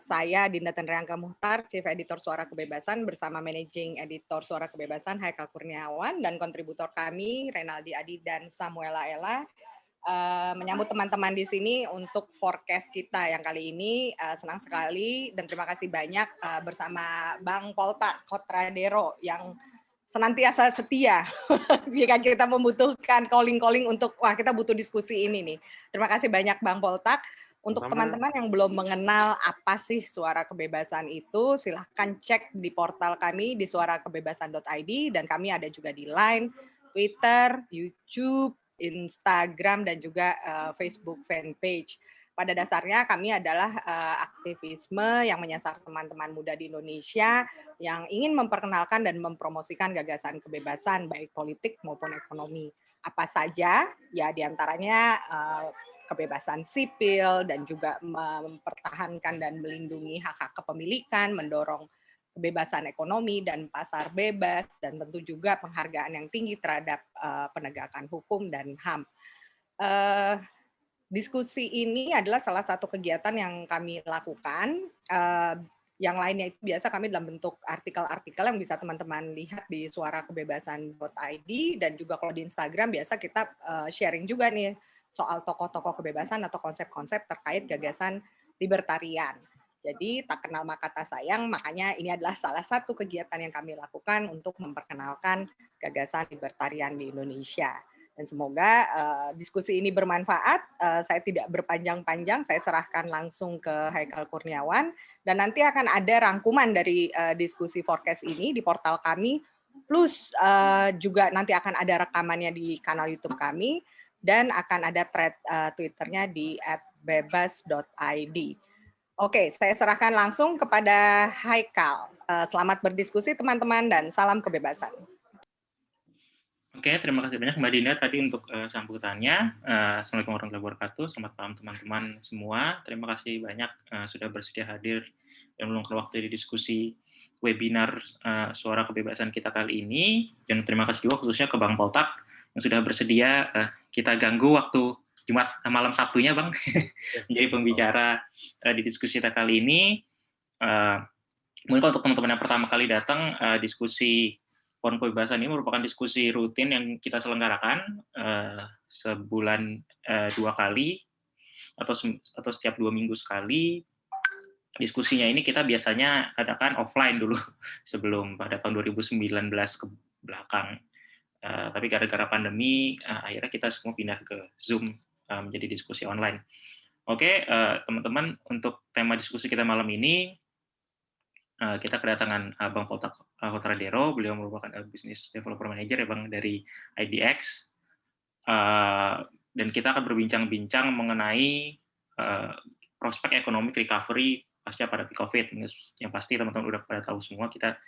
Saya Dinda Tenryangga Muhtar, Chief Editor Suara Kebebasan bersama Managing Editor Suara Kebebasan Haikal Kurniawan dan kontributor kami Renaldi Adi dan Samuela Ella menyambut teman-teman di sini untuk forecast kita yang kali ini. Senang sekali dan terima kasih banyak bersama Bang Polta Kotradero yang senantiasa setia jika kita membutuhkan calling-calling untuk wah kita butuh diskusi ini nih. Terima kasih banyak Bang Poltak. Untuk teman-teman yang belum mengenal apa sih Suara Kebebasan itu, silahkan cek di portal kami di suarakebebasan.id dan kami ada juga di Line, Twitter, YouTube, Instagram, dan juga Facebook fanpage. Pada dasarnya kami adalah aktivisme yang menyasar teman-teman muda di Indonesia yang ingin memperkenalkan dan mempromosikan gagasan kebebasan baik politik maupun ekonomi. Apa saja? Ya diantaranya kebebasan sipil dan juga mempertahankan dan melindungi hak-hak kepemilikan, mendorong kebebasan ekonomi dan pasar bebas, dan tentu juga penghargaan yang tinggi terhadap penegakan hukum dan HAM. Diskusi ini adalah salah satu kegiatan yang kami lakukan. Yang lainnya itu biasa kami dalam bentuk artikel-artikel yang bisa teman-teman lihat di suarakebebasan.id, dan juga kalau di Instagram biasa kita sharing juga nih soal tokoh-tokoh kebebasan atau konsep-konsep terkait gagasan libertarian. Jadi tak kenal maka tak sayang, makanya ini adalah salah satu kegiatan yang kami lakukan untuk memperkenalkan gagasan libertarian di Indonesia. Dan semoga diskusi ini bermanfaat. Saya tidak berpanjang-panjang, saya serahkan langsung ke Haikal Kurniawan, dan nanti akan ada rangkuman dari diskusi forecast ini di portal kami, plus juga nanti akan ada rekamannya di kanal YouTube kami, dan akan ada thread Twitternya di @bebas.id. Oke, saya serahkan langsung kepada Haikal. Selamat berdiskusi teman-teman dan salam kebebasan. Oke, terima kasih banyak Mbak Dinda tadi untuk sambutannya. Assalamualaikum warahmatullahi wabarakatuh. Selamat malam teman-teman semua. Terima kasih banyak sudah bersedia hadir dan meluangkan waktu di diskusi webinar Suara Kebebasan kita kali ini. Dan terima kasih juga khususnya ke Bang Poltak yang sudah bersedia kita ganggu waktu Jumat malam Sabtunya, Bang, menjadi pembicara di diskusi kita kali ini. Mungkin untuk teman-teman yang pertama kali datang, diskusi Forum Kebebasan ini merupakan diskusi rutin yang kita selenggarakan sebulan 2 kali atau setiap 2 minggu sekali. Diskusinya ini kita biasanya adakan offline dulu sebelum pada tahun 2019 ke belakang. Tapi gara-gara pandemi akhirnya kita semua pindah ke Zoom menjadi diskusi online. Oke, teman-teman, untuk tema diskusi kita malam ini kita kedatangan Bang Poltak Kotradero. Beliau merupakan Business Developer Manager ya Bang dari IDX. Dan kita akan berbincang-bincang mengenai prospek ekonomi recovery pasca pandemi COVID. Yang pasti teman-teman udah pada tahu semua, kita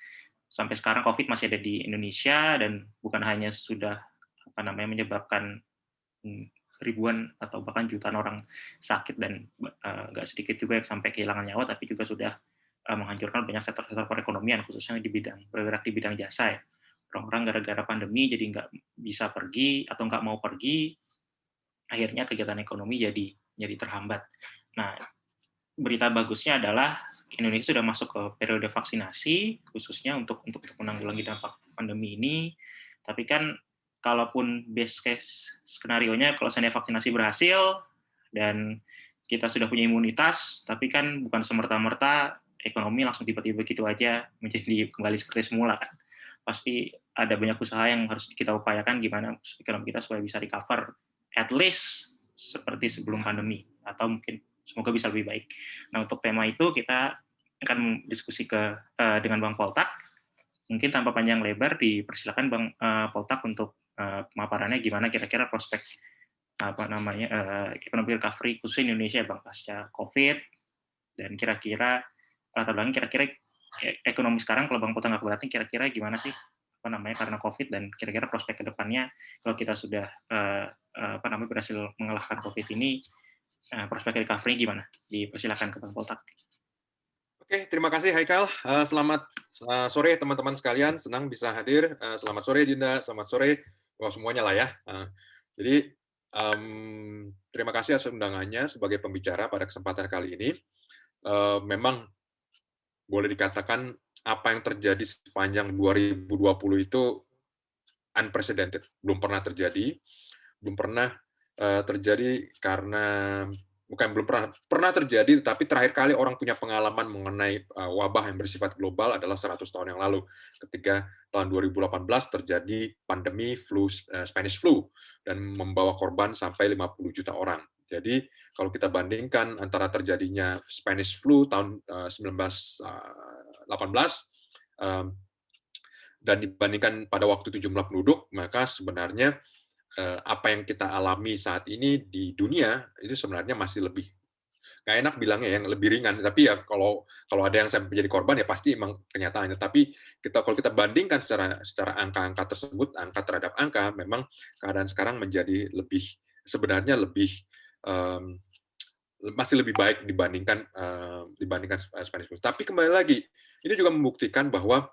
sampai sekarang COVID masih ada di Indonesia, dan bukan hanya sudah menyebabkan ribuan atau bahkan jutaan orang sakit, dan nggak sedikit juga yang sampai kehilangan nyawa, tapi juga sudah menghancurkan banyak sektor-sektor perekonomian, khususnya bergerak di bidang jasa ya. Orang-orang gara-gara pandemi jadi nggak bisa pergi atau nggak mau pergi, akhirnya kegiatan ekonomi jadi terhambat. Nah, berita bagusnya adalah Indonesia sudah masuk ke periode vaksinasi, khususnya untuk menanggulangi dampak pandemi ini. Tapi kan, kalaupun best case skenario-nya, kalau seandainya vaksinasi berhasil dan kita sudah punya imunitas, tapi kan bukan semerta-merta ekonomi langsung tiba-tiba gitu aja menjadi kembali seperti semula kan. Pasti ada banyak usaha yang harus kita upayakan gimana ekonomi kita supaya bisa recover at least seperti sebelum pandemi, atau mungkin semoga bisa lebih baik. Nah, untuk tema itu kita akan diskusi dengan Bang Poltak. Mungkin tanpa panjang lebar dipersilakan Bang Poltak untuk pemaparannya gimana kira-kira prospek ekonomi recovery khusus Indonesia Bang pasca COVID, dan kira-kira latar belakang kira-kira ekonomi sekarang kalau Bang Poltak nggak keberatan kira-kira gimana sih karena COVID, dan kira-kira prospek kedepannya kalau kita sudah berhasil mengalahkan COVID ini, prospek recovery gimana? Dipersilakan ke Bang Poltak. Oke, terima kasih Haikal. Selamat sore teman-teman sekalian, senang bisa hadir. Selamat sore Dinda, selamat sore semuanya lah ya. Jadi terima kasih atas undangannya sebagai pembicara pada kesempatan kali ini. memang boleh dikatakan apa yang terjadi sepanjang 2020 itu unprecedented, belum pernah terjadi, karena belum pernah terjadi, tapi terakhir kali orang punya pengalaman mengenai wabah yang bersifat global adalah 100 tahun yang lalu, ketika tahun 2018 terjadi pandemi Spanish flu dan membawa korban sampai 50 juta orang. Jadi kalau kita bandingkan antara terjadinya Spanish flu tahun 1918 dan dibandingkan pada waktu itu jumlah penduduk, maka sebenarnya apa yang kita alami saat ini di dunia itu sebenarnya masih lebih, nggak enak bilangnya yang lebih ringan, tapi ya kalau ada yang sampai menjadi korban ya pasti emang kenyataannya. Tapi kalau kita bandingkan secara angka-angka tersebut, angka terhadap angka, memang keadaan sekarang menjadi sebenarnya masih lebih baik dibandingkan Spanish flu. Tapi kembali lagi, ini juga membuktikan bahwa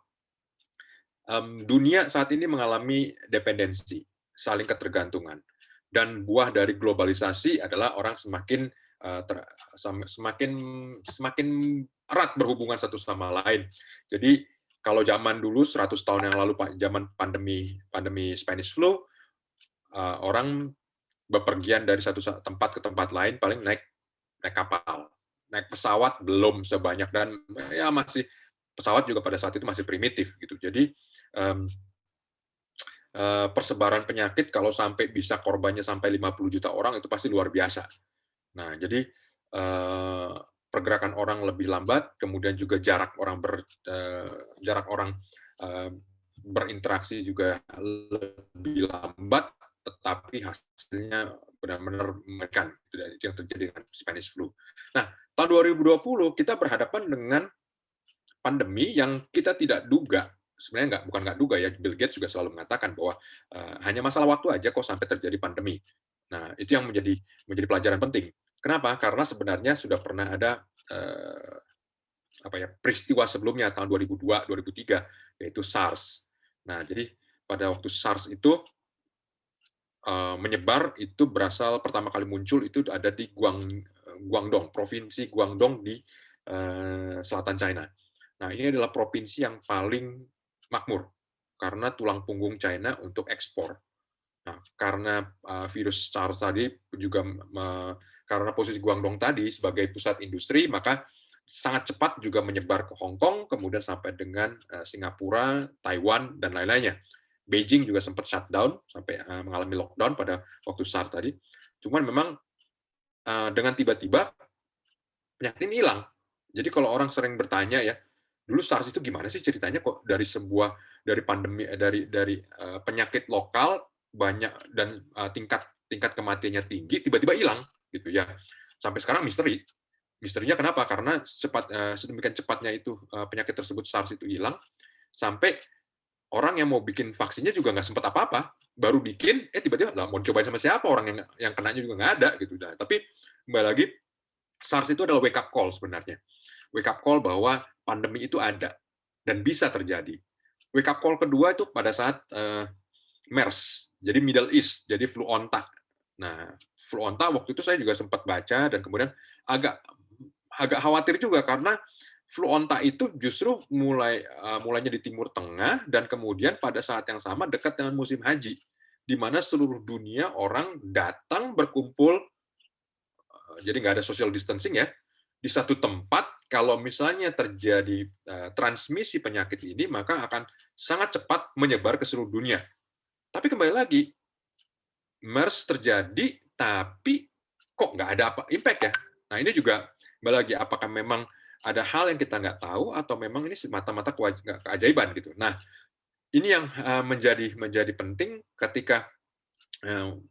dunia saat ini mengalami dependensi, saling ketergantungan, dan buah dari globalisasi adalah orang semakin erat berhubungan satu sama lain. Jadi kalau zaman dulu 100 tahun yang lalu, zaman pandemi Spanish flu, orang bepergian dari satu tempat ke tempat lain paling naik kapal, naik pesawat belum sebanyak, dan ya masih pesawat juga pada saat itu masih primitif gitu. Jadi persebaran penyakit kalau sampai bisa korbannya sampai 50 juta orang itu pasti luar biasa. Nah, jadi pergerakan orang lebih lambat, kemudian juga jarak orang berinteraksi juga lebih lambat, tetapi hasilnya benar-benar mengerikan. Itu yang terjadi dengan Spanish flu. Nah, tahun 2020 kita berhadapan dengan pandemi yang kita tidak duga. Sebenarnya bukan nggak duga ya, Bill Gates juga selalu mengatakan bahwa hanya masalah waktu aja kok sampai terjadi pandemi. Nah, itu yang menjadi pelajaran penting. Kenapa? Karena sebenarnya sudah pernah ada peristiwa sebelumnya tahun 2002, 2003, yaitu SARS. Nah, jadi pada waktu SARS itu menyebar, itu pertama kali muncul itu ada di Guangdong, provinsi Guangdong di selatan China. Nah, ini adalah provinsi yang paling makmur karena tulang punggung China untuk ekspor. Nah, karena virus SARS tadi juga karena posisi Guangdong tadi sebagai pusat industri, maka sangat cepat juga menyebar ke Hong Kong, kemudian sampai dengan Singapura, Taiwan, dan lain-lainnya. Beijing juga sempat shutdown, sampai mengalami lockdown pada waktu SARS tadi. Cuman memang dengan tiba-tiba penyakit ini hilang. Jadi kalau orang sering bertanya ya, dulu SARS itu gimana sih ceritanya kok dari pandemi, dari penyakit lokal banyak dan tingkat kematiannya tinggi, tiba-tiba hilang gitu ya. Sampai sekarang misteri. Misterinya kenapa? Karena sedemikian cepatnya itu penyakit tersebut SARS itu hilang, sampai orang yang mau bikin vaksinnya juga nggak sempat apa-apa, baru bikin, tiba-tiba lah mau cobain sama siapa, orang yang kenanya juga nggak ada gitu. Nah, tapi kembali lagi, SARS itu adalah wake up call sebenarnya. Wake up call bahwa pandemi itu ada dan bisa terjadi. Wake up call kedua itu pada saat MERS, jadi Middle East, jadi flu onta. Nah, flu onta waktu itu saya juga sempat baca dan kemudian agak khawatir juga karena flu onta itu justru mulainya di Timur Tengah dan kemudian pada saat yang sama dekat dengan musim haji, di mana seluruh dunia orang datang berkumpul, jadi nggak ada social distancing ya, di satu tempat. Kalau misalnya terjadi transmisi penyakit ini, maka akan sangat cepat menyebar ke seluruh dunia. Tapi kembali lagi, MERS terjadi, tapi kok nggak ada impact ya? Nah, ini juga kembali lagi, apakah memang ada hal yang kita nggak tahu atau memang ini semata-mata keajaiban gitu. Nah, ini yang menjadi penting ketika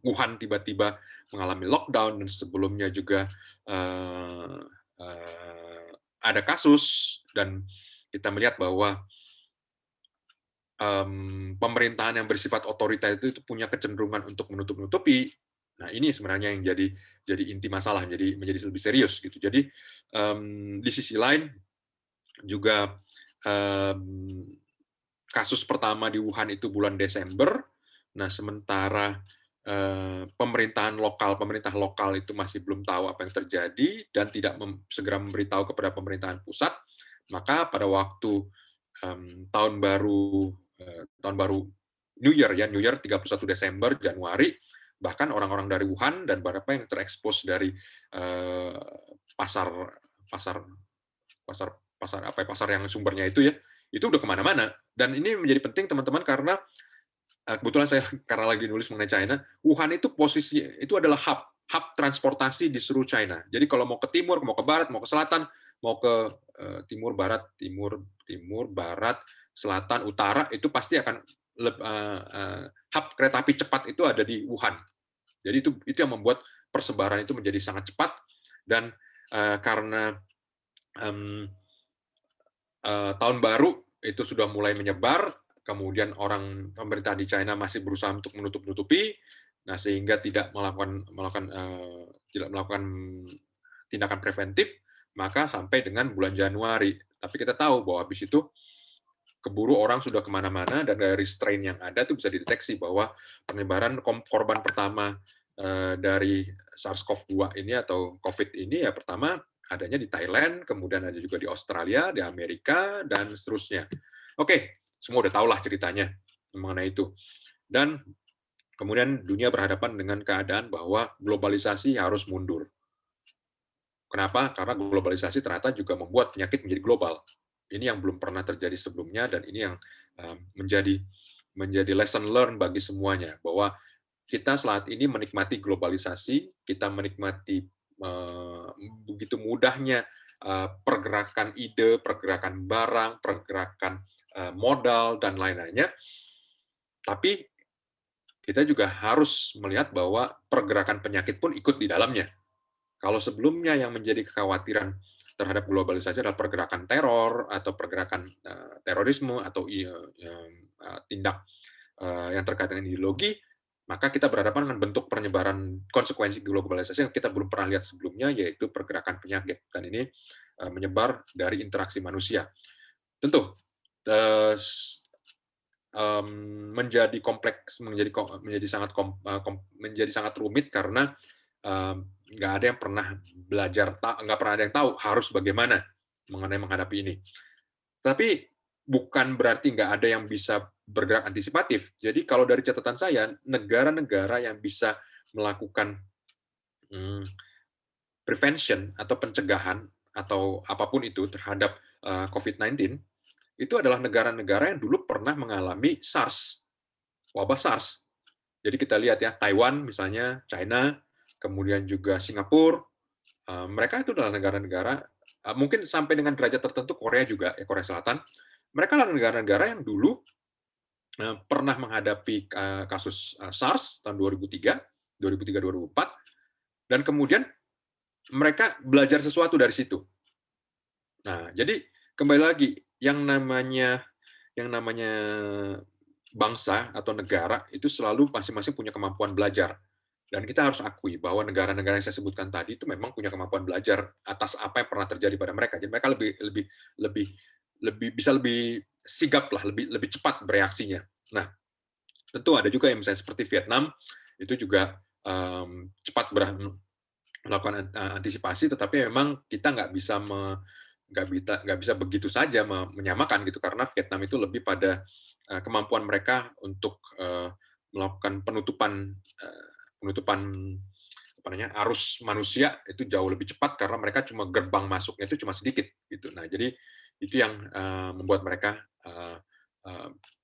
Wuhan tiba-tiba mengalami lockdown dan sebelumnya juga ada kasus, dan kita melihat bahwa pemerintahan yang bersifat otoriter itu punya kecenderungan untuk menutup-nutupi. Nah, ini sebenarnya yang jadi inti masalah, menjadi lebih serius gitu. Jadi di sisi lain juga kasus pertama di Wuhan itu bulan Desember. Nah, sementara pemerintah lokal itu masih belum tahu apa yang terjadi dan tidak segera memberitahu kepada pemerintahan pusat, maka pada waktu tahun baru New Year 31 Desember, Januari, bahkan orang-orang dari Wuhan dan beberapa yang terekspos dari pasar yang sumbernya itu udah kemana-mana. Dan ini menjadi penting teman-teman karena kebetulan saya karena lagi nulis mengenai China, Wuhan itu posisi itu adalah hub transportasi di seluruh China. Jadi kalau mau ke timur, mau ke barat, mau ke selatan, mau ke timur, barat, selatan, utara, itu pasti akan hub kereta api cepat itu ada di Wuhan. Jadi itu yang membuat persebaran itu menjadi sangat cepat, dan karena tahun baru itu sudah mulai menyebar, kemudian pemerintah di China masih berusaha untuk menutupi, nah sehingga tidak melakukan tindakan preventif, maka sampai dengan bulan Januari. Tapi kita tahu bahwa habis itu keburu orang sudah kemana-mana, dan dari strain yang ada itu bisa dideteksi bahwa penyebaran korban pertama dari SARS-CoV-2 ini atau COVID ini ya pertama adanya di Thailand, kemudian ada juga di Australia, di Amerika, dan seterusnya. Oke, semua udah tahulah ceritanya mengenai itu. Dan kemudian dunia berhadapan dengan keadaan bahwa globalisasi harus mundur. Kenapa? Karena globalisasi ternyata juga membuat penyakit menjadi global. Ini yang belum pernah terjadi sebelumnya, dan ini yang menjadi lesson learned bagi semuanya, bahwa kita saat ini menikmati globalisasi, kita menikmati begitu mudahnya pergerakan ide, pergerakan barang, pergerakan modal, dan lain-lainnya. Tapi kita juga harus melihat bahwa pergerakan penyakit pun ikut di dalamnya. Kalau sebelumnya yang menjadi kekhawatiran terhadap globalisasi adalah pergerakan teror atau pergerakan terorisme atau tindak yang terkait dengan ideologi, maka kita berhadapan dengan bentuk penyebaran konsekuensi globalisasi yang kita belum pernah lihat sebelumnya, yaitu pergerakan penyakit. Dan ini menyebar dari interaksi manusia. Tentu menjadi kompleks, menjadi sangat rumit karena nggak ada yang pernah belajar, nggak pernah ada yang tahu harus bagaimana menghadapi ini. Tapi bukan berarti nggak ada yang bisa bergerak antisipatif. Jadi kalau dari catatan saya, negara-negara yang bisa melakukan prevention atau pencegahan atau apapun itu terhadap COVID-19, itu adalah negara-negara yang dulu pernah mengalami SARS, wabah SARS. Jadi kita lihat ya, Taiwan misalnya, China, kemudian juga Singapura, mereka itu adalah negara-negara, mungkin sampai dengan derajat tertentu Korea juga, ya Korea Selatan, mereka adalah negara-negara yang dulu pernah menghadapi kasus SARS tahun 2003-2004, dan kemudian mereka belajar sesuatu dari situ. Nah, jadi kembali lagi, yang namanya bangsa atau negara itu selalu masing-masing punya kemampuan belajar. Dan kita harus akui bahwa negara-negara yang saya sebutkan tadi itu memang punya kemampuan belajar atas apa yang pernah terjadi pada mereka. Jadi mereka bisa lebih sigap lah, lebih cepat bereaksinya. Nah, tentu ada juga yang misalnya seperti Vietnam itu juga cepat melakukan antisipasi, tetapi memang kita nggak bisa begitu saja menyamakan gitu, karena Vietnam itu lebih pada kemampuan mereka untuk melakukan penutupan arus manusia itu jauh lebih cepat karena mereka cuma gerbang masuknya itu cuma sedikit gitu. Nah, jadi itu yang membuat mereka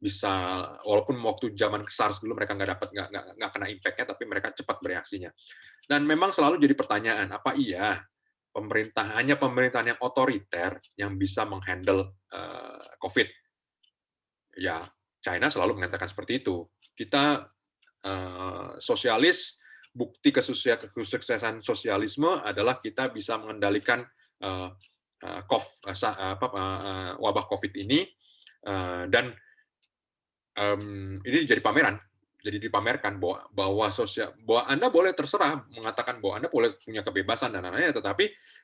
bisa, walaupun waktu zaman SARS dulu mereka nggak kena impact-nya, tapi mereka cepat bereaksinya. Dan memang selalu jadi pertanyaan, apa iya hanya pemerintahan yang otoriter yang bisa menghandle COVID? Ya, China selalu mengatakan seperti itu. Kita sosialis, bukti kesuksesan sosialisme adalah kita bisa mengendalikan wabah COVID ini, dan ini jadi pameran, jadi dipamerkan bahwa Anda boleh terserah mengatakan bahwa Anda boleh punya kebebasan dan lain-lain,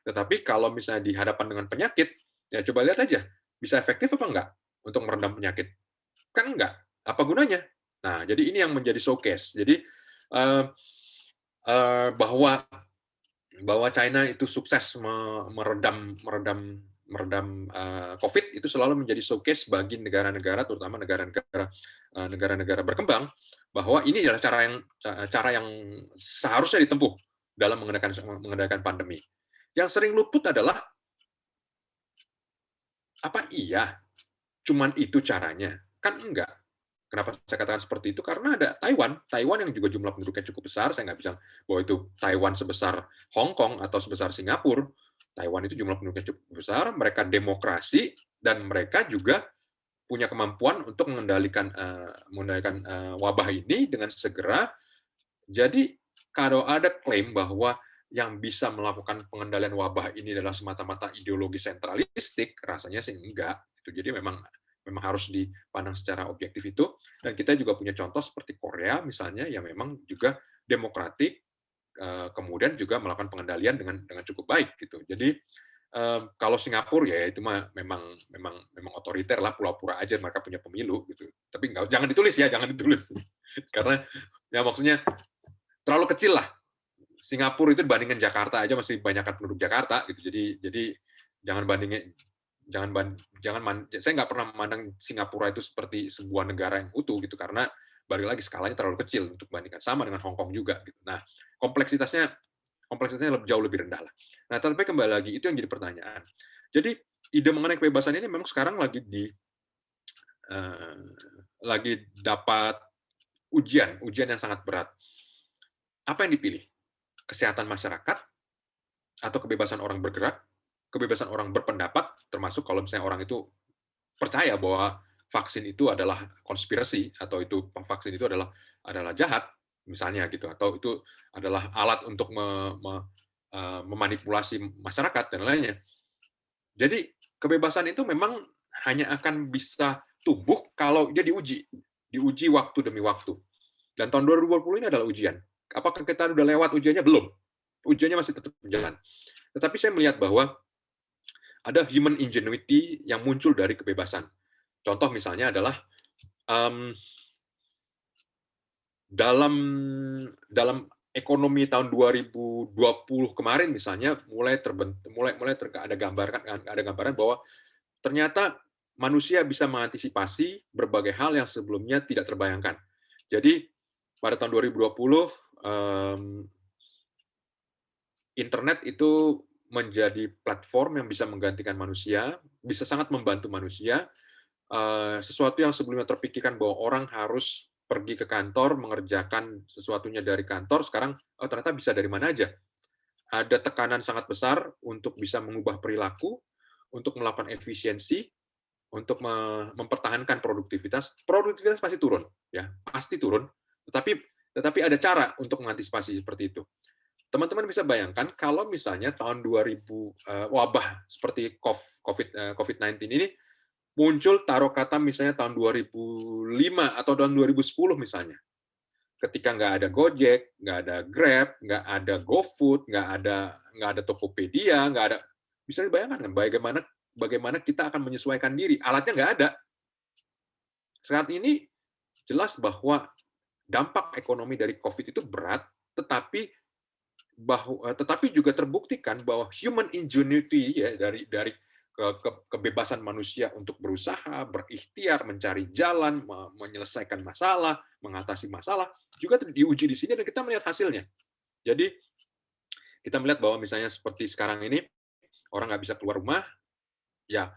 tetapi kalau misalnya dihadapkan dengan penyakit, ya coba lihat aja, bisa efektif apa enggak untuk meredam penyakit? Kan enggak. Apa gunanya? Nah, jadi ini yang menjadi showcase. Jadi eh, bahwa China itu sukses meredam COVID itu selalu menjadi showcase bagi negara-negara, terutama negara-negara berkembang, bahwa ini adalah cara yang seharusnya ditempuh dalam mengendalikan pandemi. Yang sering luput adalah apa iya cuman itu caranya? Kan enggak. Kenapa saya katakan seperti itu? Karena ada Taiwan yang juga jumlah penduduknya cukup besar. Saya nggak bilang bahwa itu Taiwan sebesar Hong Kong atau sebesar Singapura. Taiwan itu jumlah penduduknya cukup besar, mereka demokrasi, dan mereka juga punya kemampuan untuk mengendalikan wabah ini dengan segera. Jadi kalau ada klaim bahwa yang bisa melakukan pengendalian wabah ini adalah semata-mata ideologi sentralistik, rasanya sih enggak. Jadi memang harus dipandang secara objektif itu. Dan kita juga punya contoh seperti Korea misalnya, yang memang juga demokratik, kemudian juga melakukan pengendalian dengan cukup baik gitu. Jadi kalau Singapura ya itu memang otoriter lah, pura-pura aja mereka punya pemilu gitu. Tapi jangan ditulis karena ya maksudnya terlalu kecil lah. Singapura itu dibandingkan Jakarta aja masih banyakkan penduduk Jakarta gitu. Jadi jangan bandingin, saya nggak pernah memandang Singapura itu seperti sebuah negara yang utuh gitu, karena balik lagi skalanya terlalu kecil untuk bandingkan, sama dengan Hong Kong juga gitu. Nah, kompleksitasnya jauh lebih rendah lah. Nah, tapi kembali lagi itu yang jadi pertanyaan. Jadi ide mengenai kebebasan ini memang sekarang lagi dapat ujian yang sangat berat. Apa yang dipilih? Kesehatan masyarakat atau kebebasan orang bergerak, kebebasan orang berpendapat, termasuk kalau misalnya orang itu percaya bahwa vaksin itu adalah konspirasi, atau itu vaksin itu adalah jahat misalnya gitu, atau itu adalah alat untuk memanipulasi masyarakat dan lainnya. Jadi kebebasan itu memang hanya akan bisa tumbuh kalau dia diuji waktu demi waktu. Dan tahun 2020 ini adalah ujian. Apakah kita sudah lewat ujiannya? Belum. Ujiannya masih tetap berjalan. Tetapi saya melihat bahwa ada human ingenuity yang muncul dari kebebasan. Contoh misalnya adalah dalam ekonomi tahun 2020 kemarin misalnya mulai ada gambaran bahwa ternyata manusia bisa mengantisipasi berbagai hal yang sebelumnya tidak terbayangkan. Jadi pada tahun 2020 internet itu menjadi platform yang bisa menggantikan manusia, bisa sangat membantu manusia. Sesuatu yang sebelumnya terpikirkan bahwa orang harus pergi ke kantor, mengerjakan sesuatunya dari kantor, sekarang ternyata bisa dari mana aja. Ada tekanan sangat besar untuk bisa mengubah perilaku, untuk melakukan efisiensi, untuk mempertahankan produktivitas. Produktivitas pasti turun, ya pasti turun. Tetapi ada cara untuk mengantisipasi seperti itu. Teman-teman bisa bayangkan kalau misalnya tahun 2000 wabah seperti COVID-19 ini muncul, taruh kata misalnya tahun 2005 atau tahun 2010 misalnya, ketika nggak ada Gojek, nggak ada Grab, nggak ada GoFood, nggak ada Tokopedia, nggak ada, bisa dibayangkan kan bagaimana kita akan menyesuaikan diri, alatnya nggak ada. Saat ini jelas bahwa dampak ekonomi dari COVID itu berat, tetapi juga terbuktikan bahwa human ingenuity ya dari kebebasan manusia untuk berusaha, berikhtiar, mencari jalan, menyelesaikan masalah, mengatasi masalah juga diuji di sini dan kita melihat hasilnya. Jadi kita melihat bahwa misalnya seperti sekarang ini orang nggak bisa keluar rumah, ya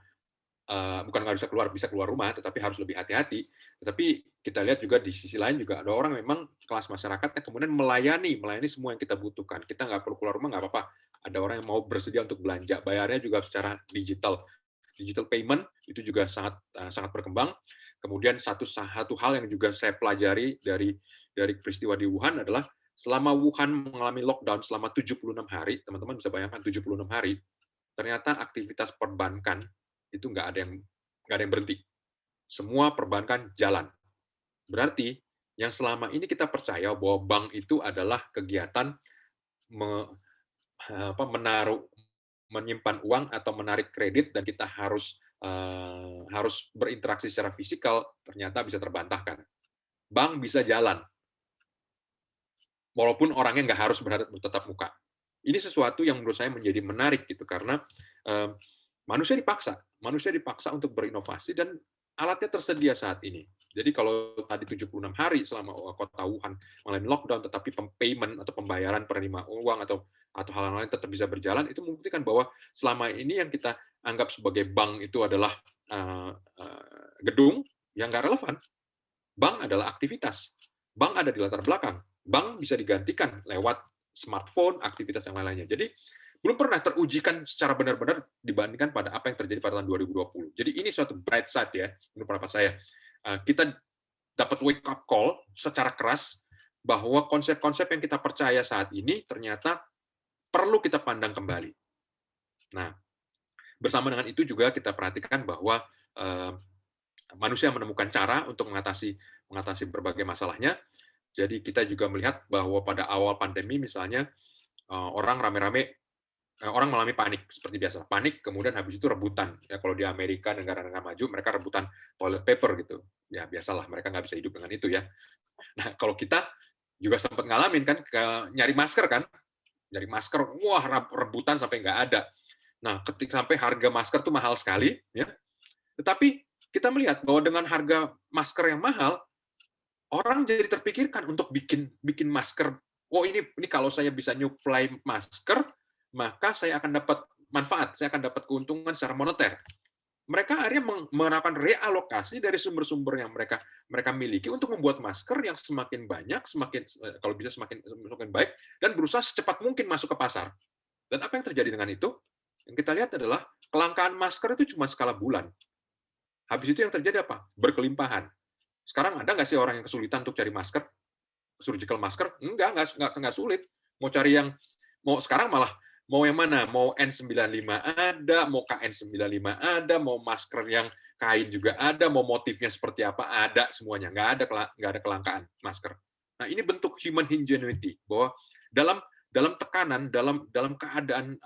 bukan nggak bisa keluar rumah, tetapi harus lebih hati-hati. Tetapi kita lihat juga di sisi lain juga ada orang memang kelas masyarakat yang kemudian melayani semua yang kita butuhkan. Kita nggak perlu keluar rumah, nggak apa-apa. Ada orang yang mau bersedia untuk belanja, bayarnya juga secara digital. Digital payment itu juga sangat berkembang. Kemudian satu hal yang juga saya pelajari dari peristiwa di Wuhan adalah selama Wuhan mengalami lockdown selama 76 hari, teman-teman bisa bayangkan 76 hari, ternyata aktivitas perbankan itu nggak ada yang berhenti. Semua perbankan jalan. Berarti yang selama ini kita percaya bahwa bank itu adalah kegiatan menyimpan uang atau menarik kredit dan kita harus berinteraksi secara fisikal, ternyata bisa terbantahkan. Bank bisa jalan. walaupun orangnya nggak harus bertatap muka. Ini sesuatu yang menurut saya menjadi menarik gitu, karena manusia dipaksa untuk berinovasi dan alatnya tersedia saat ini. Jadi kalau tadi 76 hari selama kota Wuhan mengalami lockdown, tetapi payment atau pembayaran penerima uang atau hal lain tetap bisa berjalan, itu membuktikan bahwa selama ini yang kita anggap sebagai bank itu adalah gedung yang nggak relevan. Bank adalah aktivitas. Bank ada di latar belakang. Bank bisa digantikan lewat smartphone, aktivitas yang lain-lainnya. Jadi belum pernah terujikan secara benar-benar dibandingkan pada apa yang terjadi pada tahun 2020. Jadi ini suatu bright side ya, menurut pendapat saya. Kita dapat wake up call secara keras bahwa konsep-konsep yang kita percaya saat ini ternyata perlu kita pandang kembali. Nah, bersama dengan itu juga kita perhatikan bahwa manusia menemukan cara untuk mengatasi berbagai masalahnya. Jadi kita juga melihat bahwa pada awal pandemi misalnya orang rame-rame orang mengalami panik seperti biasa. Panik kemudian habis itu rebutan. Ya kalau di Amerika negara-negara maju mereka rebutan toilet paper gitu. Ya biasalah mereka nggak bisa hidup dengan itu ya. Nah, kalau kita juga sempat ngalamin kan nyari masker kan. Nyari masker, wah rebutan sampai nggak ada. Nah, ketika sampai harga masker tuh mahal sekali ya. Tetapi kita melihat bahwa dengan harga masker yang mahal, orang jadi terpikirkan untuk bikin masker. Oh ini kalau saya bisa nyuplai masker, maka saya akan dapat manfaat, saya akan dapat keuntungan secara moneter. Mereka akhirnya menerapkan realokasi dari sumber-sumber yang mereka miliki untuk membuat masker yang semakin banyak, kalau bisa semakin baik, dan berusaha secepat mungkin masuk ke pasar. Dan apa yang terjadi dengan itu? Yang kita lihat adalah kelangkaan masker itu cuma skala bulan. Habis itu yang terjadi apa? Berkelimpahan. Sekarang ada nggak sih orang yang kesulitan untuk cari masker? Surgical masker? Nggak sulit. Sekarang malah mau yang mana? Mau N95 ada, mau KN95 ada, mau masker yang kain juga ada, mau motifnya seperti apa ada semuanya. Nggak ada kelangkaan masker. Nah ini bentuk human ingenuity bahwa dalam tekanan, dalam keadaan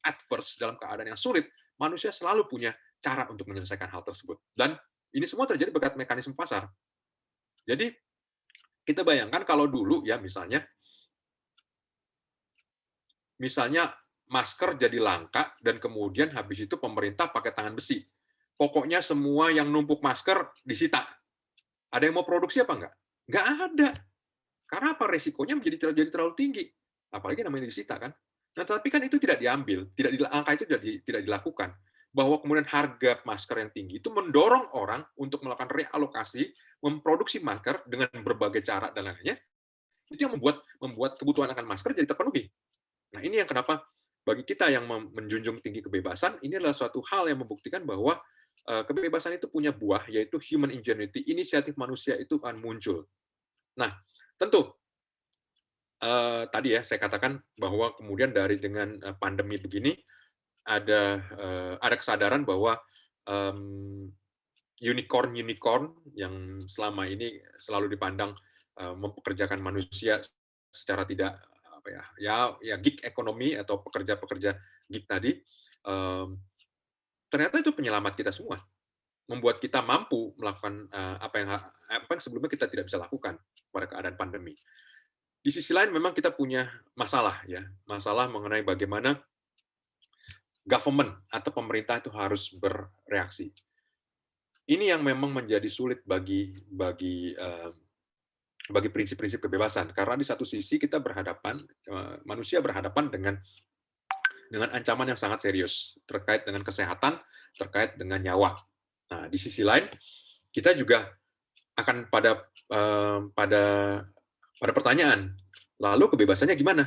adverse, dalam keadaan yang sulit, manusia selalu punya cara untuk menyelesaikan hal tersebut. Dan ini semua terjadi berkat mekanisme pasar. Jadi kita bayangkan kalau dulu ya misalnya masker jadi langka dan kemudian habis itu pemerintah pakai tangan besi. Pokoknya semua yang numpuk masker disita. Ada yang mau produksi apa enggak? Enggak ada. Karena apa? Resikonya jadi terlalu tinggi. Apalagi namanya disita kan. Nah, tapi kan itu tidak diambil, angka itu tidak dilakukan. Bahwa kemudian harga masker yang tinggi itu mendorong orang untuk melakukan realokasi, memproduksi masker dengan berbagai cara dan lainnya. Itu yang membuat kebutuhan akan masker jadi terpenuhi. Nah, ini yang kenapa bagi kita yang menjunjung tinggi kebebasan, ini adalah suatu hal yang membuktikan bahwa kebebasan itu punya buah, yaitu human ingenuity, inisiatif manusia itu akan muncul. Nah, tentu tadi ya saya katakan bahwa kemudian dengan pandemi begini ada kesadaran bahwa unicorn yang selama ini selalu dipandang mempekerjakan manusia secara tidak gig ekonomi atau pekerja-pekerja gig tadi, ternyata itu penyelamat kita semua, membuat kita mampu melakukan apa yang sebelumnya kita tidak bisa lakukan pada keadaan pandemi. Di sisi lain memang kita punya masalah mengenai bagaimana government atau pemerintah itu harus bereaksi. Ini yang memang menjadi sulit bagi prinsip-prinsip kebebasan, karena di satu sisi manusia berhadapan dengan ancaman yang sangat serius terkait dengan kesehatan, terkait dengan nyawa. Nah, di sisi lain kita juga akan pada pertanyaan, lalu kebebasannya gimana?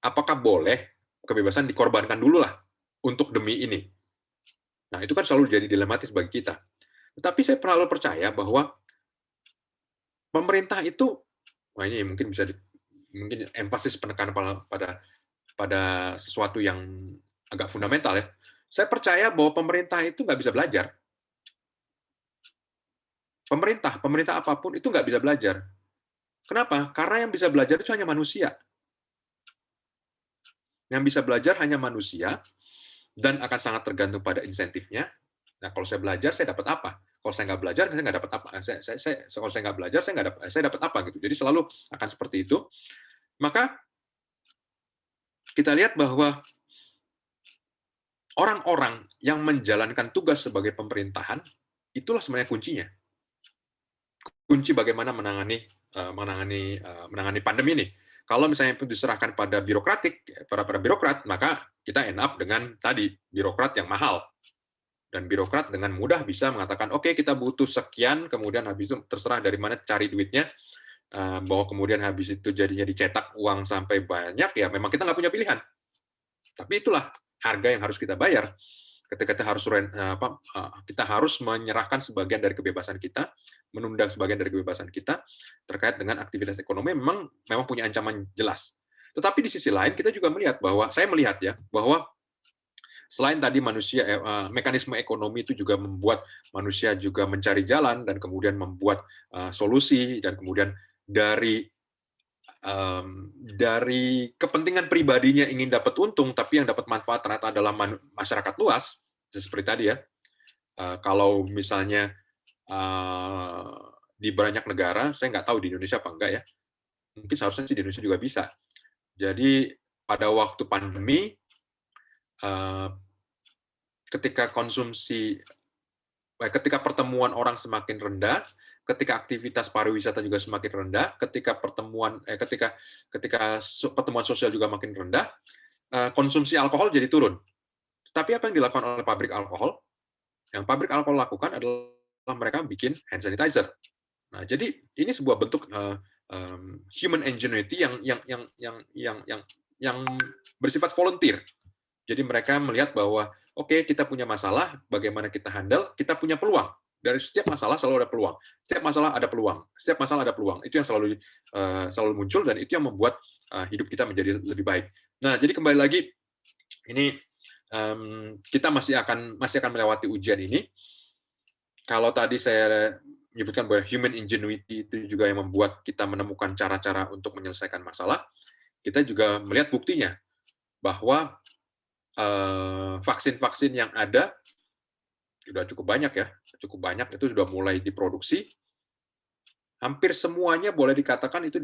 Apakah boleh kebebasan dikorbankan dulu lah untuk demi ini? Nah, itu kan selalu jadi dilematis bagi kita. Tetapi saya selalu percaya bahwa pemerintah itu, ini mungkin emphasis penekanan pada sesuatu yang agak fundamental ya. Saya percaya bahwa pemerintah itu nggak bisa belajar. Pemerintah apapun itu nggak bisa belajar. Kenapa? Karena yang bisa belajar itu hanya manusia. Yang bisa belajar hanya manusia, dan akan sangat tergantung pada insentifnya, Nah, kalau saya belajar, saya dapat apa? Kalau saya nggak belajar, saya nggak dapat apa? Kalau saya nggak belajar, saya dapat apa gitu. Jadi selalu akan seperti itu. Maka kita lihat bahwa orang-orang yang menjalankan tugas sebagai pemerintahan, itulah sebenarnya kuncinya. Kunci bagaimana menangani pandemi ini. Kalau misalnya itu diserahkan pada para birokrat, maka kita end up dengan tadi birokrat yang mahal. Dan birokrat dengan mudah bisa mengatakan, oke, kita butuh sekian, kemudian habis itu terserah dari mana cari duitnya, bahwa kemudian habis itu jadinya dicetak uang sampai banyak, ya memang kita nggak punya pilihan. Tapi itulah harga yang harus kita bayar. Ketika kita harus menyerahkan sebagian dari kebebasan kita, menunda sebagian dari kebebasan kita terkait dengan aktivitas ekonomi, memang punya ancaman jelas. Tetapi di sisi lain kita juga melihat bahwa selain tadi mekanisme ekonomi itu juga membuat manusia juga mencari jalan dan kemudian membuat solusi, dan kemudian dari kepentingan pribadinya ingin dapat untung, tapi yang dapat manfaat ternyata adalah masyarakat luas, seperti tadi ya. Kalau misalnya di banyak negara, saya nggak tahu di Indonesia apa enggak ya, mungkin seharusnya sih di Indonesia juga bisa. Jadi pada waktu pandemi, ketika pertemuan orang semakin rendah, ketika aktivitas pariwisata juga semakin rendah, ketika pertemuan sosial juga makin rendah, konsumsi alkohol jadi turun. Tapi apa yang dilakukan oleh pabrik alkohol? Yang pabrik alkohol lakukan adalah mereka bikin hand sanitizer. Nah, jadi ini sebuah bentuk human ingenuity yang bersifat volunteer. Jadi mereka melihat bahwa oke, kita punya masalah, bagaimana kita handle, kita punya peluang. Dari setiap masalah selalu ada peluang. Setiap masalah ada peluang. Setiap masalah ada peluang. Itu yang selalu muncul, dan itu yang membuat hidup kita menjadi lebih baik. Nah, jadi kembali lagi, ini kita masih akan melewati ujian ini. Kalau tadi saya menyebutkan bahwa human ingenuity itu juga yang membuat kita menemukan cara-cara untuk menyelesaikan masalah, kita juga melihat buktinya bahwa vaksin-vaksin yang ada sudah cukup banyak, itu sudah mulai diproduksi. Hampir semuanya boleh dikatakan itu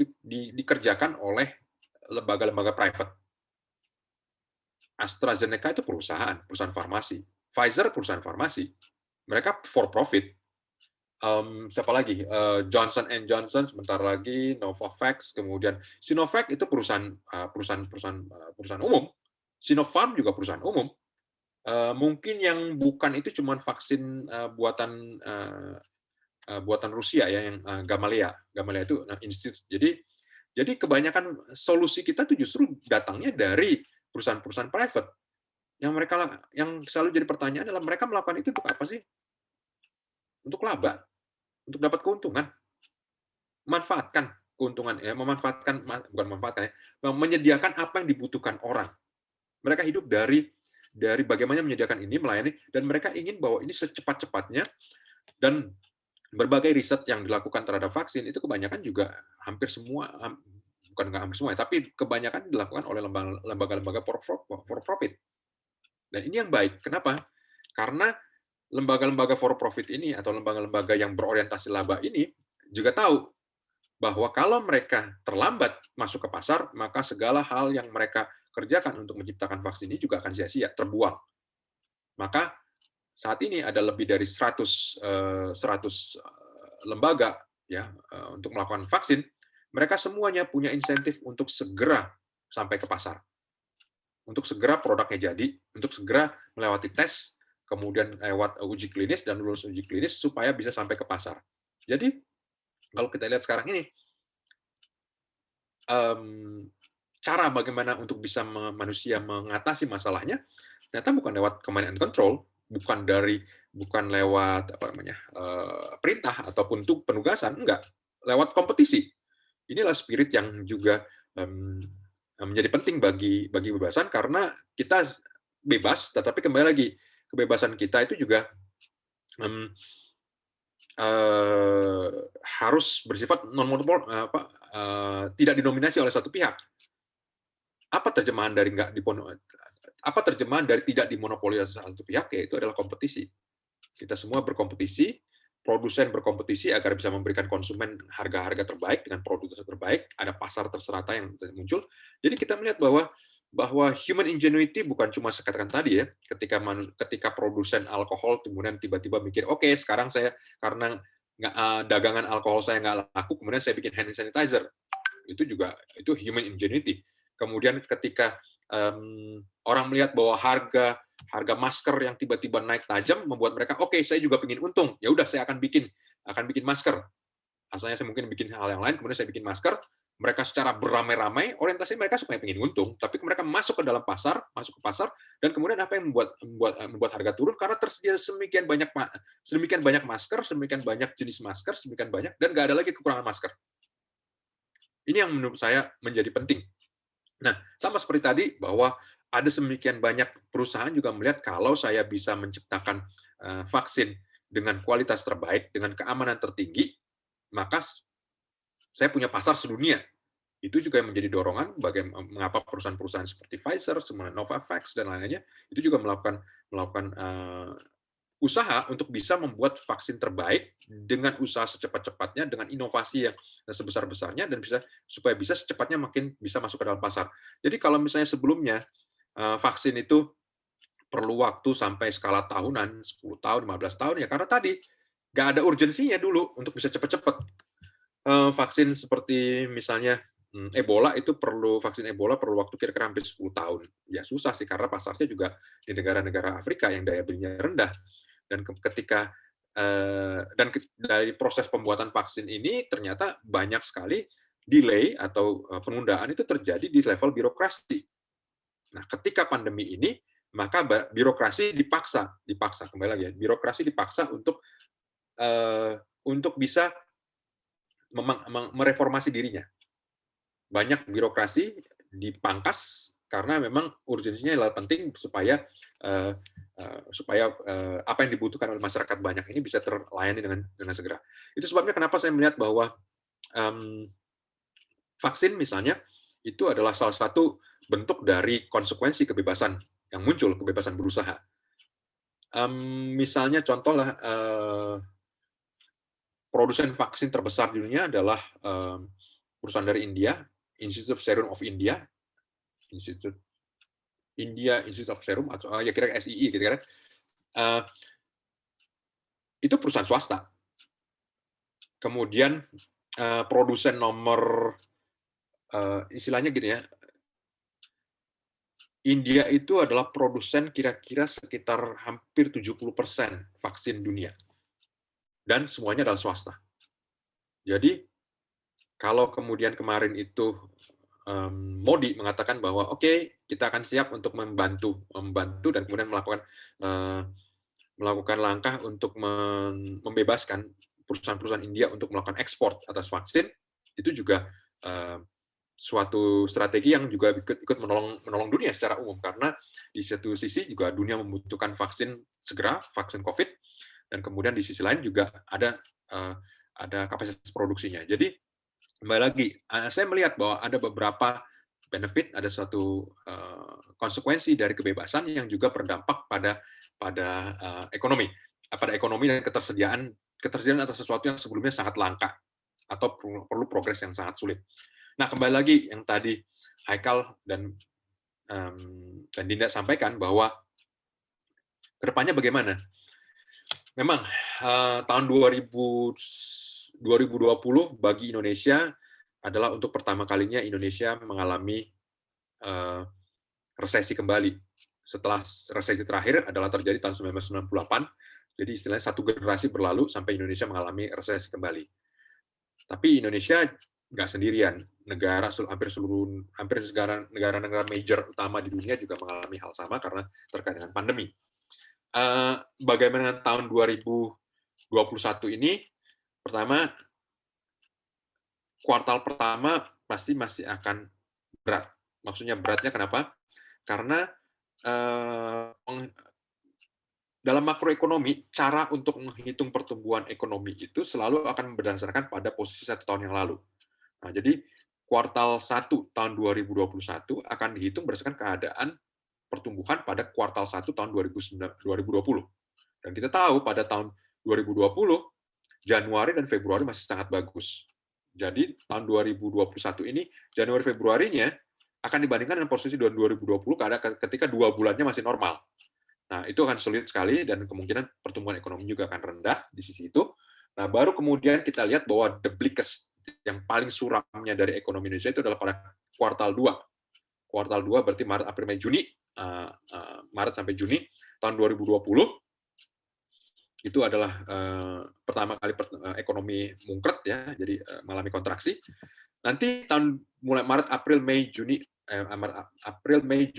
dikerjakan oleh lembaga-lembaga private. AstraZeneca itu perusahaan farmasi. Pfizer perusahaan farmasi. Mereka for profit. Siapa lagi? Johnson & Johnson sebentar lagi, Novavax, kemudian Sinovac itu perusahaan umum. Sinopharm juga perusahaan umum. Mungkin yang bukan itu cuma vaksin buatan Rusia ya, yang Gamaleya itu institut. Jadi kebanyakan solusi kita itu justru datangnya dari perusahaan-perusahaan private. Yang selalu jadi pertanyaan adalah mereka melakukan itu untuk apa sih? Untuk laba, untuk dapat keuntungan, menyediakan menyediakan apa yang dibutuhkan orang. Mereka hidup dari bagaimana menyediakan ini, melayani, dan mereka ingin bahwa ini secepat-cepatnya. Dan berbagai riset yang dilakukan terhadap vaksin itu kebanyakan juga hampir semua, bukan nggak hampir semua, tapi kebanyakan dilakukan oleh lembaga-lembaga for profit. Dan ini yang baik. Kenapa? Karena lembaga-lembaga for profit ini atau lembaga-lembaga yang berorientasi laba ini juga tahu bahwa kalau mereka terlambat masuk ke pasar, maka segala hal yang mereka kerjakan untuk menciptakan vaksin ini juga akan sia-sia, terbuang. Maka saat ini ada lebih dari 100 lembaga ya untuk melakukan vaksin. Mereka semuanya punya insentif untuk segera sampai ke pasar, untuk segera produknya jadi, untuk segera melewati tes, kemudian lewat uji klinis dan lulus uji klinis supaya bisa sampai ke pasar. Jadi kalau kita lihat sekarang ini, cara bagaimana untuk bisa manusia mengatasi masalahnya ternyata bukan lewat command and control, bukan lewat perintah ataupun penugasan, enggak, lewat kompetisi. Inilah spirit yang juga menjadi penting bagi kebebasan, karena kita bebas, tetapi kembali lagi kebebasan kita itu juga harus bersifat non-monopol, tidak didominasi oleh satu pihak. Apa terjemahan dari tidak dimonopoli oleh satu pihak? Yaitu adalah kompetisi. Kita semua berkompetisi, produsen berkompetisi agar bisa memberikan konsumen harga-harga terbaik dengan produk terbaik, ada pasar terserata yang muncul. Jadi kita melihat bahwa human ingenuity bukan cuma sekatakan tadi ya, ketika produsen alkohol kemudian tiba-tiba mikir, oke, sekarang saya karena dagangan alkohol saya nggak laku, kemudian saya bikin hand sanitizer. Itu human ingenuity. Kemudian ketika orang melihat bahwa harga masker yang tiba-tiba naik tajam membuat mereka, oke, saya juga ingin untung, ya udah saya akan bikin masker. Asalnya saya mungkin bikin hal yang lain, kemudian saya bikin masker. Mereka secara beramai-ramai, orientasi mereka supaya ingin untung, tapi mereka masuk ke pasar, dan kemudian apa yang membuat harga turun karena tersedia sedemikian banyak masker, sedemikian banyak jenis masker, sedemikian banyak, dan nggak ada lagi kekurangan masker. Ini yang menurut saya menjadi penting. Nah, sama seperti tadi, bahwa ada sedemikian banyak perusahaan juga melihat kalau saya bisa menciptakan vaksin dengan kualitas terbaik, dengan keamanan tertinggi, maka saya punya pasar sedunia. Itu juga yang menjadi dorongan mengapa perusahaan-perusahaan seperti Pfizer, Novavax, dan lain-lainnya, itu juga melakukan usaha untuk bisa membuat vaksin terbaik dengan usaha secepat-cepatnya, dengan inovasi yang sebesar-besarnya, dan supaya bisa secepatnya makin bisa masuk ke dalam pasar. Jadi kalau misalnya sebelumnya vaksin itu perlu waktu sampai skala tahunan, 10 tahun, 15 tahun, ya karena tadi nggak ada urgensinya dulu untuk bisa cepat-cepat. Vaksin seperti misalnya vaksin Ebola perlu waktu kira-kira hampir 10 tahun. Ya susah sih, karena pasarnya juga di negara-negara Afrika yang daya belinya rendah. Dan dari proses pembuatan vaksin ini ternyata banyak sekali delay atau penundaan itu terjadi di level birokrasi. Nah, ketika pandemi ini, maka birokrasi dipaksa kembali lagi ya, birokrasi dipaksa untuk bisa mereformasi dirinya. Banyak birokrasi dipangkas karena memang urgensinya adalah penting supaya apa yang dibutuhkan oleh masyarakat banyak ini bisa terlayani dengan segera. Itu sebabnya kenapa saya melihat bahwa vaksin misalnya itu adalah salah satu bentuk dari konsekuensi kebebasan yang muncul, kebebasan berusaha. Misalnya contohlah produsen vaksin terbesar di dunia adalah perusahaan dari India, Institute of Serum of India, Institute of Serum, atau ya kira SII gitu kan. Itu perusahaan swasta. Kemudian produsen nomor istilahnya gini ya, India itu adalah produsen kira-kira sekitar hampir 70% vaksin dunia. Dan semuanya adalah swasta. Jadi kalau kemudian kemarin itu Modi mengatakan bahwa oke, kita akan siap untuk membantu dan kemudian melakukan langkah untuk membebaskan perusahaan-perusahaan India untuk melakukan ekspor atas vaksin, itu juga suatu strategi yang juga ikut menolong dunia secara umum, karena di satu sisi juga dunia membutuhkan vaksin segera, vaksin COVID, dan kemudian di sisi lain juga ada kapasitas produksinya. Jadi kembali lagi, saya melihat bahwa ada beberapa benefit, ada suatu konsekuensi dari kebebasan yang juga berdampak pada ekonomi, dan ketersediaan atas sesuatu yang sebelumnya sangat langka atau perlu progres yang sangat sulit. Nah, kembali lagi yang tadi Haikal dan Dinda sampaikan bahwa kedepannya bagaimana? Memang tahun 2020 bagi Indonesia adalah untuk pertama kalinya Indonesia mengalami resesi kembali. Setelah resesi terakhir adalah terjadi tahun 1998, jadi istilahnya satu generasi berlalu sampai Indonesia mengalami resesi kembali. Tapi Indonesia nggak sendirian, hampir negara-negara major utama di dunia juga mengalami hal sama karena terkait dengan pandemi. Bagaimana dengan tahun 2021 ini? Pertama, kuartal pertama pasti masih akan berat. Maksudnya beratnya kenapa? Karena dalam makroekonomi, cara untuk menghitung pertumbuhan ekonomi itu selalu akan berdasarkan pada posisi 1 tahun yang lalu. Nah, jadi kuartal 1 tahun 2021 akan dihitung berdasarkan keadaan pertumbuhan pada kuartal 1 tahun 2020. Dan kita tahu pada tahun 2020, Januari dan Februari masih sangat bagus. Jadi tahun 2021 ini, Januari-Februarinya akan dibandingkan dengan posisi tahun 2020 karena ketika 2 bulannya masih normal. Nah, itu akan sulit sekali dan kemungkinan pertumbuhan ekonomi juga akan rendah di sisi itu. Nah, baru kemudian kita lihat bahwa the bleakest, yang paling suramnya dari ekonomi Indonesia itu adalah pada kuartal 2. Kuartal 2 berarti Maret, April, Mei, Juni. Maret sampai Juni tahun 2020 itu adalah pertama kali ekonomi mungkret ya, jadi mengalami kontraksi. Nanti tahun mulai Maret, April, Mei, Juni, April, Mei,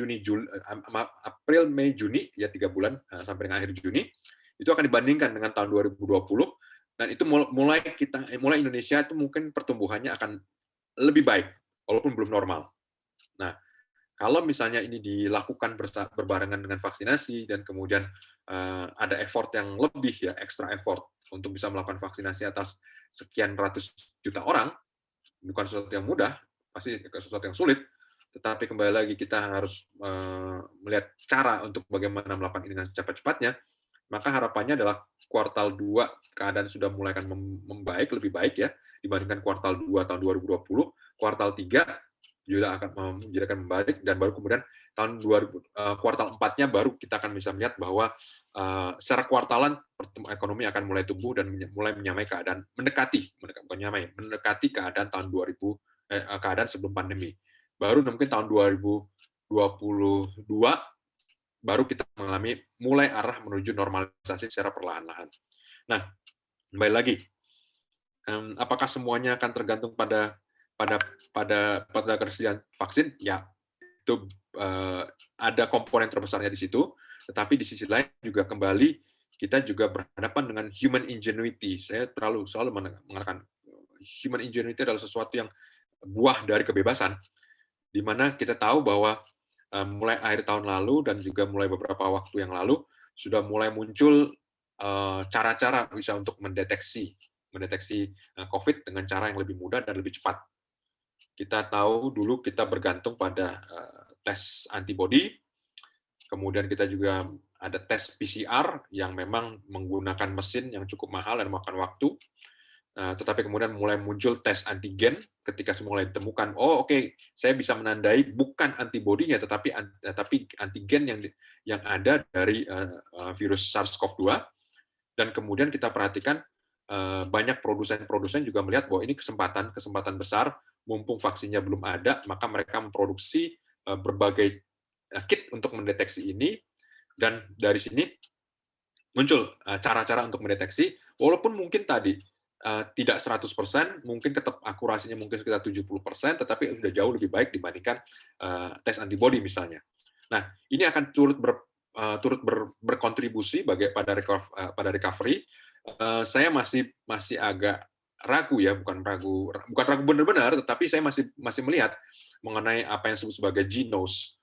Juni ya 3 bulan sampai dengan akhir Juni itu akan dibandingkan dengan tahun 2020 dan itu mulai Indonesia itu mungkin pertumbuhannya akan lebih baik walaupun belum normal. Nah, kalau misalnya ini dilakukan berbarengan dengan vaksinasi dan kemudian ada effort yang lebih ya, extra effort untuk bisa melakukan vaksinasi atas sekian ratus juta orang, bukan sesuatu yang mudah, pasti sesuatu yang sulit, tetapi kembali lagi kita harus melihat cara untuk bagaimana melakukan ini dengan cepat-cepatnya, maka harapannya adalah kuartal 2 keadaan sudah mulai akan membaik, lebih baik ya, dibandingkan kuartal 2 tahun 2020, kuartal 3 juga akan membalik, dan baru kemudian tahun kuartal 4-nya baru kita akan bisa melihat bahwa secara kuartalan ekonomi akan mulai tumbuh dan mulai menyamai keadaan mendekati keadaan tahun 2000 keadaan sebelum pandemi. Baru mungkin tahun 2022 baru kita mengalami mulai arah menuju normalisasi secara perlahan-lahan. Nah, kembali lagi, apakah semuanya akan tergantung pada ketersediaan vaksin? Ya, itu ada komponen terbesarnya di situ. Tetapi di sisi lain juga kembali kita juga berhadapan dengan human ingenuity. Saya selalu mengatakan human ingenuity adalah sesuatu yang buah dari kebebasan, di mana kita tahu bahwa mulai akhir tahun lalu dan juga mulai beberapa waktu yang lalu sudah mulai muncul cara-cara bisa untuk mendeteksi COVID dengan cara yang lebih mudah dan lebih cepat. Kita tahu dulu kita bergantung pada tes antibody, kemudian kita juga ada tes PCR yang memang menggunakan mesin yang cukup mahal dan memakan waktu. Tetapi kemudian mulai muncul tes antigen ketika mulai ditemukan, oke, saya bisa menandai bukan antibodinya tetapi antigen yang ada dari virus SARS-CoV-2. Dan kemudian kita perhatikan banyak produsen juga melihat bahwa ini kesempatan besar, mumpung vaksinnya belum ada, maka mereka memproduksi berbagai kit untuk mendeteksi ini, dan dari sini muncul cara-cara untuk mendeteksi, walaupun mungkin tadi tidak 100%, mungkin tetap akurasinya mungkin sekitar 70%, tetapi sudah jauh lebih baik dibandingkan tes antibody misalnya. Nah, ini akan turut berkontribusi pada recovery. Saya masih agak ragu ya, bukan ragu benar-benar, tetapi saya masih melihat mengenai apa yang disebut sebagai Genos.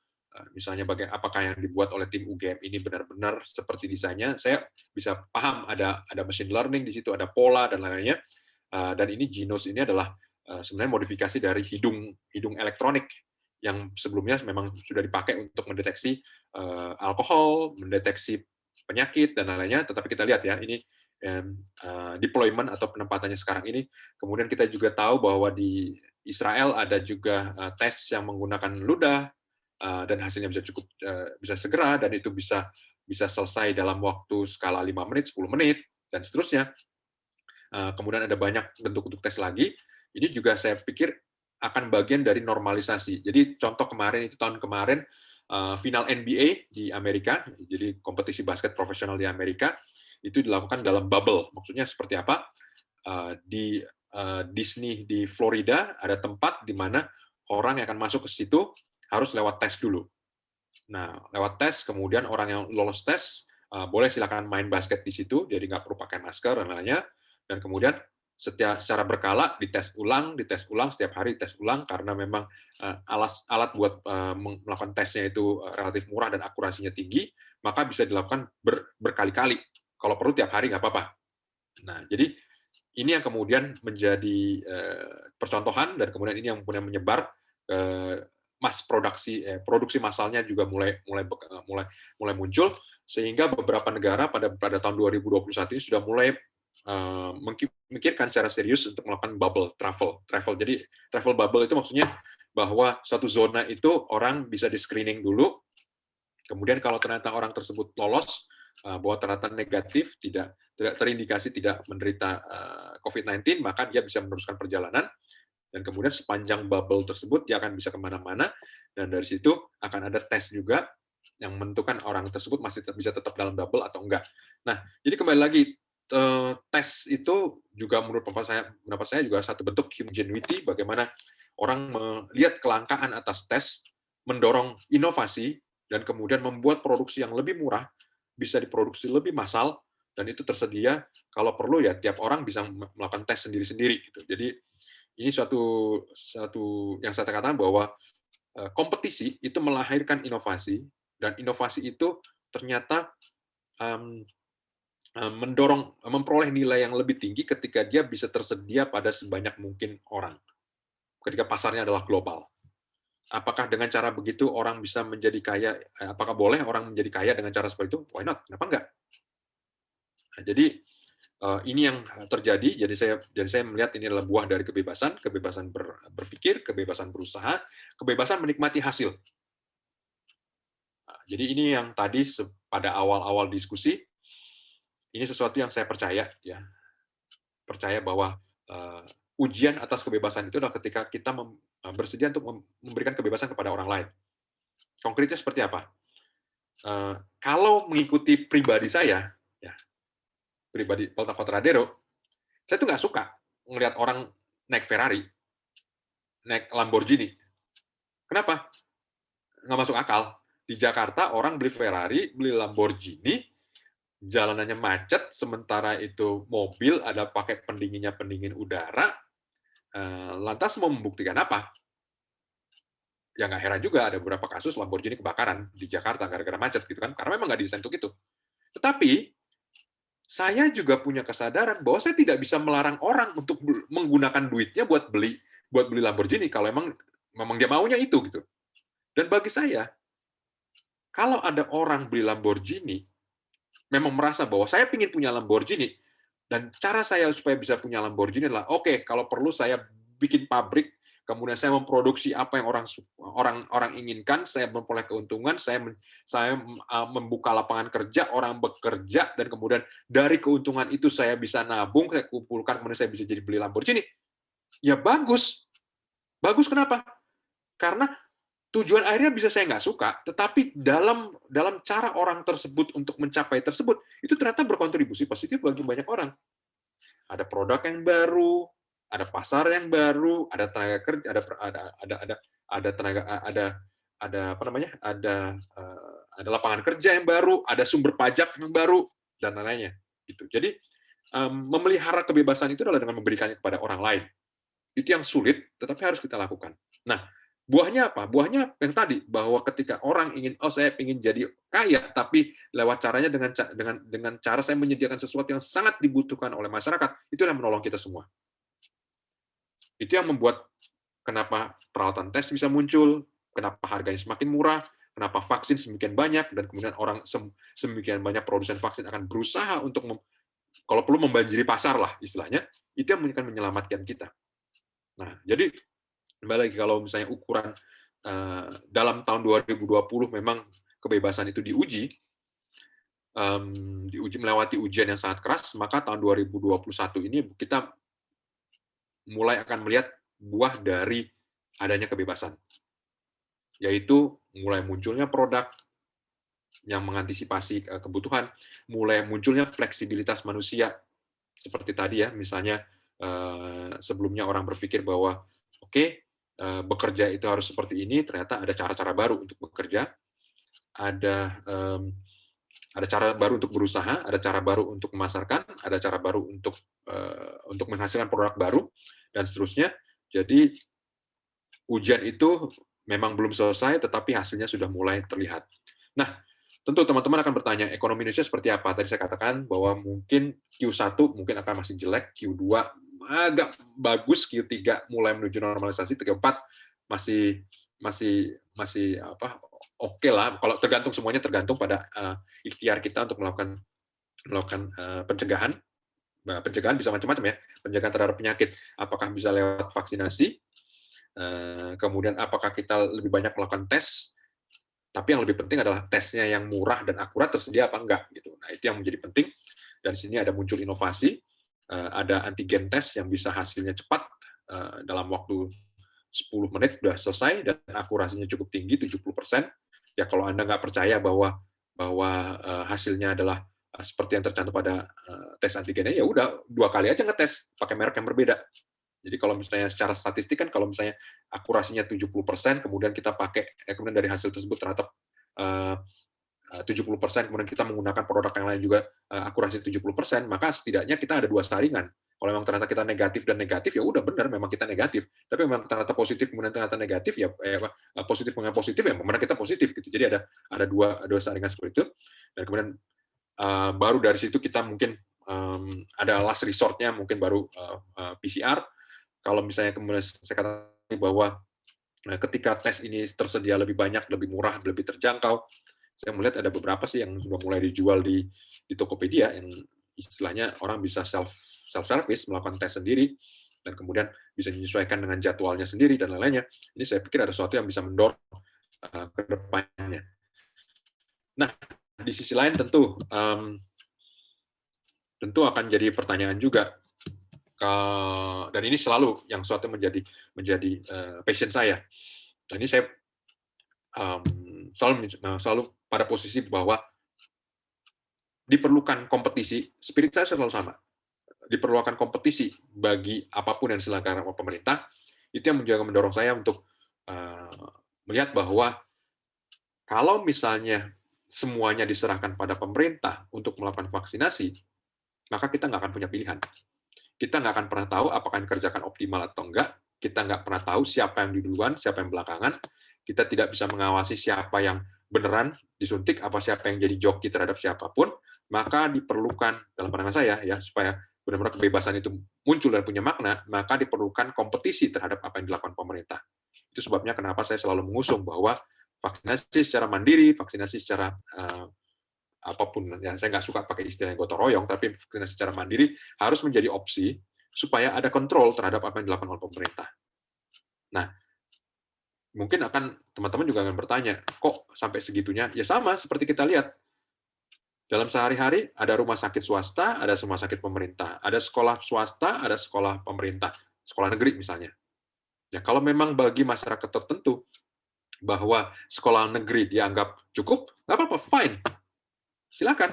Misalnya apakah yang dibuat oleh tim UGM ini benar-benar seperti desainnya, saya bisa paham ada machine learning di situ, ada pola dan lain-lainnya. Dan ini Genos ini adalah sebenarnya modifikasi dari hidung elektronik yang sebelumnya memang sudah dipakai untuk mendeteksi alkohol, mendeteksi penyakit dan lain-lainnya. Tetapi kita lihat ya, ini deployment atau penempatannya sekarang ini. Kemudian kita juga tahu bahwa di Israel ada juga tes yang menggunakan ludah, dan hasilnya bisa segera, dan itu bisa selesai dalam waktu skala 5 menit, 10 menit, dan seterusnya. Kemudian ada banyak bentuk tes lagi. Ini juga saya pikir akan bagian dari normalisasi. Jadi contoh tahun kemarin, final NBA di Amerika, jadi kompetisi basket profesional di Amerika, itu dilakukan dalam bubble. Maksudnya seperti apa? Di Disney di Florida ada tempat di mana orang yang akan masuk ke situ harus lewat tes dulu. Nah, lewat tes, kemudian orang yang lolos tes boleh silakan main basket di situ, jadi nggak perlu pakai masker dan lainnya. Dan kemudian secara berkala dites ulang setiap hari dites ulang, karena memang alat buat melakukan tesnya itu relatif murah dan akurasinya tinggi, maka bisa dilakukan berkali-kali. Kalau perlu tiap hari nggak apa-apa. Nah, jadi ini yang kemudian menjadi percontohan, dan kemudian ini yang kemudian menyebar produksi massalnya juga mulai muncul, sehingga beberapa negara pada tahun 2021 ini sudah mulai memikirkan secara serius untuk melakukan bubble travel. Jadi travel bubble itu maksudnya bahwa suatu zona itu orang bisa di screening dulu, kemudian kalau ternyata orang tersebut lolos, bahwa ternyata negatif, tidak terindikasi tidak menderita COVID-19, maka dia bisa meneruskan perjalanan, dan kemudian sepanjang bubble tersebut dia akan bisa kemana-mana, dan dari situ akan ada tes juga yang menentukan orang tersebut masih bisa tetap dalam bubble atau enggak. Nah, jadi kembali lagi, tes itu juga menurut pendapat saya juga satu bentuk human ingenuity, bagaimana orang melihat kelangkaan atas tes, mendorong inovasi, dan kemudian membuat produksi yang lebih murah, bisa diproduksi lebih massal, dan itu tersedia, kalau perlu ya tiap orang bisa melakukan tes sendiri-sendiri. Gitu. Jadi ini suatu yang saya katakan bahwa kompetisi itu melahirkan inovasi, dan inovasi itu ternyata memperoleh nilai yang lebih tinggi ketika dia bisa tersedia pada sebanyak mungkin orang, ketika pasarnya adalah global. Apakah dengan cara begitu orang bisa menjadi kaya? Apakah boleh orang menjadi kaya dengan cara seperti itu? Why not? Kenapa enggak? Nah, jadi ini yang terjadi. Jadi saya melihat ini adalah buah dari kebebasan berpikir, kebebasan berusaha, kebebasan menikmati hasil. Nah, jadi ini yang tadi pada awal-awal diskusi, ini sesuatu yang saya percaya, ya, percaya bahwa ujian atas kebebasan itu adalah ketika kita bersedia untuk memberikan kebebasan kepada orang lain. Konkretnya seperti apa? Kalau mengikuti pribadi saya, ya, pribadi Paul Tradero, saya tuh nggak suka ngelihat orang naik Ferrari, naik Lamborghini. Kenapa? Nggak masuk akal. Di Jakarta orang beli Ferrari, beli Lamborghini, jalanannya macet, sementara itu mobil ada pakai pendingin udara, lantas mau membuktikan apa? Ya nggak heran juga ada beberapa kasus Lamborghini kebakaran di Jakarta gara-gara macet gitu kan, karena memang nggak didesain untuk itu. Tetapi saya juga punya kesadaran bahwa saya tidak bisa melarang orang untuk menggunakan duitnya buat beli Lamborghini kalau memang dia maunya itu gitu. Dan bagi saya, kalau ada orang beli Lamborghini, memang merasa bahwa saya ingin punya Lamborghini, dan cara saya supaya bisa punya Lamborghini adalah, oke, kalau perlu saya bikin pabrik, kemudian saya memproduksi apa yang orang inginkan, saya memperoleh keuntungan, saya membuka lapangan kerja, orang bekerja, dan kemudian dari keuntungan itu saya bisa nabung, saya kumpulkan, kemudian saya bisa jadi beli Lamborghini. Ya bagus. Bagus kenapa? Karena tujuan akhirnya bisa saya nggak suka, tetapi dalam cara orang tersebut untuk mencapai tersebut, itu ternyata berkontribusi positif bagi banyak orang. Ada produk yang baru, ada pasar yang baru, ada tenaga kerja, ada lapangan kerja yang baru, ada sumber pajak yang baru, dan lain-lainnya. Gitu. Jadi memelihara kebebasan itu adalah dengan memberikannya kepada orang lain. Itu yang sulit, tetapi harus kita lakukan. Nah, buahnya apa? Buahnya yang tadi, bahwa ketika orang ingin, saya ingin jadi kaya, tapi lewat caranya dengan cara saya menyediakan sesuatu yang sangat dibutuhkan oleh masyarakat, itu yang menolong kita semua. Itu yang membuat kenapa peralatan tes bisa muncul, kenapa harganya semakin murah, kenapa vaksin semakin banyak, dan kemudian orang semakin banyak produsen vaksin akan berusaha untuk, kalau perlu membanjiri pasar lah istilahnya, itu yang akan menyelamatkan kita. Nah, jadi kembali lagi kalau misalnya ukuran dalam tahun 2020 memang kebebasan itu diuji melewati ujian yang sangat keras, maka tahun 2021 ini kita mulai akan melihat buah dari adanya kebebasan, yaitu mulai munculnya produk yang mengantisipasi kebutuhan, mulai munculnya fleksibilitas manusia, seperti tadi ya, misalnya sebelumnya orang berpikir bahwa bekerja itu harus seperti ini, ternyata ada cara-cara baru untuk bekerja, ada cara baru untuk berusaha, ada cara baru untuk memasarkan, ada cara baru untuk menghasilkan produk baru, dan seterusnya. Jadi ujian itu memang belum selesai, tetapi hasilnya sudah mulai terlihat. Nah, tentu teman-teman akan bertanya, ekonomi Indonesia seperti apa? Tadi saya katakan bahwa mungkin Q1 mungkin akan masih jelek, Q2 agak bagus, Q3 mulai menuju normalisasi, Q4 masih masih oke lah. Kalau semuanya tergantung pada ikhtiar kita untuk melakukan pencegahan. Pencegahan bisa macam-macam ya. Pencegahan terhadap penyakit, apakah bisa lewat vaksinasi, kemudian apakah kita lebih banyak melakukan tes, tapi yang lebih penting adalah tesnya yang murah dan akurat tersedia apa enggak gitu. Nah, itu yang menjadi penting. Dan di sini ada muncul inovasi, ada antigen tes yang bisa hasilnya cepat, dalam waktu 10 menit sudah selesai dan akurasinya cukup tinggi, 70%. Ya kalau Anda nggak percaya bahwa hasilnya adalah seperti yang tercantum pada tes antigennya, ya udah 2 kali aja ngetes pakai merek yang berbeda. Jadi kalau misalnya secara statistik kan kalau misalnya akurasinya 70%, kemudian kita pakai, kemudian dari hasil tersebut ternyata 70%, kemudian kita menggunakan produk yang lain juga akurasi 70%, maka setidaknya kita ada 2 saringan. Kalau memang ternyata kita negatif dan negatif, ya udah benar memang kita negatif. Tapi memang ternyata positif kemudian ternyata negatif, ya positif dengan positif ya memang kita positif gitu. Jadi ada dua saringan seperti itu. Dan kemudian baru dari situ kita mungkin ada last resort-nya mungkin baru PCR. Kalau misalnya kemudian saya katakan bahwa ketika tes ini tersedia lebih banyak, lebih murah, lebih terjangkau, saya melihat ada beberapa sih yang sudah mulai dijual di Tokopedia yang istilahnya orang bisa self-service, melakukan tes sendiri, dan kemudian bisa menyesuaikan dengan jadwalnya sendiri dan lain-lainnya. Ini saya pikir ada sesuatu yang bisa mendorong ke depannya. Nah, di sisi lain tentu akan jadi pertanyaan juga, dan ini selalu yang sesuatu menjadi passion saya. Dan ini saya selalu pada posisi bahwa diperlukan kompetisi, spirit saya selalu sama. Diperlukan kompetisi bagi apapun yang diselenggarakan oleh pemerintah, itu yang mendorong saya untuk melihat bahwa kalau misalnya semuanya diserahkan pada pemerintah untuk melakukan vaksinasi, maka kita nggak akan punya pilihan. Kita nggak akan pernah tahu apakah yang dikerjakan optimal atau enggak, kita nggak pernah tahu siapa yang di duluan, siapa yang belakangan, kita tidak bisa mengawasi siapa yang beneran disuntik, apa siapa yang jadi joki terhadap siapapun, maka diperlukan, dalam pandangan saya, ya supaya benar-benar kebebasan itu muncul dan punya makna, maka diperlukan kompetisi terhadap apa yang dilakukan pemerintah. Itu sebabnya kenapa saya selalu mengusung bahwa vaksinasi secara mandiri, vaksinasi secara apapun, ya saya nggak suka pakai istilah gotong royong, tapi vaksinasi secara mandiri harus menjadi opsi supaya ada kontrol terhadap apa yang dilakukan oleh pemerintah. Nah, mungkin teman-teman juga akan bertanya, kok sampai segitunya? Ya sama seperti kita lihat. Dalam sehari-hari ada rumah sakit swasta, ada rumah sakit pemerintah, ada sekolah swasta, ada sekolah pemerintah, sekolah negeri misalnya. Ya, kalau memang bagi masyarakat tertentu bahwa sekolah negeri dianggap cukup, nggak apa-apa, fine. Silakan.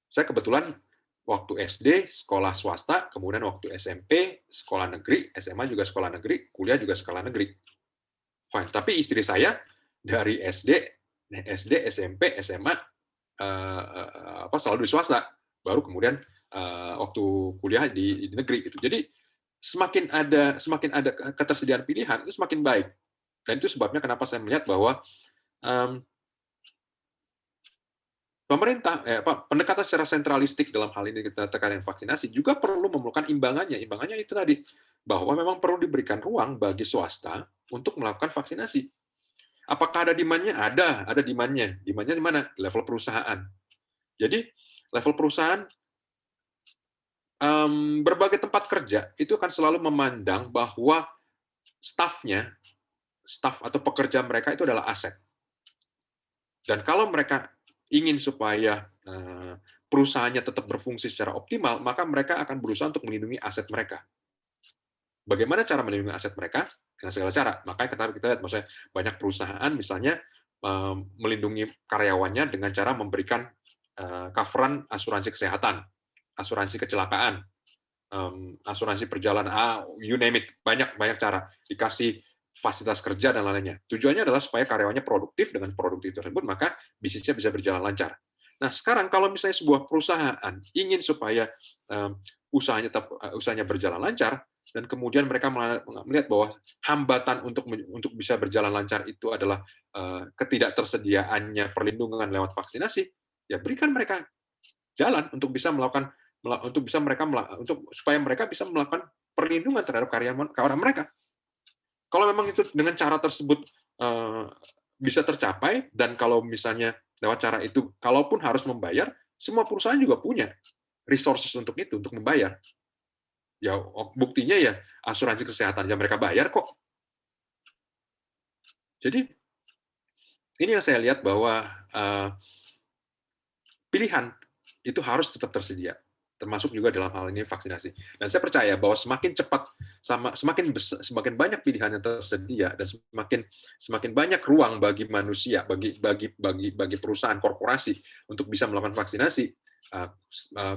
Saya kebetulan waktu SD sekolah swasta, kemudian waktu SMP sekolah negeri, SMA juga sekolah negeri, kuliah juga sekolah negeri. Fine. Tapi istri saya dari SD, SMP, SMA selalu di swasta, baru kemudian waktu kuliah di negeri gitu. Jadi semakin ada ketersediaan pilihan itu semakin baik. Dan itu sebabnya kenapa saya melihat bahwa pemerintah pendekatan secara sentralistik dalam hal ini kita terkait vaksinasi juga perlu memerlukan imbangannya. Imbangannya itu tadi bahwa memang perlu diberikan ruang bagi swasta untuk melakukan vaksinasi. Apakah ada demand-nya? Ada demand-nya. Demand-nya di mana? Level perusahaan. Jadi, level perusahaan, berbagai tempat kerja itu akan selalu memandang bahwa staff atau pekerja mereka itu adalah aset. Dan kalau mereka ingin supaya perusahaannya tetap berfungsi secara optimal, maka mereka akan berusaha untuk melindungi aset mereka. Bagaimana cara melindungi aset mereka? Dengan segala cara. Makanya kita lihat, maksudnya banyak perusahaan misalnya melindungi karyawannya dengan cara memberikan coveran asuransi kesehatan, asuransi kecelakaan, asuransi perjalanan, you name it, banyak cara. Dikasih fasilitas kerja dan lainnya. Tujuannya adalah supaya karyawannya produktif, dengan produktif tersebut maka bisnisnya bisa berjalan lancar. Nah, sekarang kalau misalnya sebuah perusahaan ingin supaya usahanya berjalan lancar, dan kemudian mereka melihat bahwa hambatan untuk bisa berjalan lancar itu adalah ketidaktersediaannya perlindungan lewat vaksinasi, ya berikan mereka jalan untuk bisa melakukan supaya mereka bisa melakukan perlindungan terhadap karyawan mereka. Kalau memang itu dengan cara tersebut bisa tercapai, dan kalau misalnya lewat cara itu, kalaupun harus membayar, semua perusahaan juga punya resources untuk itu, untuk membayar. Ya buktinya ya asuransi kesehatan yang mereka bayar kok. Jadi ini yang saya lihat bahwa pilihan itu harus tetap tersedia, termasuk juga dalam hal ini vaksinasi. Dan saya percaya bahwa semakin cepat, semakin banyak pilihan yang tersedia, dan semakin banyak ruang bagi manusia, bagi perusahaan korporasi untuk bisa melakukan vaksinasi,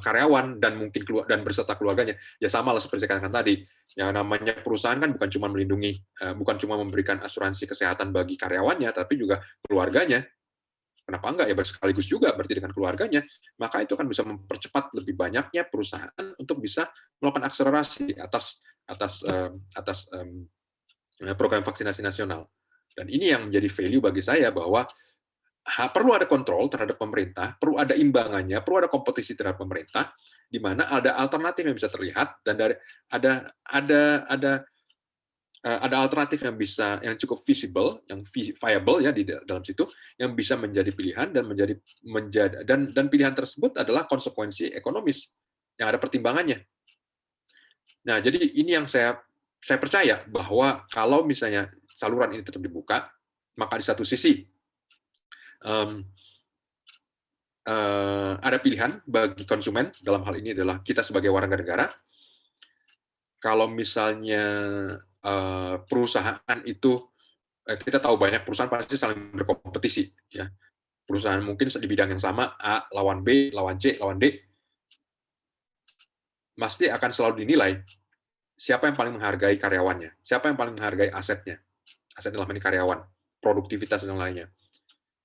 karyawan dan mungkin dan beserta keluarganya, ya sama lah seperti saya katakan tadi. Yang namanya perusahaan kan bukan cuma melindungi, bukan cuma memberikan asuransi kesehatan bagi karyawannya, tapi juga keluarganya. Kenapa enggak ya, bersekaligus juga berarti dengan keluarganya, maka itu akan bisa mempercepat lebih banyaknya perusahaan untuk bisa melakukan akselerasi atas program vaksinasi nasional. Dan ini yang menjadi value bagi saya, bahwa perlu ada kontrol terhadap pemerintah, perlu ada imbangannya, perlu ada kompetisi terhadap pemerintah, di mana ada alternatif yang bisa terlihat, dan ada alternatif yang cukup visible, yang viable ya di dalam situ, yang bisa menjadi pilihan, dan pilihan tersebut adalah konsekuensi ekonomis yang ada pertimbangannya. Nah, jadi ini yang saya percaya, bahwa kalau misalnya saluran ini tetap dibuka, maka di satu sisi ada pilihan bagi konsumen, dalam hal ini adalah kita sebagai warga negara. Kalau misalnya perusahaan itu, kita tahu banyak perusahaan pasti saling berkompetisi, ya. Perusahaan mungkin di bidang yang sama, A lawan B, lawan C, lawan D, pasti akan selalu dinilai siapa yang paling menghargai karyawannya, siapa yang paling menghargai asetnya, aset dalam ini karyawan, produktivitas dan lainnya,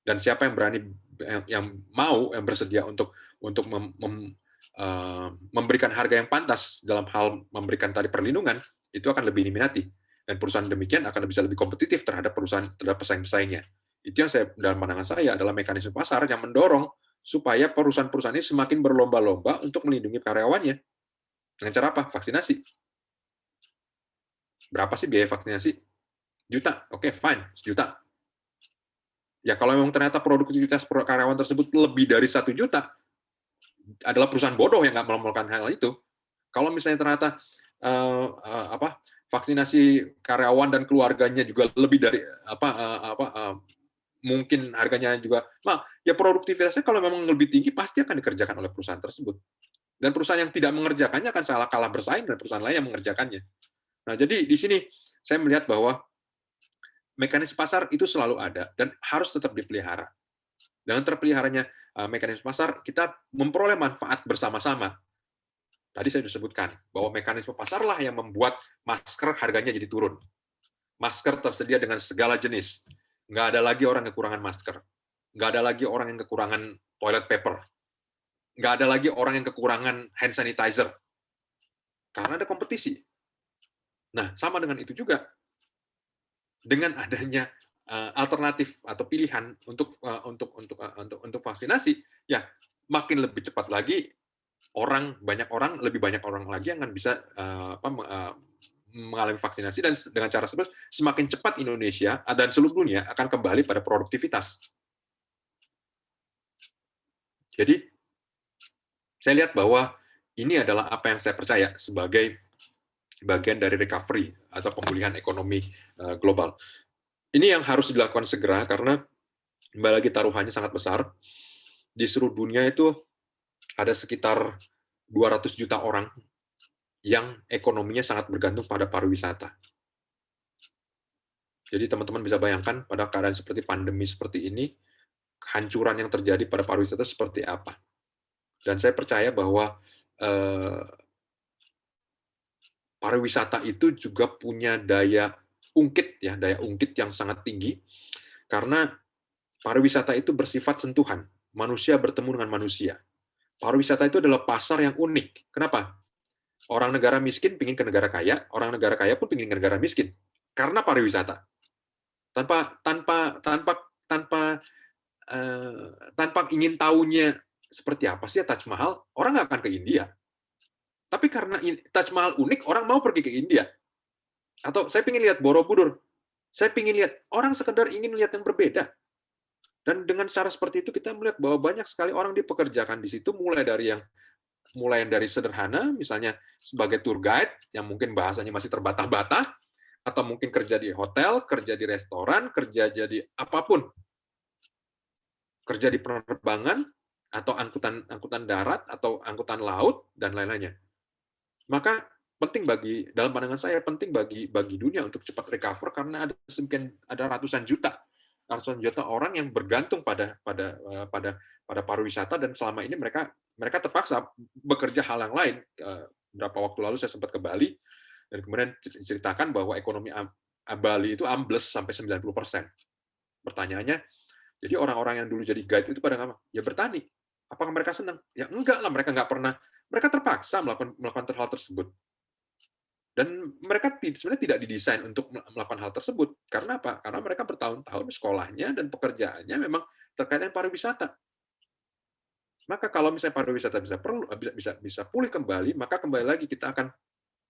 dan siapa yang berani, yang bersedia untuk memberikan harga yang pantas dalam hal memberikan tadi perlindungan, itu akan lebih diminati, dan perusahaan demikian akan bisa lebih kompetitif terhadap pesaing-pesaingnya. Itu yang dalam pandangan saya adalah mekanisme pasar yang mendorong supaya perusahaan-perusahaan ini semakin berlomba-lomba untuk melindungi karyawannya. Dengan cara apa? Vaksinasi. Berapa sih biaya vaksinasi? Juta. Oke, fine, 1 juta. Ya kalau memang ternyata produktivitas karyawan tersebut lebih dari 1 juta, adalah perusahaan bodoh yang nggak melakukan hal itu. Kalau misalnya ternyata vaksinasi karyawan dan keluarganya juga lebih dari mungkin harganya juga, ya produktivitasnya kalau memang lebih tinggi pasti akan dikerjakan oleh perusahaan tersebut. Dan perusahaan yang tidak mengerjakannya akan salah kalah bersaing dengan perusahaan lain yang mengerjakannya. Nah, jadi di sini saya melihat bahwa mekanisme pasar itu selalu ada dan harus tetap dipelihara. Dengan terpeliharanya mekanisme pasar, kita memperoleh manfaat bersama-sama. Tadi saya sudah sebutkan bahwa mekanisme pasarlah yang membuat masker harganya jadi turun. Masker tersedia dengan segala jenis. Nggak ada lagi orang yang kekurangan masker. Nggak ada lagi orang yang kekurangan toilet paper. Nggak ada lagi orang yang kekurangan hand sanitizer. Karena ada kompetisi. Nah, sama dengan itu juga. Dengan adanya alternatif atau pilihan untuk vaksinasi, ya makin lebih cepat lagi lebih banyak orang lagi yang akan bisa mengalami vaksinasi, dan dengan cara tersebut semakin cepat Indonesia dan seluruh dunia akan kembali pada produktivitas. Jadi saya lihat bahwa ini adalah apa yang saya percaya sebagai bagian dari recovery atau pemulihan ekonomi global. Ini yang harus dilakukan segera, karena kembali lagi taruhannya sangat besar. Di seluruh dunia itu ada sekitar 200 juta orang yang ekonominya sangat bergantung pada pariwisata. Jadi teman-teman bisa bayangkan pada keadaan seperti pandemi seperti ini, kehancuran yang terjadi pada pariwisata seperti apa. Dan saya percaya bahwa pariwisata itu juga punya daya ungkit yang sangat tinggi, karena pariwisata itu bersifat sentuhan, manusia bertemu dengan manusia. Pariwisata itu adalah pasar yang unik. Kenapa? Orang negara miskin pingin ke negara kaya, orang negara kaya pun pingin ke negara miskin, karena pariwisata. Tanpa ingin tahunya seperti apa sih Taj Mahal, orang nggak akan ke India. Tapi karena Taj Mahal unik, orang mau pergi ke India. Atau saya ingin lihat Borobudur. Saya ingin lihat, orang sekedar ingin lihat yang berbeda. Dan dengan cara seperti itu kita melihat bahwa banyak sekali orang dipekerjakan di situ, mulai dari sederhana, misalnya sebagai tour guide, yang mungkin bahasanya masih terbata-bata, atau mungkin kerja di hotel, kerja di restoran, kerja jadi apapun, kerja di penerbangan, atau angkutan darat, atau angkutan laut, dan lain-lainnya. Maka dalam pandangan saya, penting bagi dunia untuk cepat recover, karena ada ratusan juta orang yang bergantung pada pariwisata, dan selama ini mereka terpaksa bekerja hal yang lain. Beberapa waktu lalu saya sempat ke Bali, dan kemudian ceritakan bahwa ekonomi Bali itu ambles sampai 90%. Pertanyaannya, jadi orang-orang yang dulu jadi guide itu pada nggak, ya bertani. Apakah mereka senang? Ya enggak lah, mereka nggak pernah. Mereka terpaksa melakukan hal tersebut. Dan mereka sebenarnya tidak didesain untuk melakukan hal tersebut. Karena apa? Karena mereka bertahun-tahun sekolahnya dan pekerjaannya memang terkait dengan pariwisata. Maka kalau misalnya pariwisata bisa pulih kembali, maka kembali lagi kita akan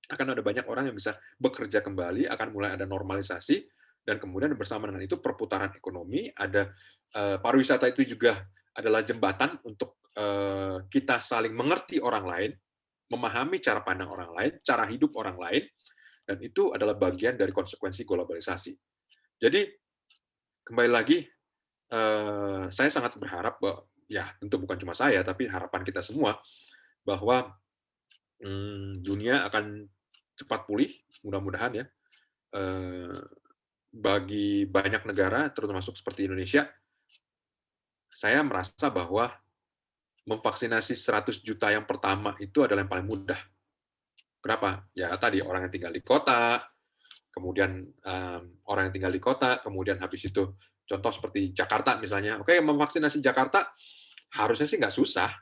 ada banyak orang yang bisa bekerja kembali, akan mulai ada normalisasi, dan kemudian bersama dengan itu perputaran ekonomi, ada pariwisata itu juga adalah jembatan untuk kita saling mengerti orang lain, memahami cara pandang orang lain, cara hidup orang lain, dan itu adalah bagian dari konsekuensi globalisasi. Jadi kembali lagi, saya sangat berharap bahwa, ya tentu bukan cuma saya, tapi harapan kita semua, bahwa dunia akan cepat pulih, mudah-mudahan ya, bagi banyak negara, termasuk seperti Indonesia. Saya merasa bahwa memvaksinasi 100 juta yang pertama itu adalah yang paling mudah. Kenapa? Ya tadi, orang yang tinggal di kota, kemudian orang yang tinggal di kota, kemudian habis itu contoh seperti Jakarta misalnya. Oke, memvaksinasi Jakarta harusnya sih nggak susah.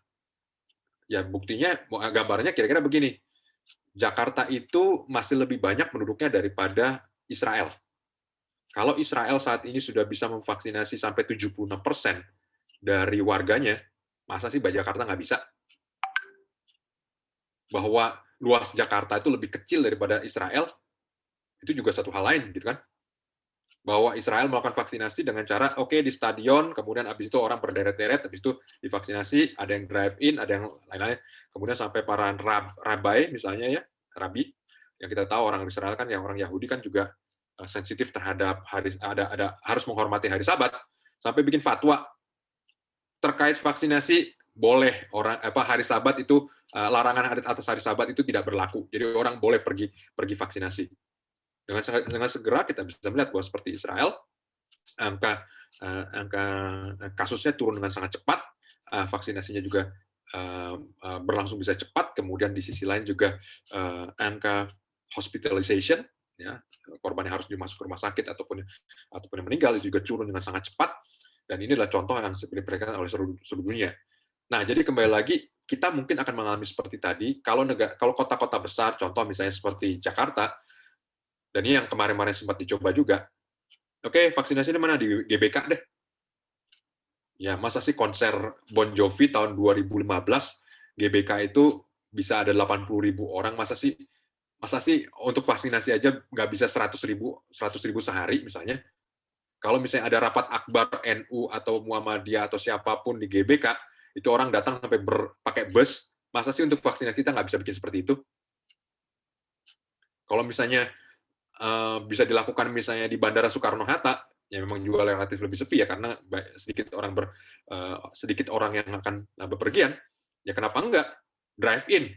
Ya buktinya, gambarnya kira-kira begini. Jakarta itu masih lebih banyak penduduknya daripada Israel. Kalau Israel saat ini sudah bisa memvaksinasi sampai 76% dari warganya, masa sih Jakarta nggak bisa? Bahwa luas Jakarta itu lebih kecil daripada Israel, itu juga satu hal lain, gitu kan? Bahwa Israel melakukan vaksinasi dengan cara, oke, di stadion, kemudian habis itu orang berderet-deret, habis itu divaksinasi, ada yang drive-in, ada yang lain-lain, kemudian sampai para rabai, misalnya ya, rabi, yang kita tahu orang Israel kan, yang orang Yahudi kan juga sensitif terhadap harus menghormati hari Sabat, sampai bikin fatwa terkait vaksinasi, boleh hari Sabat itu, larangan atas hari Sabat itu tidak berlaku. Jadi orang boleh pergi vaksinasi. Dengan segera kita bisa melihat bahwa seperti Israel, angka kasusnya turun dengan sangat cepat, vaksinasinya juga berlangsung bisa cepat, kemudian di sisi lain juga angka hospitalization, ya, korban yang harus dimasuk ke rumah sakit ataupun yang meninggal itu juga turun dengan sangat cepat, dan ini adalah contoh yang diberikan oleh seluruh dunia. Nah, jadi kembali lagi, kita mungkin akan mengalami seperti tadi, kalau kota-kota besar, contoh misalnya seperti Jakarta, dan ini yang kemarin-kemarin sempat dicoba juga, oke, vaksinasinya mana? Di GBK deh. Ya, masa sih konser Bon Jovi tahun 2015, GBK itu bisa ada 80.000 orang, masa sih untuk vaksinasi aja nggak bisa 100.000 sehari misalnya. Kalau misalnya ada rapat akbar NU atau Muhammadiyah atau siapapun di GBK, itu orang datang sampai pakai bus, masa sih untuk vaksinasi kita nggak bisa bikin seperti itu? Kalau misalnya bisa dilakukan misalnya di Bandara Soekarno-Hatta, ya memang juga relatif lebih sepi ya, karena sedikit orang yang akan bepergian, ya kenapa enggak drive-in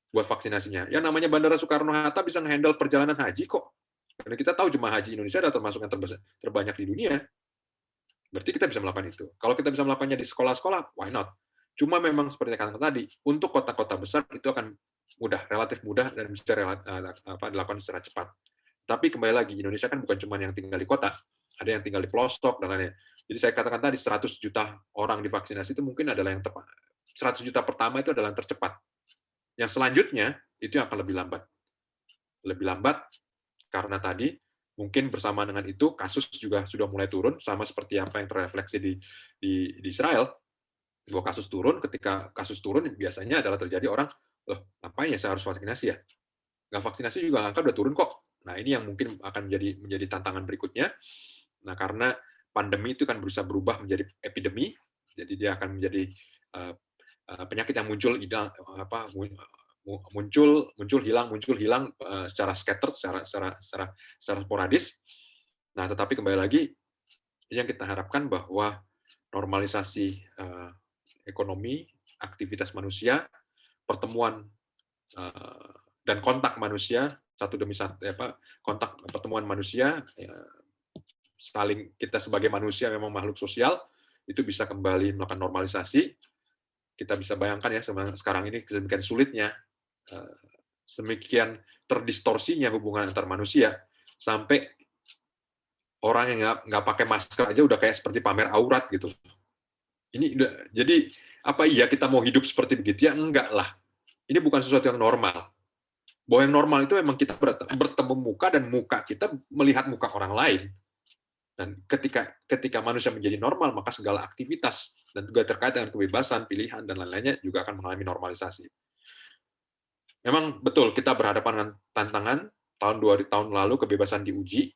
buat vaksinasinya? Yang namanya Bandara Soekarno-Hatta bisa nge-handle perjalanan haji kok. Karena kita tahu jemaah haji Indonesia adalah termasuk yang terbanyak di dunia. Berarti kita bisa melakukan itu. Kalau kita bisa melakukannya di sekolah-sekolah, why not? Cuma memang seperti katakan tadi, untuk kota-kota besar itu akan relatif mudah, dan bisa dilakukan secara cepat. Tapi kembali lagi, Indonesia kan bukan cuma yang tinggal di kota, ada yang tinggal di pelosok, dan lainnya. Jadi saya katakan tadi, 100 juta orang divaksinasi itu mungkin adalah yang tepat. 100 juta pertama itu adalah yang tercepat. Yang selanjutnya, itu yang akan lebih lambat. Lebih lambat, karena tadi, mungkin bersama dengan itu, kasus juga sudah mulai turun, sama seperti apa yang terrefleksi di Israel, bahwa kasus turun, ketika kasus turun, biasanya adalah terjadi orang, ngapain ya saya harus vaksinasi ya? Nggak vaksinasi juga angka udah turun kok. Nah, ini yang mungkin akan menjadi tantangan berikutnya. Nah, karena pandemi itu kan berusaha berubah menjadi epidemi, jadi dia akan menjadi penyakit yang muncul muncul hilang secara scattered, secara sporadis. Nah, tetapi kembali lagi ini yang kita harapkan bahwa normalisasi ekonomi, aktivitas manusia, pertemuan dan kontak manusia satu demi satu, kontak pertemuan manusia, saling, kita sebagai manusia memang makhluk sosial, itu bisa kembali melakukan normalisasi. Kita bisa bayangkan ya sekarang ini sedemikian sulitnya, sedemikian terdistorsinya hubungan antar manusia, sampai orang yang nggak pakai masker aja udah kayak seperti pamer aurat gitu. Ini jadi apa iya kita mau hidup seperti begitu? Ya enggak lah. Ini bukan sesuatu yang normal. Bahwa yang normal itu memang kita bertemu muka dan muka kita melihat muka orang lain. Dan ketika manusia menjadi normal, maka segala aktivitas dan juga terkait dengan kebebasan, pilihan, dan lain-lainnya juga akan mengalami normalisasi. Memang betul, kita berhadapan dengan tantangan. Tahun lalu kebebasan diuji,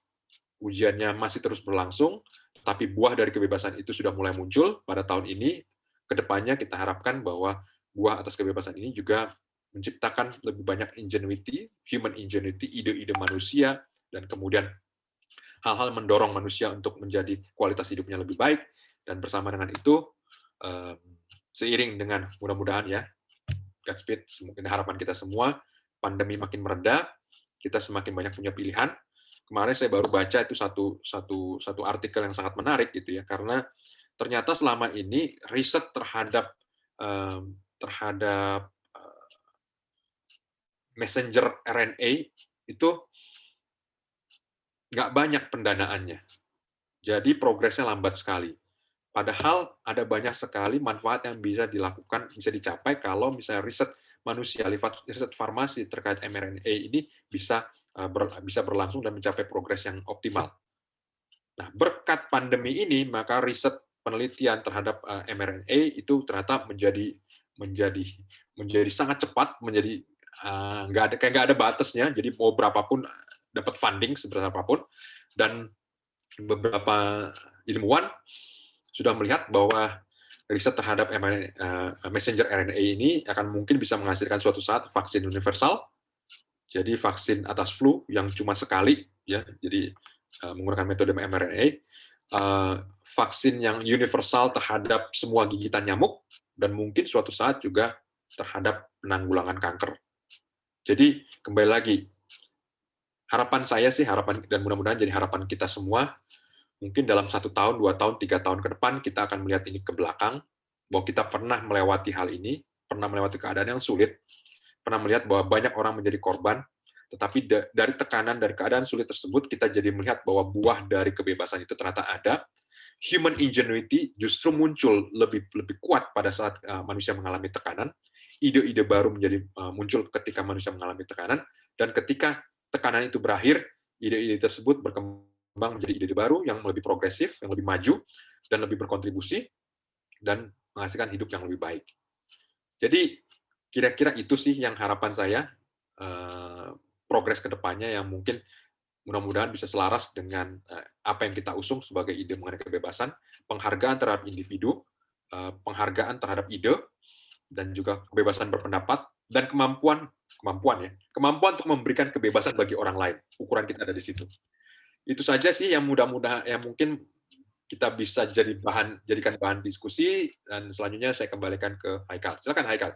ujiannya masih terus berlangsung, tapi buah dari kebebasan itu sudah mulai muncul pada tahun ini. Kedepannya kita harapkan bahwa buah atas kebebasan ini juga menciptakan lebih banyak ingenuity, human ingenuity, ide-ide manusia, dan kemudian hal-hal mendorong manusia untuk menjadi kualitas hidupnya lebih baik. Dan bersama dengan itu, seiring dengan mudah-mudahan ya, Godspeed, mungkin harapan kita semua, pandemi makin mereda, kita semakin banyak punya pilihan. Kemarin saya baru baca itu satu artikel yang sangat menarik gitu ya, karena ternyata selama ini riset terhadap messenger RNA itu nggak banyak pendanaannya. Jadi progresnya lambat sekali. Padahal ada banyak sekali manfaat yang bisa dilakukan, bisa dicapai kalau misalnya riset manusia, riset farmasi terkait mRNA ini bisa berlangsung dan mencapai progres yang optimal. Nah, berkat pandemi ini, maka riset penelitian terhadap mRNA itu ternyata menjadi sangat cepat, menjadi nggak ada batasnya. Jadi mau berapapun dapat funding seberapapun, dan beberapa ilmuwan sudah melihat bahwa riset terhadap messenger RNA ini akan mungkin bisa menghasilkan suatu saat vaksin universal. Jadi vaksin atas flu yang cuma sekali, ya. Jadi menggunakan metode mRNA, vaksin yang universal terhadap semua gigitan nyamuk, dan mungkin suatu saat juga terhadap penanggulangan kanker. Jadi kembali lagi, harapan saya sih, dan mudah-mudahan jadi harapan kita semua, mungkin dalam 1 tahun, 2 tahun, 3 tahun ke depan, kita akan melihat ini ke belakang, bahwa kita pernah melewati hal ini, pernah melewati keadaan yang sulit, pernah melihat bahwa banyak orang menjadi korban, tetapi dari tekanan, dari keadaan sulit tersebut, kita jadi melihat bahwa buah dari kebebasan itu ternyata ada. Human ingenuity justru muncul lebih kuat pada saat manusia mengalami tekanan. Ide-ide baru menjadi muncul ketika manusia mengalami tekanan, dan ketika tekanan itu berakhir, ide-ide tersebut berkembang menjadi ide-ide baru yang lebih progresif, yang lebih maju, dan lebih berkontribusi, dan menghasilkan hidup yang lebih baik. Jadi, kira-kira itu sih yang harapan saya, progres ke depannya yang mungkin mudah-mudahan bisa selaras dengan apa yang kita usung sebagai ide mengenai kebebasan, penghargaan terhadap individu, penghargaan terhadap ide, dan juga kebebasan berpendapat, dan kemampuan untuk memberikan kebebasan bagi orang lain. Ukuran kita ada di situ. Itu saja sih yang mudah-mudahan yang mungkin kita bisa jadikan bahan diskusi, dan selanjutnya saya kembalikan ke Haikal. Silakan Haikal.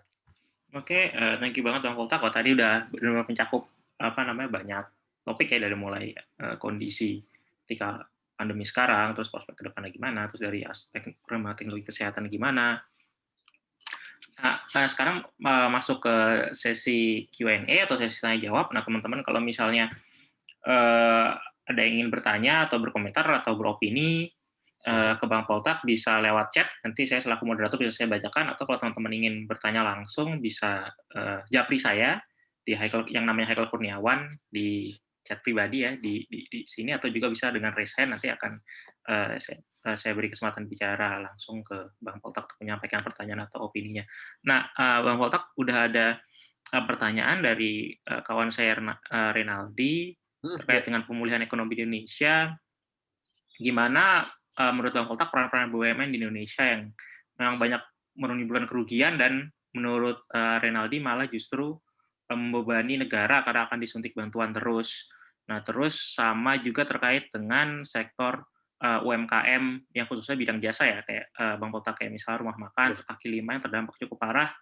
Oke, thank you banget Bang Volta. Kalau tadi udah benar-benar mencakup banyak topik ya, dari mulai kondisi ketika pandemi sekarang, terus prospek ke depannya gimana, terus dari aspek teknologi kesehatan gimana. Nah, sekarang masuk ke sesi Q&A atau sesi tanya jawab. Nah, teman-teman kalau misalnya ada yang ingin bertanya atau berkomentar atau beropini ke Bang Volta, bisa lewat chat. Nanti saya selaku moderator bisa saya bacakan, atau kalau teman-teman ingin bertanya langsung bisa japri saya di yang namanya Haikal Kurniawan di chat pribadi ya di sini, atau juga bisa dengan raise hand, nanti akan saya beri kesempatan bicara langsung ke Bang Volta untuk menyampaikan pertanyaan atau opininya. Nah, Bang Volta udah ada pertanyaan dari kawan saya Renaldi terkait dengan pemulihan ekonomi di Indonesia. Gimana menurut Bang Koltak peran-peran BUMN di Indonesia yang memang banyak menimbulkan kerugian dan menurut Renaldi malah justru membebani negara karena akan disuntik bantuan terus. Nah, terus sama juga terkait dengan sektor UMKM yang khususnya bidang jasa ya, kayak Bang Koltak, kayak misalnya rumah makan, kaki lima yang terdampak cukup parah.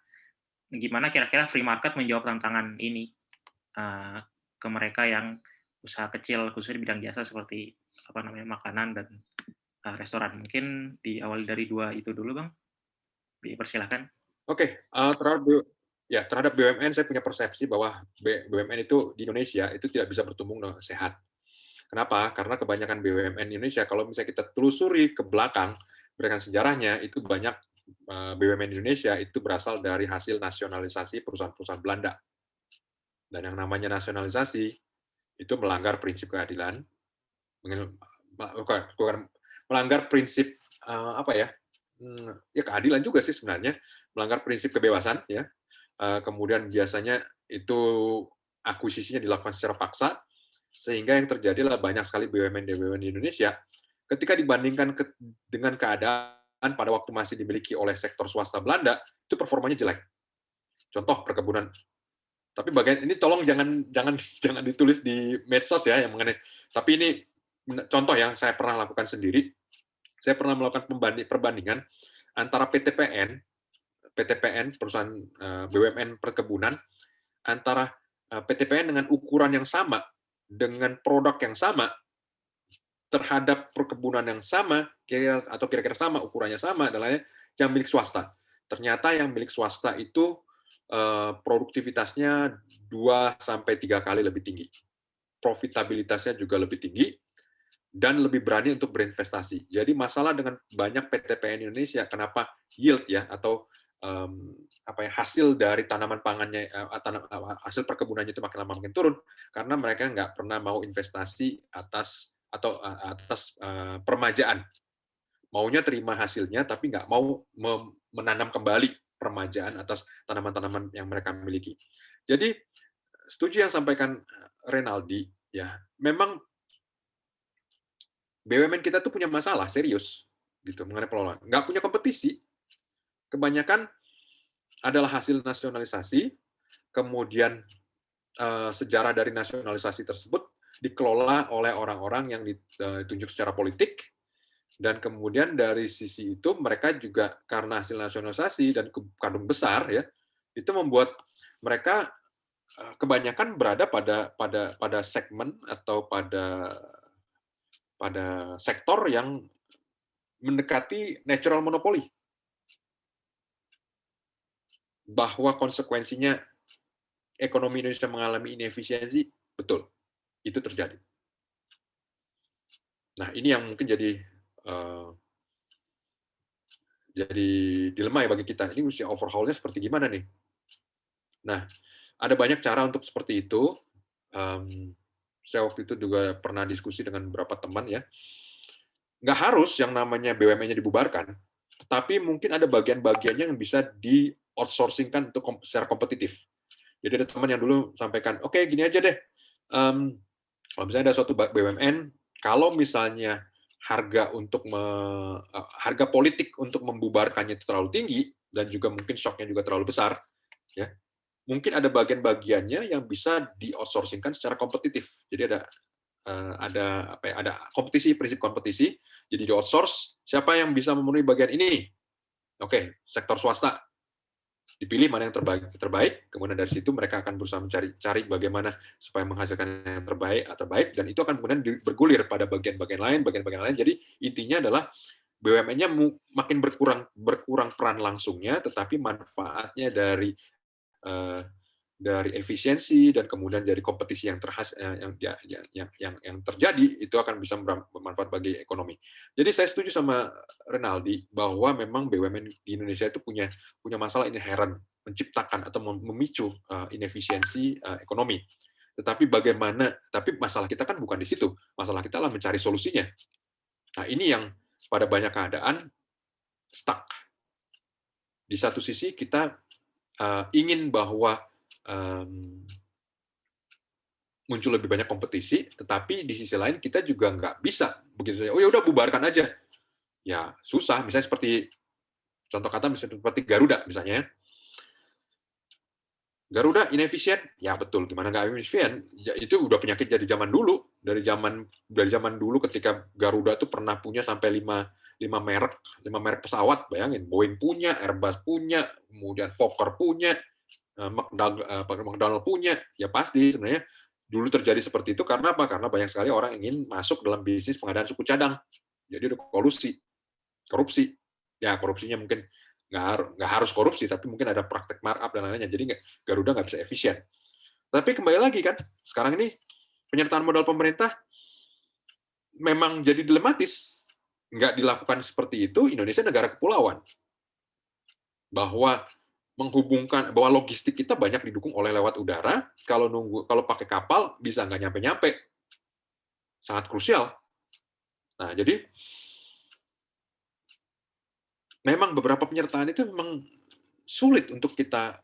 Gimana kira-kira free market menjawab tantangan ini ke mereka yang usaha kecil khususnya di bidang jasa seperti makanan dan restoran. Mungkin diawali dari dua itu dulu, Bang. Dipersilakan. Oke, terhadap BUMN saya punya persepsi bahwa BUMN itu di Indonesia itu tidak bisa bertumbuh dengan sehat. Kenapa? Karena kebanyakan BUMN Indonesia, kalau misalnya kita telusuri ke belakang, berdasarkan sejarahnya, itu banyak BUMN Indonesia itu berasal dari hasil nasionalisasi perusahaan-perusahaan Belanda. Dan yang namanya nasionalisasi itu melanggar prinsip keadilan, bukan melanggar prinsip keadilan juga sih sebenarnya, melanggar prinsip kebebasan ya. Kemudian biasanya itu akuisisinya dilakukan secara paksa, sehingga yang terjadi adalah banyak sekali BUMN di Indonesia ketika dibandingkan dengan keadaan pada waktu masih dimiliki oleh sektor swasta Belanda, itu performanya jelek. Contoh perkebunan. Tapi bagian ini tolong jangan ditulis di medsos ya yang mengenai. Tapi ini contoh yang saya pernah lakukan sendiri. Saya pernah melakukan perbandingan antara PTPN perusahaan BUMN perkebunan, antara PTPN dengan ukuran yang sama, dengan produk yang sama, terhadap perkebunan yang sama, kira-kira sama, ukurannya sama, dan lainnya, yang milik swasta. Ternyata yang milik swasta itu produktivitasnya 2-3 kali lebih tinggi. Profitabilitasnya juga lebih tinggi, dan lebih berani untuk berinvestasi. Jadi masalah dengan banyak PTPN Indonesia, kenapa yield ya, atau hasil dari tanaman pangannya, hasil perkebunannya itu makin lama makin turun, karena mereka nggak pernah mau investasi atas permajaan. Maunya terima hasilnya, tapi nggak mau menanam kembali permajaan atas tanaman-tanaman yang mereka miliki. Jadi setuju yang sampaikan Renaldi, ya memang BUMN kita tuh punya masalah serius gitu mengenai pengelolaan. Nggak punya kompetisi. Kebanyakan adalah hasil nasionalisasi, kemudian sejarah dari nasionalisasi tersebut dikelola oleh orang-orang yang ditunjuk secara politik, dan kemudian dari sisi itu mereka juga karena hasil nasionalisasi dan kandung besar ya, itu membuat mereka kebanyakan berada pada segmen atau pada sektor yang mendekati natural monopoly. Bahwa konsekuensinya ekonomi Indonesia mengalami inefisiensi, betul, itu terjadi. Nah, ini yang mungkin jadi dilema ya bagi kita. Ini mesti overhaul-nya seperti gimana nih? Nah, ada banyak cara untuk seperti itu. Saya waktu itu juga pernah diskusi dengan beberapa teman ya. Nggak harus yang namanya BUMN-nya dibubarkan, tetapi mungkin ada bagian-bagiannya yang bisa di-outsourcing-kan untuk secara kompetitif. Jadi ada teman yang dulu sampaikan, oke, gini aja deh, kalau misalnya ada suatu BUMN, kalau misalnya harga politik untuk membubarkannya itu terlalu tinggi, dan juga mungkin shock-nya juga terlalu besar, ya, mungkin ada bagian-bagiannya yang bisa di-outsourcing-kan secara kompetitif. Jadi ada kompetisi, prinsip kompetisi, jadi di-outsource, siapa yang bisa memenuhi bagian ini? Oke, sektor swasta. Dipilih mana yang terbaik, kemudian dari situ mereka akan berusaha mencari bagaimana supaya menghasilkan yang terbaik, dan itu akan kemudian bergulir pada bagian-bagian lain. Jadi intinya adalah BUMN-nya makin berkurang peran langsungnya, tetapi manfaatnya dari efisiensi dan kemudian dari kompetisi yang terjadi itu akan bisa bermanfaat bagi ekonomi. Jadi saya setuju sama Renaldi bahwa memang BUMN di Indonesia itu punya masalah inherent menciptakan atau memicu inefisiensi ekonomi. Tapi masalah kita kan bukan di situ. Masalah kita adalah mencari solusinya. Nah, ini yang pada banyak keadaan stuck. Di satu sisi kita ingin bahwa muncul lebih banyak kompetisi, tetapi di sisi lain kita juga nggak bisa begitu saja. Oh ya udah bubarkan aja. Ya susah. Misalnya seperti contoh kata misalnya seperti Garuda misalnya. Garuda inefisien, ya betul. Gimana nggak inefisien? Ya, itu udah penyakit dari zaman dulu. Dari zaman dulu ketika Garuda tuh pernah punya sampai 5 merek pesawat. Bayangin, Boeing punya, Airbus punya, kemudian Fokker punya, McDonnell punya. Ya pasti sebenarnya dulu terjadi seperti itu karena apa? Karena banyak sekali orang ingin masuk dalam bisnis pengadaan suku cadang. Jadi ada korupsi. Ya korupsinya mungkin nggak harus korupsi, tapi mungkin ada praktek markup dan lain-lainnya. Jadi Garuda nggak bisa efisien. Tapi kembali lagi kan, sekarang ini penyertaan modal pemerintah memang jadi dilematis. Nggak dilakukan seperti itu, Indonesia negara kepulauan. Bahwa logistik kita banyak didukung oleh lewat udara, kalau pakai kapal bisa nggak nyampe-nyampe. Sangat krusial. Nah, jadi memang beberapa penyertaan itu memang sulit untuk kita,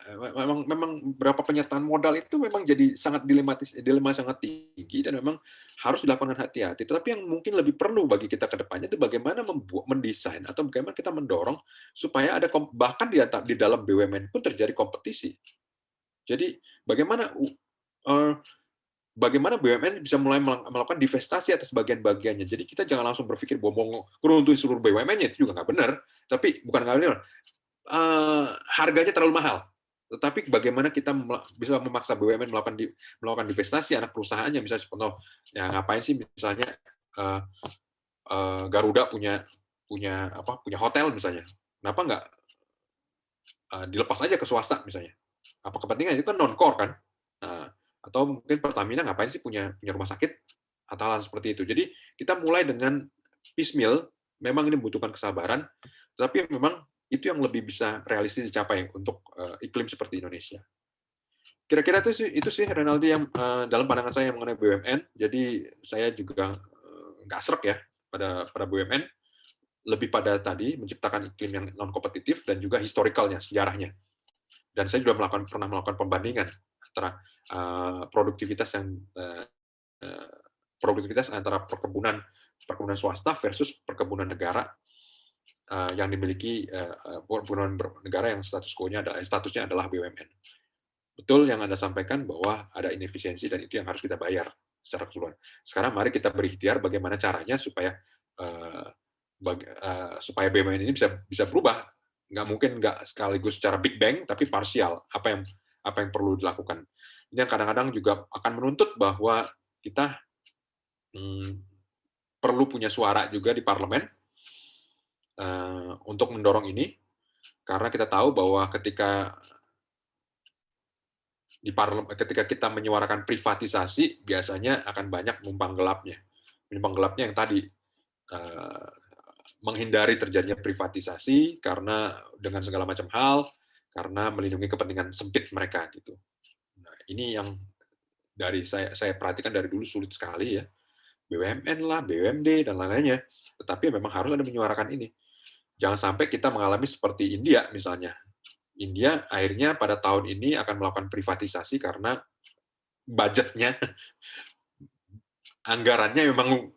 memang beberapa penyertaan modal itu memang jadi sangat dilema sangat tinggi dan memang harus dilakukan hati-hati. Tetapi yang mungkin lebih perlu bagi kita ke depannya itu bagaimana mendesain atau bagaimana kita mendorong supaya ada bahkan di dalam BUMN pun terjadi kompetisi. Jadi bagaimana BUMN bisa mulai melakukan divestasi atas bagian-bagiannya. Jadi kita jangan langsung berpikir bahwa meruntuhin seluruh BUMN-nya, itu juga nggak benar. Tapi bukan nggak benar, harganya terlalu mahal. Tetapi bagaimana kita bisa memaksa BUMN melakukan divestasi anak perusahaannya, misalnya contoh, ya ngapain sih misalnya Garuda punya hotel misalnya, kenapa nggak dilepas aja ke swasta misalnya? Apa kepentingan itu kan non-core kan? Nah, atau mungkin Pertamina ngapain sih punya rumah sakit atau hal seperti itu. Jadi kita mulai dengan piecemeal, memang ini membutuhkan kesabaran, tapi memang itu yang lebih bisa realistis dicapai untuk iklim seperti Indonesia. Kira-kira itu sih Renaldi yang dalam pandangan saya mengenai BUMN. Jadi saya juga nggak srek ya pada BUMN, lebih pada tadi menciptakan iklim yang non kompetitif dan juga historikalnya, sejarahnya. Dan saya juga pernah melakukan pembandingan antara produktivitas antara perkebunan swasta versus perkebunan negara yang dimiliki perkebunan negara yang statusnya adalah BUMN. Betul yang Anda sampaikan bahwa ada inefisiensi dan itu yang harus kita bayar secara keseluruhan. Sekarang mari kita berikhtiar bagaimana caranya supaya BUMN ini bisa berubah. Nggak mungkin nggak sekaligus secara big bang, tapi parsial. Apa yang perlu dilakukan. Ini yang kadang-kadang juga akan menuntut bahwa kita perlu punya suara juga di parlemen untuk mendorong ini, karena kita tahu bahwa ketika kita menyuarakan privatisasi, biasanya akan banyak numpang gelapnya. Numpang gelapnya yang tadi, menghindari terjadinya privatisasi karena dengan segala macam hal, karena melindungi kepentingan sempit mereka gitu. Nah, ini yang dari saya perhatikan dari dulu sulit sekali ya. BUMN lah, BUMD dan lain-lainnya. Tetapi memang harus ada menyuarakan ini. Jangan sampai kita mengalami seperti India misalnya. India akhirnya pada tahun ini akan melakukan privatisasi karena budgetnya, anggarannya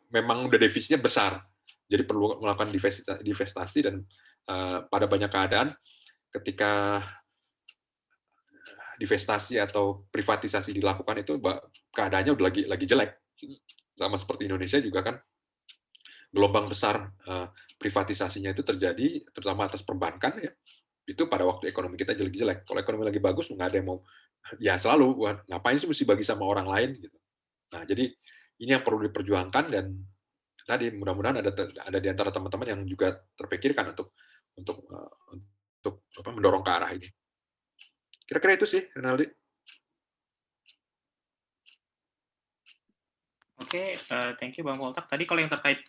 memang udah defisitnya besar. Jadi perlu melakukan divestasi dan pada banyak keadaan ketika divestasi atau privatisasi dilakukan itu keadaannya udah lagi jelek. Sama seperti Indonesia juga kan gelombang besar privatisasinya itu terjadi terutama atas perbankan ya. Itu pada waktu ekonomi kita jelek-jelek. Kalau ekonomi lagi bagus, nggak ada yang mau, ya selalu, ngapain sih mesti bagi sama orang lain? Gitu. Nah, jadi ini yang perlu diperjuangkan dan tadi mudah-mudahan ada di antara teman-teman yang juga terpikirkan untuk mendorong ke arah ini. Kira-kira itu sih, Renaldi. Oke, thank you Bang Poltak. Tadi kalau yang terkait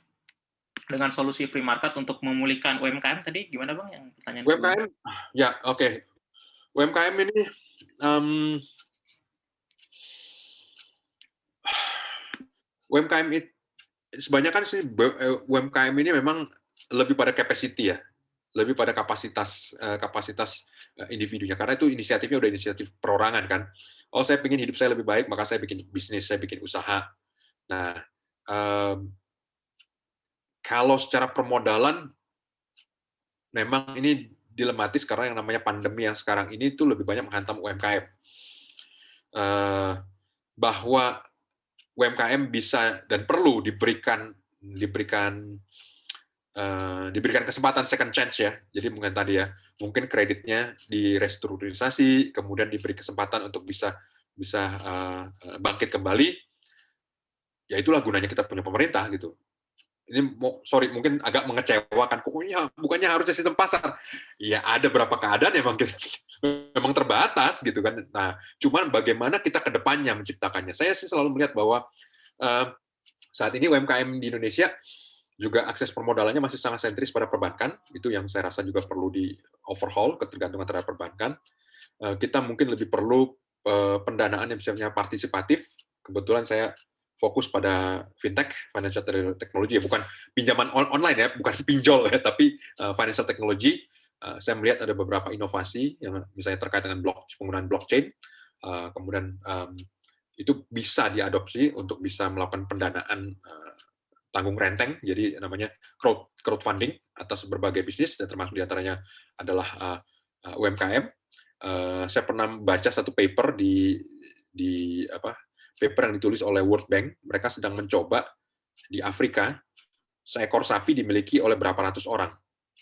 dengan solusi free market untuk memulihkan UMKM tadi gimana Bang yang pertanyaan UMKM? Ya, oke. UMKM ini UMKM itu sebanyak kan sih UMKM ini memang lebih pada capacity ya. lebih pada kapasitas individunya, karena itu inisiatifnya udah inisiatif perorangan kan. Oh, saya pengen hidup saya lebih baik, maka saya bikin bisnis, saya bikin usaha. Nah, kalau secara permodalan memang ini dilematis karena yang namanya pandemi yang sekarang ini tuh lebih banyak menghantam UMKM. Bahwa UMKM bisa dan perlu diberikan kesempatan second chance ya. Jadi mungkin tadi ya, mungkin kreditnya direstrukturisasi, kemudian diberi kesempatan untuk bisa bangkit kembali. Ya itulah gunanya kita punya pemerintah gitu. Ini mungkin agak mengecewakan, bukannya harusnya sistem pasar. Ya ada beberapa keadaan memang terbatas gitu kan. Nah, cuman bagaimana kita ke depannya menciptakannya. Saya sih selalu melihat bahwa saat ini UMKM di Indonesia juga akses permodalannya masih sangat sentris pada perbankan. Itu yang saya rasa juga perlu di overhaul, ketergantungan terhadap perbankan. Kita mungkin lebih perlu pendanaan yang misalnya partisipatif. Kebetulan saya fokus pada fintech, financial technology, ya, bukan pinjaman online ya, bukan pinjol ya, tapi financial technology. Saya melihat ada beberapa inovasi yang misalnya terkait dengan penggunaan blockchain, kemudian itu bisa diadopsi untuk bisa melakukan pendanaan tanggung renteng, jadi namanya crowdfunding atas berbagai bisnis, dan termasuk diantaranya adalah UMKM. Saya pernah baca satu paper paper yang ditulis oleh World Bank. Mereka sedang mencoba di Afrika, seekor sapi dimiliki oleh berapa ratus orang.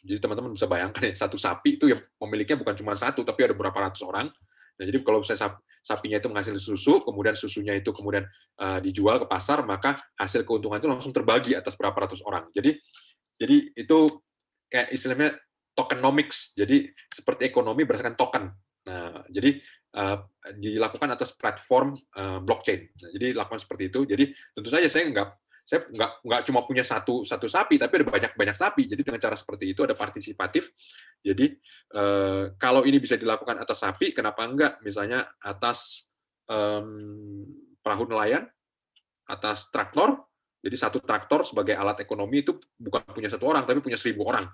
Jadi teman-teman bisa bayangkan ya, satu sapi itu yang memilikinya bukan cuma satu, tapi ada berapa ratus orang. Nah, jadi kalau misalnya sapinya itu menghasilkan susu, kemudian susunya itu kemudian dijual ke pasar, maka hasil keuntungan itu langsung terbagi atas berapa ratus orang. Jadi itu kayak istilahnya tokenomics. Jadi seperti ekonomi berdasarkan token. Nah, jadi dilakukan atas platform blockchain. Nah, jadi lakukan seperti itu. Jadi tentu saja saya nggak cuma punya satu sapi, tapi ada banyak sapi. Jadi dengan cara seperti itu ada partisipatif. Jadi kalau ini bisa dilakukan atas sapi, kenapa enggak misalnya atas perahu nelayan, atas traktor. Jadi satu traktor sebagai alat ekonomi itu bukan punya satu orang, tapi punya 1.000 orang.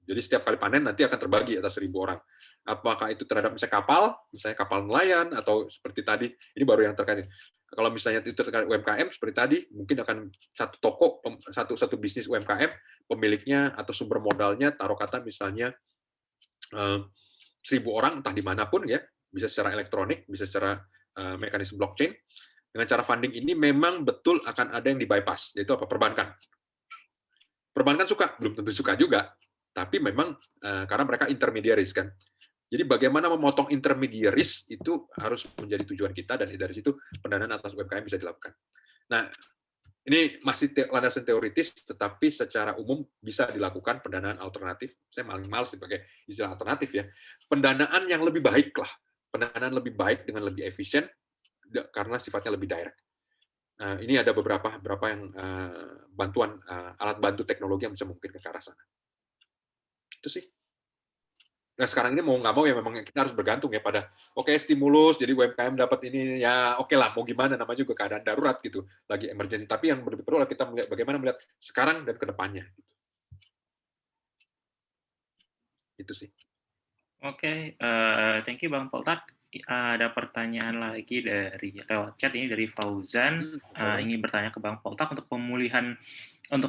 Jadi setiap kali panen nanti akan terbagi atas 1.000 orang. Apakah itu terhadap misalnya kapal nelayan, atau seperti tadi, ini baru yang terkait. Kalau misalnya itu terkait UMKM, seperti tadi, mungkin akan satu toko, satu bisnis UMKM, pemiliknya atau sumber modalnya, taruh kata misalnya 1.000 orang, entah dimanapun ya, bisa secara elektronik, bisa secara mekanisme blockchain. Dengan cara funding ini memang betul akan ada yang di-bypass, yaitu apa? Perbankan. Perbankan suka, belum tentu suka juga, tapi memang karena mereka intermediaries kan. Jadi bagaimana memotong intermediaries itu harus menjadi tujuan kita, dan dari situ pendanaan atas UMKM bisa dilakukan. Nah, ini masih landasan teoritis, tetapi secara umum bisa dilakukan pendanaan alternatif. Saya paling males sebagai istilah alternatif ya. Pendanaan yang lebih baik lah, pendanaan lebih baik dengan lebih efisien karena sifatnya lebih direct. Nah, ini ada beberapa yang bantuan alat bantu teknologi yang bisa memungkinkan ke arah sana. Itu sih. Nah, sekarang ini mau nggak mau ya memang kita harus bergantung ya pada stimulus, jadi UMKM dapat ini ya oke lah, mau gimana, namanya juga keadaan darurat gitu, lagi emergency. Tapi yang lebih perlu kita melihat bagaimana melihat sekarang dan ke depannya. Itu sih. Oke, thank you Bang Poltak. Ada pertanyaan lagi dari lewat chat, ini dari Fauzan. Ingin bertanya ke Bang Poltak, untuk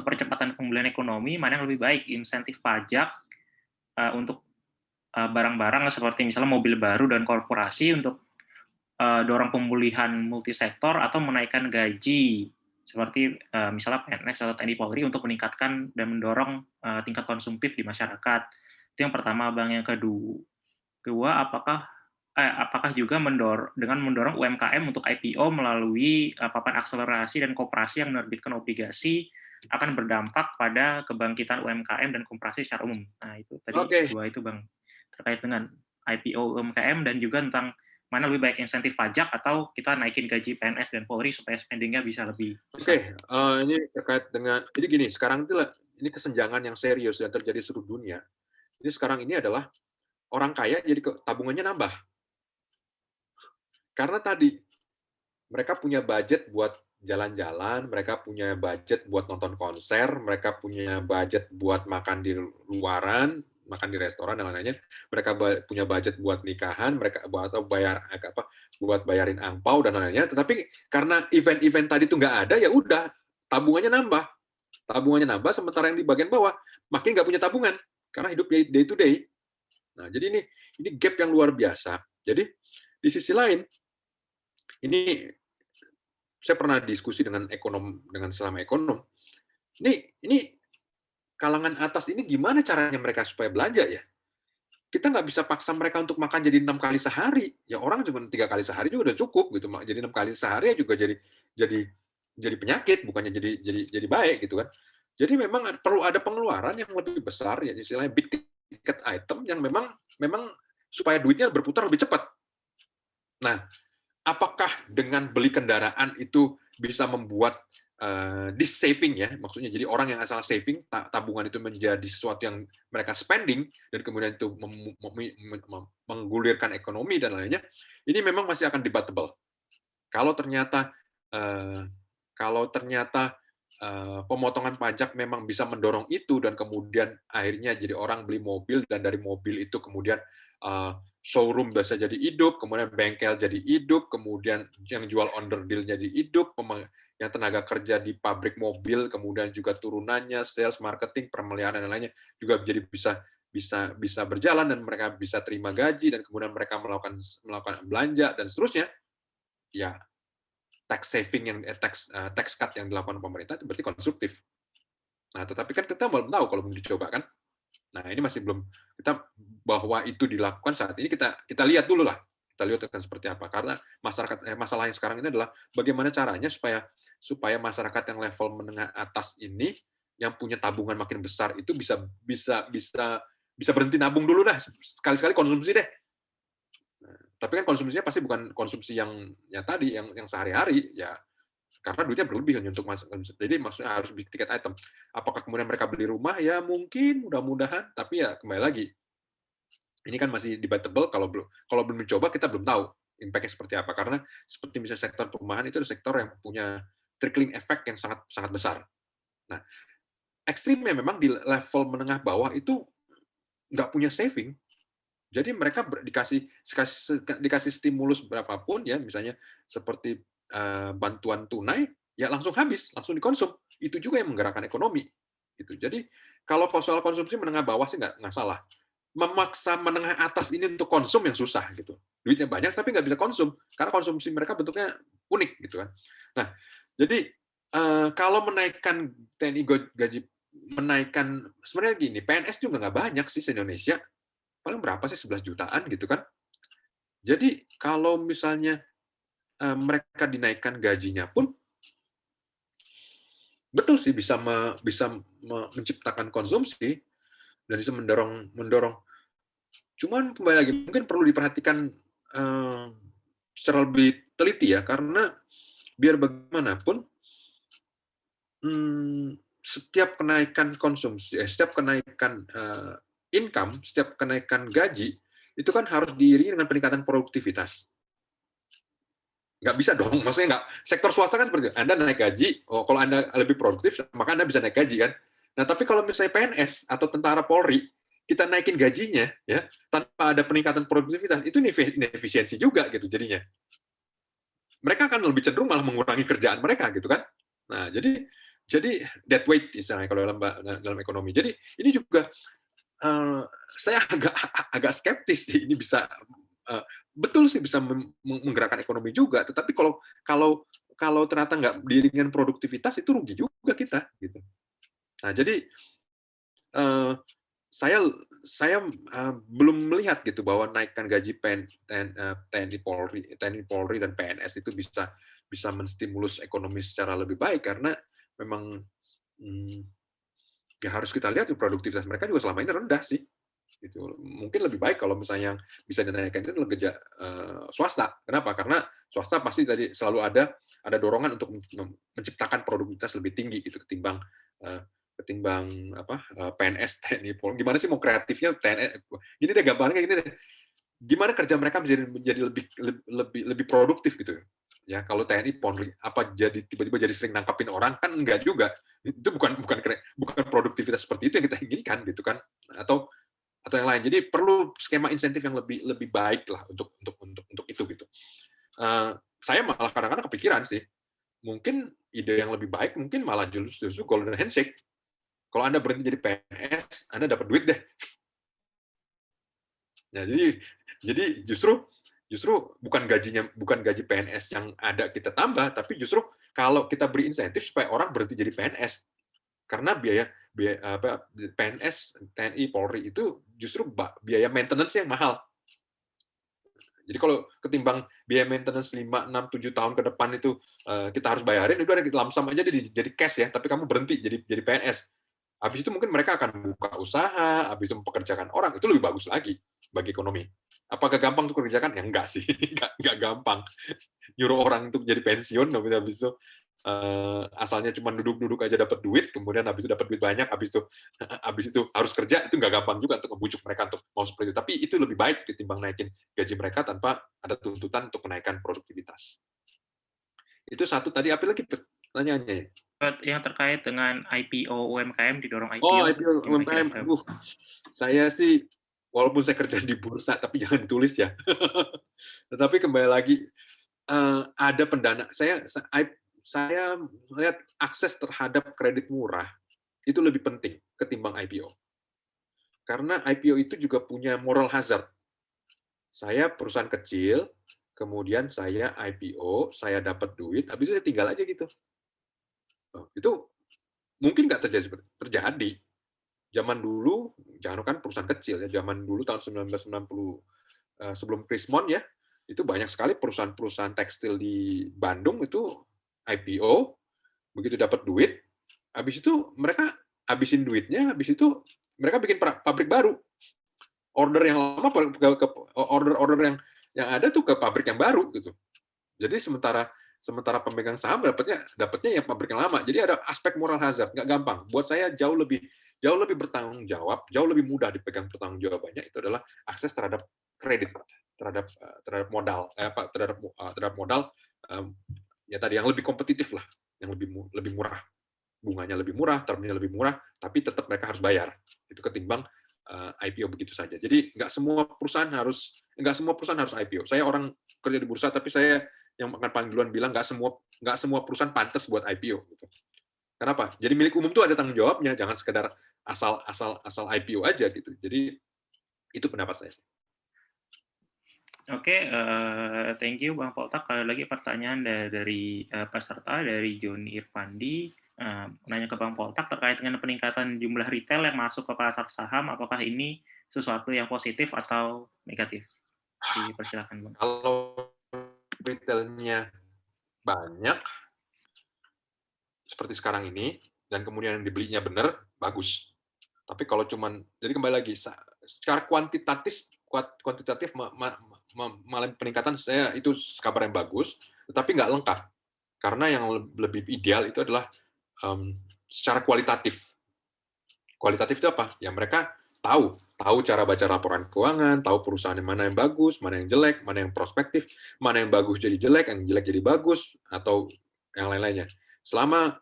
percepatan pemulihan ekonomi, mana yang lebih baik, insentif pajak untuk barang-barang seperti misalnya mobil baru dan korporasi untuk dorong pemulihan multisektor, atau menaikkan gaji seperti misalnya PNS atau TNI Polri untuk meningkatkan dan mendorong tingkat konsumtif di masyarakat. Itu yang pertama, Bang. Yang kedua, apakah juga dengan mendorong UMKM untuk IPO melalui papan akselerasi dan koperasi yang menerbitkan obligasi akan berdampak pada kebangkitan UMKM dan koperasi secara umum. Nah, itu tadi dua itu, Bang, terkait dengan IPO UMKM, dan juga tentang mana lebih baik, insentif pajak atau kita naikin gaji PNS dan Polri supaya spending-nya bisa lebih besar. Ini terkait dengan, jadi gini, sekarang itu ini kesenjangan yang serius yang terjadi seluruh dunia. Jadi sekarang ini adalah orang kaya jadi tabungannya nambah. Karena tadi mereka punya budget buat jalan-jalan, mereka punya budget buat nonton konser, mereka punya budget buat makan di luaran, makan di restoran dan lain-lainnya, mereka punya budget buat nikahan, mereka atau buat bayarin angpau dan lain-lainnya. Tetapi karena event-event tadi itu nggak ada, ya udah tabungannya nambah, sementara yang di bagian bawah makin nggak punya tabungan karena hidup day to day. Nah, jadi ini gap yang luar biasa. Jadi di sisi lain, ini saya pernah diskusi dengan sesama ekonom. Ini kalangan atas ini gimana caranya mereka supaya belanja ya? Kita nggak bisa paksa mereka untuk makan jadi 6 kali sehari. Ya orang cuma 3 kali sehari juga udah cukup gitu. Jadi 6 kali sehari juga jadi penyakit, bukannya jadi baik gitu kan. Jadi memang perlu ada pengeluaran yang lebih besar, ya istilahnya big ticket item yang memang supaya duitnya berputar lebih cepat. Nah, apakah dengan beli kendaraan itu bisa membuat this saving ya, maksudnya jadi orang yang asal saving, tabungan itu menjadi sesuatu yang mereka spending dan kemudian itu menggulirkan ekonomi dan lainnya, ini memang masih akan debatable. Kalau ternyata pemotongan pajak memang bisa mendorong itu dan kemudian akhirnya jadi orang beli mobil dan dari mobil itu kemudian showroom bisa jadi hidup, kemudian bengkel jadi hidup, kemudian yang jual under deal jadi hidup, yang tenaga kerja di pabrik mobil, kemudian juga turunannya, sales, marketing, pemeliharaan dan lainnya juga jadi bisa berjalan dan mereka bisa terima gaji dan kemudian mereka melakukan belanja dan seterusnya. Ya, tax cut yang dilakukan pemerintah itu berarti konstruktif. Nah, tetapi kan kita belum tahu kalau belum dicoba kan. Nah, ini masih belum bahwa itu dilakukan saat ini kita lihat dulu lah. Kita lihat akan seperti apa karena masalah yang sekarang ini adalah bagaimana caranya supaya masyarakat yang level menengah atas ini yang punya tabungan makin besar itu bisa berhenti nabung dulu dah, sekali-sekali konsumsi deh. Nah, tapi kan konsumsinya pasti bukan konsumsi yang tadi yang sehari-hari ya, karena duitnya berlebih untuk masuk. Jadi maksudnya harus big ticket item. Apakah kemudian mereka beli rumah? Ya mungkin, mudah-mudahan. Tapi ya kembali lagi, ini kan masih debatable. Kalau belum mencoba, kita belum tahu impact-nya seperti apa. Karena seperti misalnya sektor perumahan itu adalah sektor yang punya trickling effect yang sangat sangat besar. Nah, ekstrimnya memang di level menengah bawah itu nggak punya saving. Jadi mereka dikasih stimulus berapapun ya, misalnya seperti bantuan tunai, ya langsung habis, langsung dikonsum. Itu juga yang menggerakkan ekonomi. Gitu. Jadi kalau soal konsumsi menengah bawah sih nggak salah. Memaksa menengah atas ini untuk konsum yang susah gitu. Duitnya banyak tapi nggak bisa konsum karena konsumsi mereka bentuknya unik gitu kan. Nah, jadi kalau menaikkan TNI gaji, menaikkan sebenarnya gini, PNS juga nggak banyak sih di Indonesia. Paling berapa sih 11 jutaan gitu kan. Jadi kalau misalnya mereka dinaikkan gajinya pun betul sih bisa menciptakan konsumsi dan bisa mendorong. Cuman kembali lagi mungkin perlu diperhatikan secara lebih teliti ya, karena biar bagaimanapun setiap kenaikan konsumsi, setiap kenaikan income, setiap kenaikan gaji itu kan harus diiringi dengan peningkatan produktivitas. Nggak bisa dong, maksudnya nggak. Sektor swasta kan seperti itu. Anda naik gaji, kalau Anda lebih produktif, maka Anda bisa naik gaji kan. Nah, tapi kalau misalnya PNS atau tentara Polri, kita naikin gajinya ya tanpa ada peningkatan produktivitas, itu inefisiensi juga gitu jadinya. Mereka akan lebih cenderung malah mengurangi kerjaan mereka gitu kan. Nah, jadi dead weight istilahnya kalau dalam ekonomi. Jadi ini juga saya agak skeptis sih ini bisa betul sih bisa menggerakkan ekonomi juga, tetapi kalau ternyata nggak diiringi produktivitas itu rugi juga kita gitu. Nah, jadi saya belum melihat gitu bahwa naikkan gaji TNI Polri dan PNS itu bisa menstimulus ekonomi secara lebih baik karena memang ya harus kita lihat produktivitas mereka juga selama ini rendah sih. Gitu. Mungkin lebih baik kalau misalnya yang bisa dinaikkan itu adalah swasta. Kenapa? Karena swasta pasti tadi selalu ada dorongan untuk menciptakan produktivitas lebih tinggi gitu ketimbang PNS, TNI, Polri. Gimana sih mau kreatifnya TNI? Gini deh gambarnya gini deh. Gimana kerja mereka menjadi lebih produktif gitu. Ya, kalau TNI Polri apa jadi tiba-tiba jadi sering nangkapin orang kan enggak juga. Itu bukan produktivitas seperti itu yang kita inginkan gitu kan. Atau yang lain. Jadi perlu skema insentif yang lebih baik lah untuk itu gitu. Saya malah kadang-kadang kepikiran sih, mungkin ide yang lebih baik mungkin malah justru golden handshake. Kalau Anda berhenti jadi PNS, Anda dapat duit deh. Nah, jadi justru bukan gaji PNS yang ada kita tambah, tapi justru kalau kita beri insentif supaya orang berhenti jadi PNS. Karena biaya PNS, TNI, Polri itu justru biaya maintenance yang mahal. Jadi kalau ketimbang biaya maintenance 5, 6, 7 tahun ke depan itu kita harus bayarin, itu ada lamsam aja jadi cash ya, tapi kamu berhenti jadi PNS. Habis itu mungkin mereka akan buka usaha, habis itu mempekerjakan orang, itu lebih bagus lagi bagi ekonomi. Apakah gampang untuk kerjakan? Ya enggak sih, enggak gampang. Nyuruh orang untuk jadi pensiun, habis itu asalnya cuma duduk-duduk aja dapat duit, kemudian habis itu dapat duit banyak, habis itu harus kerja, itu nggak gampang juga untuk membujuk mereka untuk mau seperti itu. Tapi itu lebih baik ketimbang naikin gaji mereka tanpa ada tuntutan untuk kenaikan produktivitas. Itu satu tadi, apa lagi pertanyaannya? Yang terkait dengan IPO UMKM, didorong IPO. Oh, IPO UMKM. Saya sih, walaupun saya kerja di bursa, tapi jangan ditulis ya. Tetapi kembali lagi, ada pendana. Saya melihat akses terhadap kredit murah itu lebih penting ketimbang IPO. Karena IPO itu juga punya moral hazard. Saya perusahaan kecil, kemudian saya IPO, saya dapat duit, habis itu saya tinggal aja gitu. Itu mungkin nggak terjadi. Zaman dulu, jangan kan perusahaan kecil ya, zaman dulu tahun 1990 sebelum Krismon ya, itu banyak sekali perusahaan-perusahaan tekstil di Bandung itu IPO, begitu dapat duit, habis itu mereka habisin duitnya, habis itu mereka bikin pabrik baru. Order yang lama order yang ada tuh ke pabrik yang baru gitu. Jadi sementara pemegang saham dapatnya ya pabrik yang lama. Jadi ada aspek moral hazard, nggak gampang. Buat saya jauh lebih bertanggung jawab, jauh lebih mudah dipegang pertanggung jawabannya itu adalah akses terhadap kredit, terhadap modal, terhadap modal ya tadi yang lebih kompetitif lah, yang lebih murah, bunganya lebih murah, termnya lebih murah, tapi tetap mereka harus bayar. Itu ketimbang IPO begitu saja. Jadi nggak semua perusahaan harus IPO. Saya orang kerja di bursa, tapi saya yang akan paling duluan bilang nggak semua perusahaan pantas buat IPO. Gitu. Kenapa? Jadi milik umum tuh ada tanggung jawabnya, jangan sekedar asal IPO aja gitu. Jadi itu pendapat saya. Oke, thank you Bang Poltak. Kalau lagi pertanyaan dari peserta dari Joni Irfandi, nanya ke Bang Poltak terkait dengan peningkatan jumlah retail yang masuk ke pasar saham, apakah ini sesuatu yang positif atau negatif? Dipersilakan Bang. Kalau retailnya banyak, seperti sekarang ini, dan kemudian yang dibelinya benar, bagus. Tapi kalau cuman, jadi kembali lagi, secara kuantitatif malah peningkatan saya itu kabar yang bagus, tetapi nggak lengkap. Karena yang lebih ideal itu adalah secara kualitatif. Kualitatif itu apa? Ya mereka tahu cara baca laporan keuangan, tahu perusahaan yang mana yang bagus, mana yang jelek, mana yang prospektif, mana yang bagus jadi jelek, yang jelek jadi bagus, atau yang lain-lainnya. Selama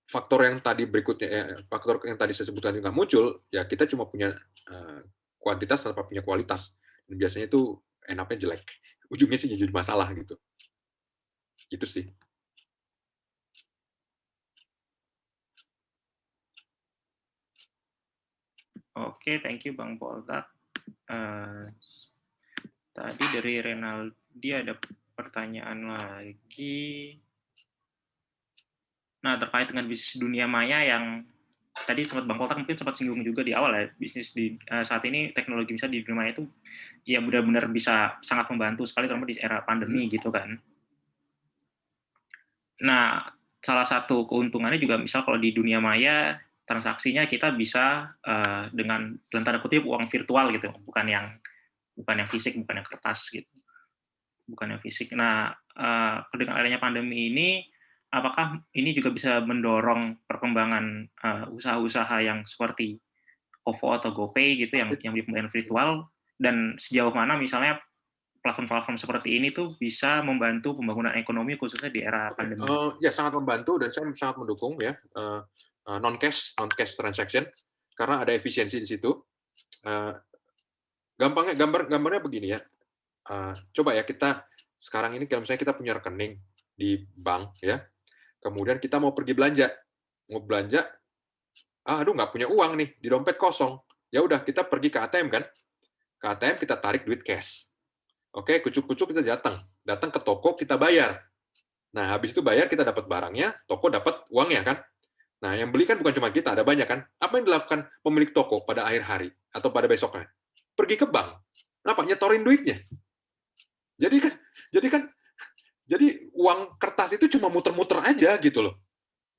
faktor yang tadi saya sebutkan nggak muncul, ya kita cuma punya kuantitas tanpa punya kualitas. Dan biasanya itu enaknya jelek. Ujungnya sih jadi masalah gitu. Gitu sih. Oke, thank you Bang Poltak. Tadi dari Renaldi ada pertanyaan lagi. Nah, terkait dengan bisnis dunia maya yang tadi sempat Bang Poltak mungkin sempat singgung juga di awal ya, bisnis di saat ini teknologi bisa di dunia maya itu ya benar-benar bisa sangat membantu sekali terutama di era pandemi gitu kan. Nah, salah satu keuntungannya juga misal kalau di dunia maya transaksinya kita bisa dengan dalam tanda kutip uang virtual gitu, bukan yang fisik, bukan yang kertas gitu. Bukan yang fisik. Nah, dengan adanya pandemi ini apakah ini juga bisa mendorong perkembangan usaha-usaha yang seperti OVO atau GoPay gitu yang pembayaran virtual, dan sejauh mana misalnya platform-platform seperti ini tuh bisa membantu pembangunan ekonomi khususnya di era pandemi? Ya sangat membantu dan saya sangat mendukung ya non-cash transaction karena ada efisiensi di situ. Gambarnya begini ya. Coba ya kita sekarang ini kalau misalnya kita punya rekening di bank ya, kemudian kita mau pergi belanja, aduh nggak punya uang nih, di dompet kosong. Ya udah kita pergi ke ATM kan, ke ATM kita tarik duit cash. Oke, kucuk-kucuk kita datang ke toko kita bayar. Nah habis itu bayar kita dapat barangnya, toko dapat uangnya kan. Nah yang beli kan bukan cuma kita, ada banyak kan. Apa yang dilakukan pemilik toko pada akhir hari atau pada besoknya? Pergi ke bank, kenapa? Nyetorin duitnya. Jadi uang kertas itu cuma muter-muter aja gitu loh.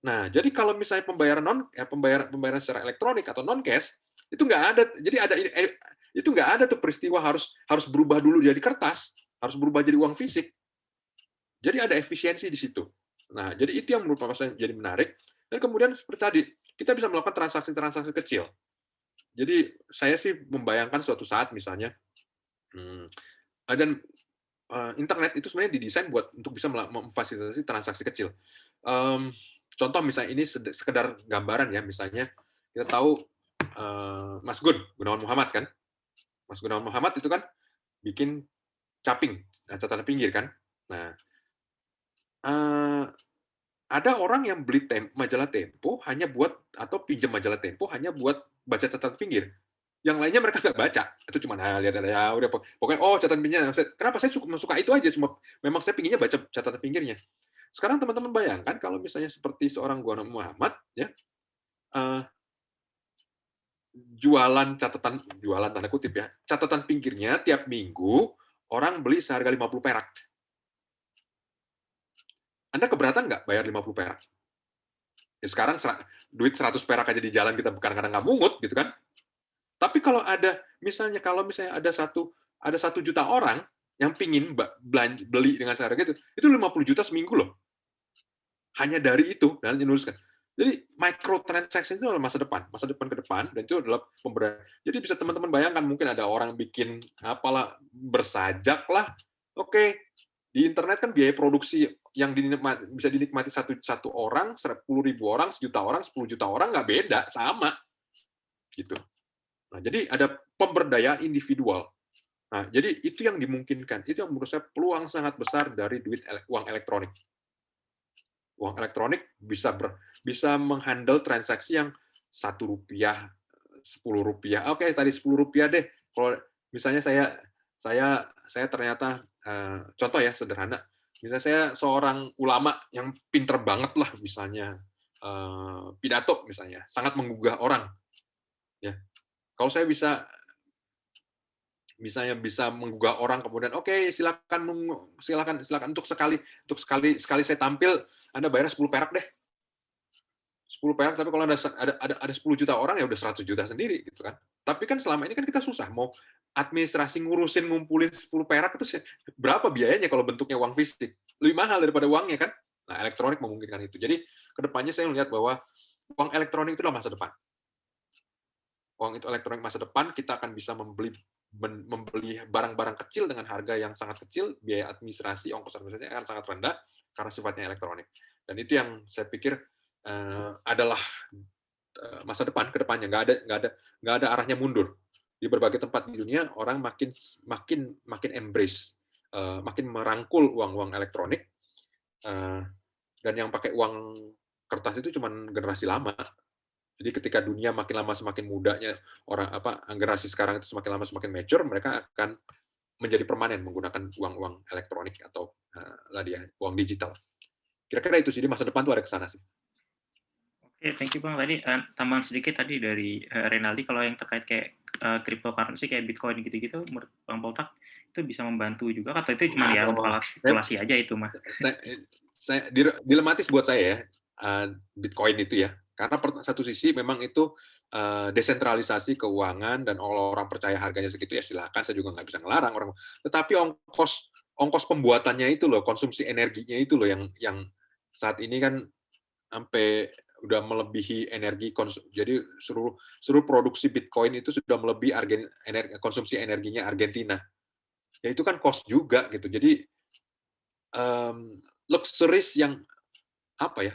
Nah, jadi kalau misalnya pembayaran secara elektronik atau non cash itu nggak ada. Jadi itu nggak ada tuh peristiwa harus berubah dulu jadi kertas, harus berubah jadi uang fisik. Jadi ada efisiensi di situ. Nah, jadi itu yang menurut saya jadi menarik. Dan kemudian seperti tadi, kita bisa melakukan transaksi-transaksi kecil. Jadi saya sih membayangkan suatu saat misalnya, dan internet itu sebenarnya didesain untuk bisa memfasilitasi transaksi kecil. Contoh misalnya ini sekedar gambaran ya, misalnya kita tahu Mas Gunawan Muhammad kan, Mas Gunawan Muhammad itu kan bikin caping, catatan pinggir kan. Nah, ada orang yang beli majalah Tempo hanya buat atau pinjam majalah Tempo hanya buat baca catatan pinggir. Yang lainnya mereka nggak baca, itu cuma lihat ya udah pokoknya catatan pinggirnya. Kenapa saya suka itu aja, cuma memang saya pinginnya baca catatan pinggirnya. Sekarang teman-teman bayangkan kalau misalnya seperti seorang Gunawan Muhammad ya, jualan tanda kutip ya, catatan pinggirnya tiap minggu orang beli seharga 50 perak. Anda keberatan nggak bayar 50 perak? Ya sekarang duit 100 perak aja di jalan kita kadang-kadang nggak mungut gitu kan. Tapi kalau misalnya ada 1 juta orang yang pingin beli dengan harga itu 50 juta seminggu loh. Hanya dari itu dan menuliskan. Jadi microtransaction itu adalah masa depan ke depan, dan itu adalah pemberdayaan. Jadi bisa teman-teman bayangkan mungkin ada orang bikin apalah bersajak lah. Oke, di internet kan biaya produksi yang bisa dinikmati satu orang, 10.000 orang, 1 juta orang, 10 juta orang nggak beda, sama gitu. Nah, jadi ada pemberdayaan individual. Nah, jadi itu yang dimungkinkan. Itu yang menurut saya peluang sangat besar dari uang elektronik. Uang elektronik bisa menghandle transaksi yang Rp1, Rp10. Oke, tadi Rp10 deh. Kalau misalnya saya ternyata contoh ya sederhana. Misalnya saya seorang ulama yang pinter banget lah, misalnya pidato misalnya, sangat menggugah orang. Ya. Kalau saya bisa menggugah orang, kemudian oke, silakan untuk sekali saya tampil Anda bayar 10 perak deh. 10 perak, tapi kalau ada 10 juta orang ya udah 100 juta sendiri gitu kan. Tapi kan selama ini kan kita susah mau administrasi ngumpulin 10 perak itu berapa biayanya kalau bentuknya uang fisik? Lebih mahal daripada uangnya kan. Nah, elektronik memungkinkan itu. Jadi kedepannya saya melihat bahwa uang elektronik itu adalah masa depan. Uang itu elektronik masa depan, kita akan bisa membeli barang-barang kecil dengan harga yang sangat kecil, biaya administrasi, ongkos administrasinya akan sangat rendah karena sifatnya elektronik. Dan itu yang saya pikir adalah masa depan ke depannya. Nggak ada arahnya mundur. Di berbagai tempat di dunia orang makin embrace, makin merangkul uang elektronik, dan yang pakai uang kertas itu cuma generasi lama. Jadi ketika dunia makin lama semakin mudanya generasi sekarang itu semakin lama semakin mature, mereka akan menjadi permanen menggunakan uang elektronik atau uang digital. Kira-kira itu sih, di masa depan tuh ada ke sana sih. Oke, thank you Bang. Tadi tambahan sedikit tadi dari Renaldi, kalau yang terkait kayak cryptocurrency kayak Bitcoin gitu-gitu, menurut Bang Poltak itu bisa membantu juga atau itu cuma ya spekulasi aja itu, Mas? Saya dilematis buat saya ya, Bitcoin itu ya. Karena satu sisi memang itu desentralisasi keuangan dan orang percaya harganya segitu ya silakan, saya juga nggak bisa ngelarang orang. Tetapi ongkos pembuatannya itu loh, konsumsi energinya itu loh yang saat ini kan sampai udah melebihi energi jadi seluruh produksi Bitcoin itu sudah melebihi konsumsi energinya Argentina. ya itu kan cost juga gitu. Jadi luxuries yang apa ya?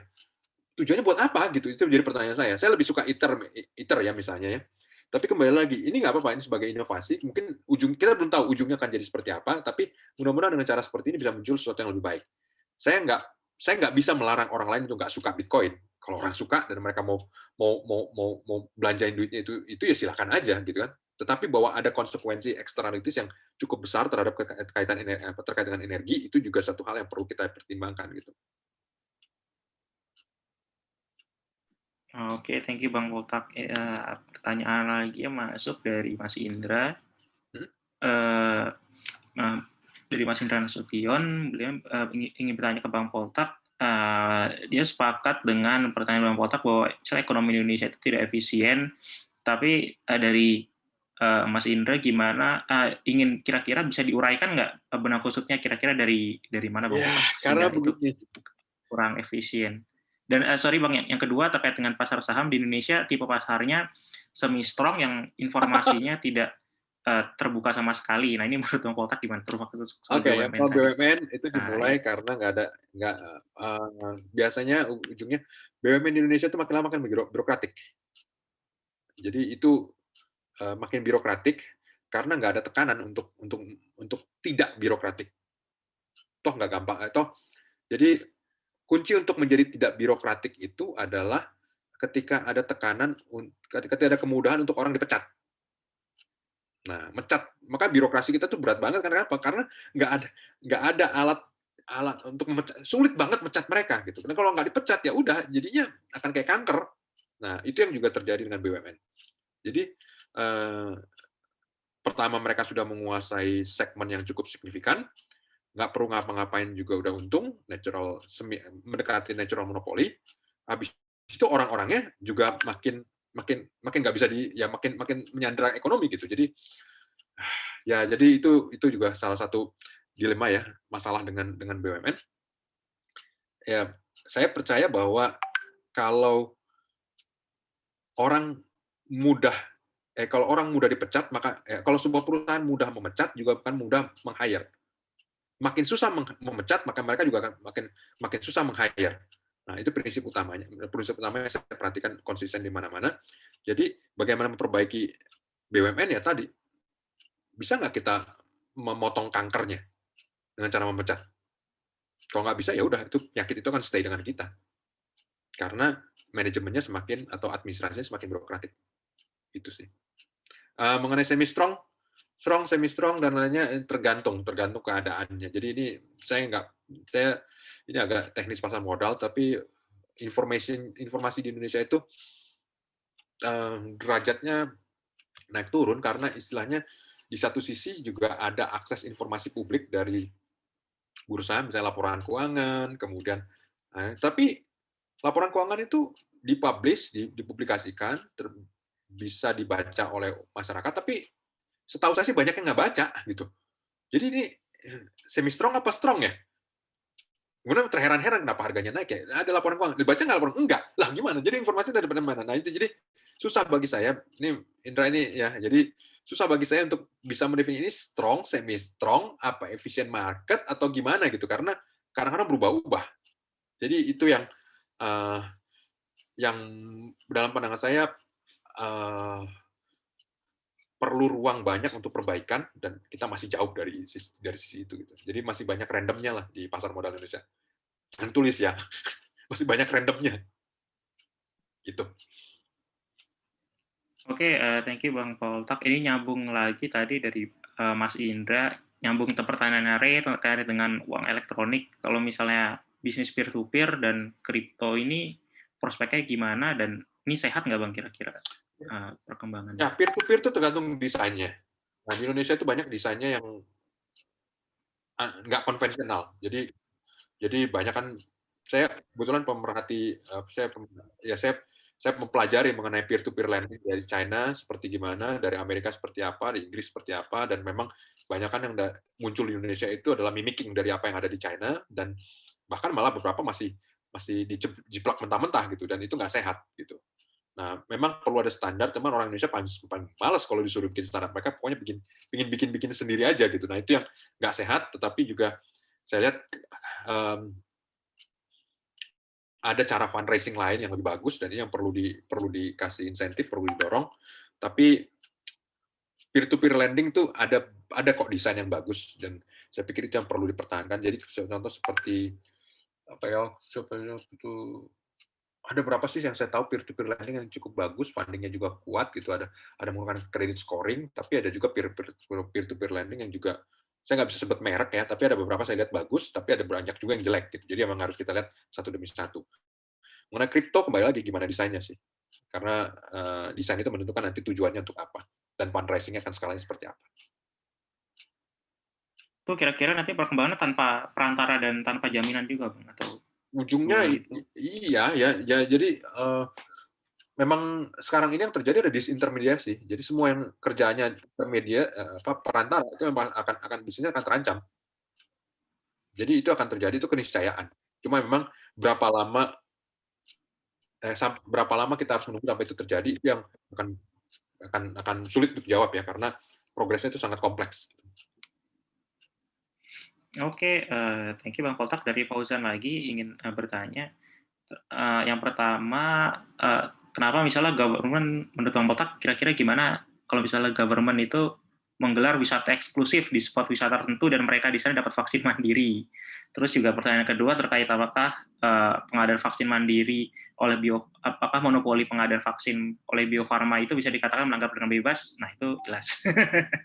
Tujuannya buat apa gitu? Itu jadi pertanyaan saya. Saya lebih suka ITER ya misalnya ya. Tapi kembali lagi, ini nggak apa-apa, ini sebagai inovasi. Mungkin kita belum tahu ujungnya akan jadi seperti apa, tapi mudah-mudahan dengan cara seperti ini bisa muncul sesuatu yang lebih baik. Saya nggak bisa melarang orang lain untuk nggak suka Bitcoin. Kalau orang suka dan mereka mau belanjain duitnya itu ya silakan aja gitu kan. Tetapi bahwa ada konsekuensi eksternalitis yang cukup besar terhadap terkait dengan energi, itu juga satu hal yang perlu kita pertimbangkan gitu. Oke, thank you Bang Poltak. Pertanyaan lagi yang masuk dari Mas Indra. Nah, dari Mas Indra Nasution, beliau ingin bertanya ke Bang Poltak. Dia sepakat dengan pertanyaan Bang Poltak bahwa ekonomi Indonesia itu tidak efisien, tapi dari Mas Indra gimana ingin kira-kira bisa diuraikan nggak benang kusutnya kira-kira dari mana Bang Poltak karena itu kurang efisien. Dan sorry Bang, yang kedua terkait dengan pasar saham di Indonesia, tipe pasarnya semi strong yang informasinya tidak terbuka sama sekali. Nah, ini menurut Bang Poltak gimana? Oke, ya, kalau BUMN itu dimulai karena biasanya ujungnya BUMN di Indonesia itu makin lama makin birokratik. Jadi itu makin birokratik karena nggak ada tekanan untuk tidak birokratik. Toh nggak gampang. Jadi kunci untuk menjadi tidak birokratik itu adalah ketika ada tekanan, ketika ada kemudahan untuk orang dipecat. Nah, maka birokrasi kita tuh berat banget karena apa? Karena nggak ada alat untuk memecat, sulit banget mecat mereka gitu. Karena kalau nggak dipecat ya udah, jadinya akan kayak kanker. Nah, itu yang juga terjadi dengan BUMN. Jadi pertama mereka sudah menguasai segmen yang cukup signifikan, nggak perlu ngapa-ngapain juga udah untung, mendekati natural monopoly. Habis itu orang-orangnya juga makin nggak bisa makin menyandera ekonomi gitu. Jadi itu juga salah satu dilema ya, masalah dengan BUMN. Ya, saya percaya bahwa kalau orang mudah dipecat, maka kalau sebuah perusahaan mudah memecat juga akan mudah meng-hire. Makin susah memecat, maka mereka juga akan makin susah meng-hire. Nah, itu prinsip utamanya. Prinsip utamanya saya perhatikan konsisten di mana-mana. Jadi, bagaimana memperbaiki BUMN ya tadi, bisa nggak kita memotong kankernya dengan cara memecat? Kalau nggak bisa, ya udah, itu penyakit itu akan stay dengan kita. Karena manajemennya atau administrasinya semakin birokratik. Itu sih. Mengenai semi-strong, semi-strong, dan lainnya tergantung keadaannya. Jadi ini ini agak teknis pasar modal, tapi informasi di Indonesia itu derajatnya naik turun karena istilahnya di satu sisi juga ada akses informasi publik dari bursa, misalnya laporan keuangan, kemudian tapi laporan keuangan itu dipublikasikan, bisa dibaca oleh masyarakat, tapi setahu saya sih banyak yang nggak baca gitu. Jadi ini semi strong apa strong ya? Kemudian terheran-heran kenapa harganya naik ya? Ada laporan keuangan, dibaca nggak laporan? Enggak. Lah gimana? Jadi informasi dari mana-mana. Nah itu jadi susah bagi saya. Ini Indra ini ya. Jadi susah bagi saya untuk bisa mendefinisi ini strong, semi strong, apa efficient market atau gimana gitu. Karena kadang-kadang berubah-ubah. Jadi itu yang dalam pandangan saya perlu ruang banyak untuk perbaikan dan kita masih jauh dari sisi itu gitu. Jadi masih banyak randomnya lah di pasar modal Indonesia. Jangan tulis ya, masih banyak randomnya. Gitu. Oke, thank you Bang Poltak. Ini nyambung lagi tadi dari Mas Indra, nyambung ke pertanyaan Ray terkait dengan uang elektronik. Kalau misalnya bisnis peer-to-peer dan kripto ini prospeknya gimana dan ini sehat nggak Bang kira-kira perkembangannya? Ya, peer-to-peer itu tergantung desainnya. Nah, di Indonesia itu banyak desainnya yang nggak konvensional. Jadi banyak kan, saya kebetulan pemerhati, saya mempelajari mengenai peer-to-peer lending dari China seperti gimana, dari Amerika seperti apa, di Inggris seperti apa, dan memang banyak kan yang muncul di Indonesia itu adalah mimicking dari apa yang ada di China, dan bahkan malah beberapa masih dijiplak mentah-mentah gitu, dan itu nggak sehat gitu. Nah, memang perlu ada standar, cuman orang Indonesia paling malas kalau disuruh bikin standar. Mereka pokoknya bikin sendiri aja gitu. Nah, itu yang nggak sehat, tetapi juga saya lihat ada cara fundraising lain yang lebih bagus, dan ini yang perlu dikasih insentif, perlu didorong. Tapi peer-to-peer lending tuh ada kok desain yang bagus, dan saya pikir itu yang perlu dipertahankan. Jadi contoh seperti apa ya, itu ada berapa sih yang saya tahu peer-to-peer lending yang cukup bagus, fundingnya juga kuat gitu, ada menggunakan credit scoring, tapi ada juga peer-to-peer lending yang juga saya nggak bisa sebut merek ya, tapi ada beberapa saya lihat bagus, tapi ada banyak juga yang jelek gitu. Jadi emang harus kita lihat satu demi satu. Mengenai kripto kembali lagi gimana desainnya sih, karena desain itu menentukan nanti tujuannya untuk apa dan fundraising-nya akan skalanya seperti apa. Itu kira-kira nanti perkembangannya tanpa perantara dan tanpa jaminan juga, Bang, atau Ujungnya iya ya, jadi memang sekarang ini yang terjadi ada disintermediasi. Jadi semua yang kerjanya perantara itu memang akan bisnisnya akan terancam. Jadi itu akan terjadi, itu keniscayaan. Cuma memang berapa lama kita harus menunggu sampai itu terjadi, itu yang akan sulit untuk jawab ya, karena progresnya itu sangat kompleks. Oke, thank you Bang Poltak. Dari Fauzan lagi ingin bertanya. Yang pertama, kenapa misalnya government, menurut Bang Poltak, kira-kira gimana kalau misalnya government itu menggelar wisata eksklusif di spot wisata tertentu dan mereka di sana dapat vaksin mandiri. Terus juga pertanyaan kedua terkait apakah pengadaan vaksin mandiri apakah monopoli pengadaan vaksin oleh Bio Farma itu bisa dikatakan melanggar dengan bebas? Nah, itu jelas.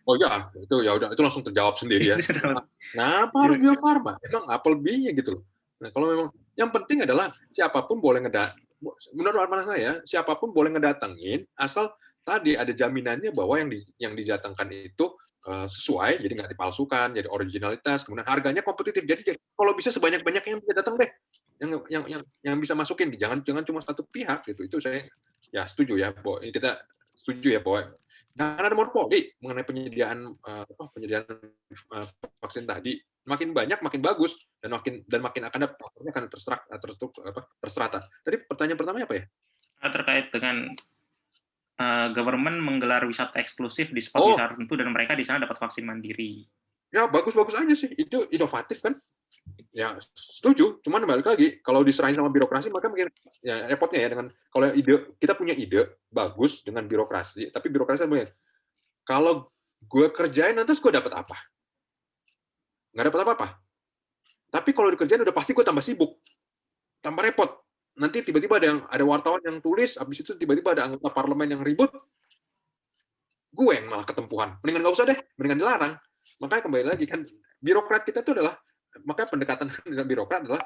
Oh ya, itu langsung terjawab sendiri ya. Kenapa harus Bio Farma? Emang apa lebihnya gitu loh. Nah, kalau memang yang penting adalah siapapun boleh menurut pandangan saya, siapapun boleh ngedatengin asal tadi ada jaminannya bahwa yang didatangkan itu sesuai, jadi nggak dipalsukan, jadi originalitas, kemudian harganya kompetitif. Jadi kalau bisa sebanyak-banyaknya yang bisa datang deh, yang bisa masukin, jangan cuma satu pihak gitu. Itu saya ya setuju ya, bahwa kita setuju ya bahwa jangan ada monopoli mengenai penyediaan vaksin tadi. Makin banyak makin bagus, dan makin akan terserata. Tadi pertanyaan pertamanya apa ya? Terkait dengan government menggelar wisata eksklusif di spot wisata tertentu dan mereka di sana dapat vaksin mandiri. Ya bagus-bagus aja sih, itu inovatif kan? Ya setuju, cuman balik lagi kalau diserahin sama birokrasi maka mungkin ya repotnya ya, dengan kalau kita punya ide bagus dengan birokrasi, tapi birokrasi punya, kalau gue kerjain nanti gue dapat apa? Nggak dapat apa-apa. Tapi kalau dikerjain udah pasti gue tambah sibuk, tambah repot. Nanti tiba-tiba ada wartawan yang tulis, habis itu tiba-tiba ada anggota parlemen yang ribut, gue yang malah ketempuhan. Mendingan nggak usah deh, mendingan dilarang. Makanya kembali lagi kan, birokrat kita itu adalah, makanya pendekatan dengan birokrat adalah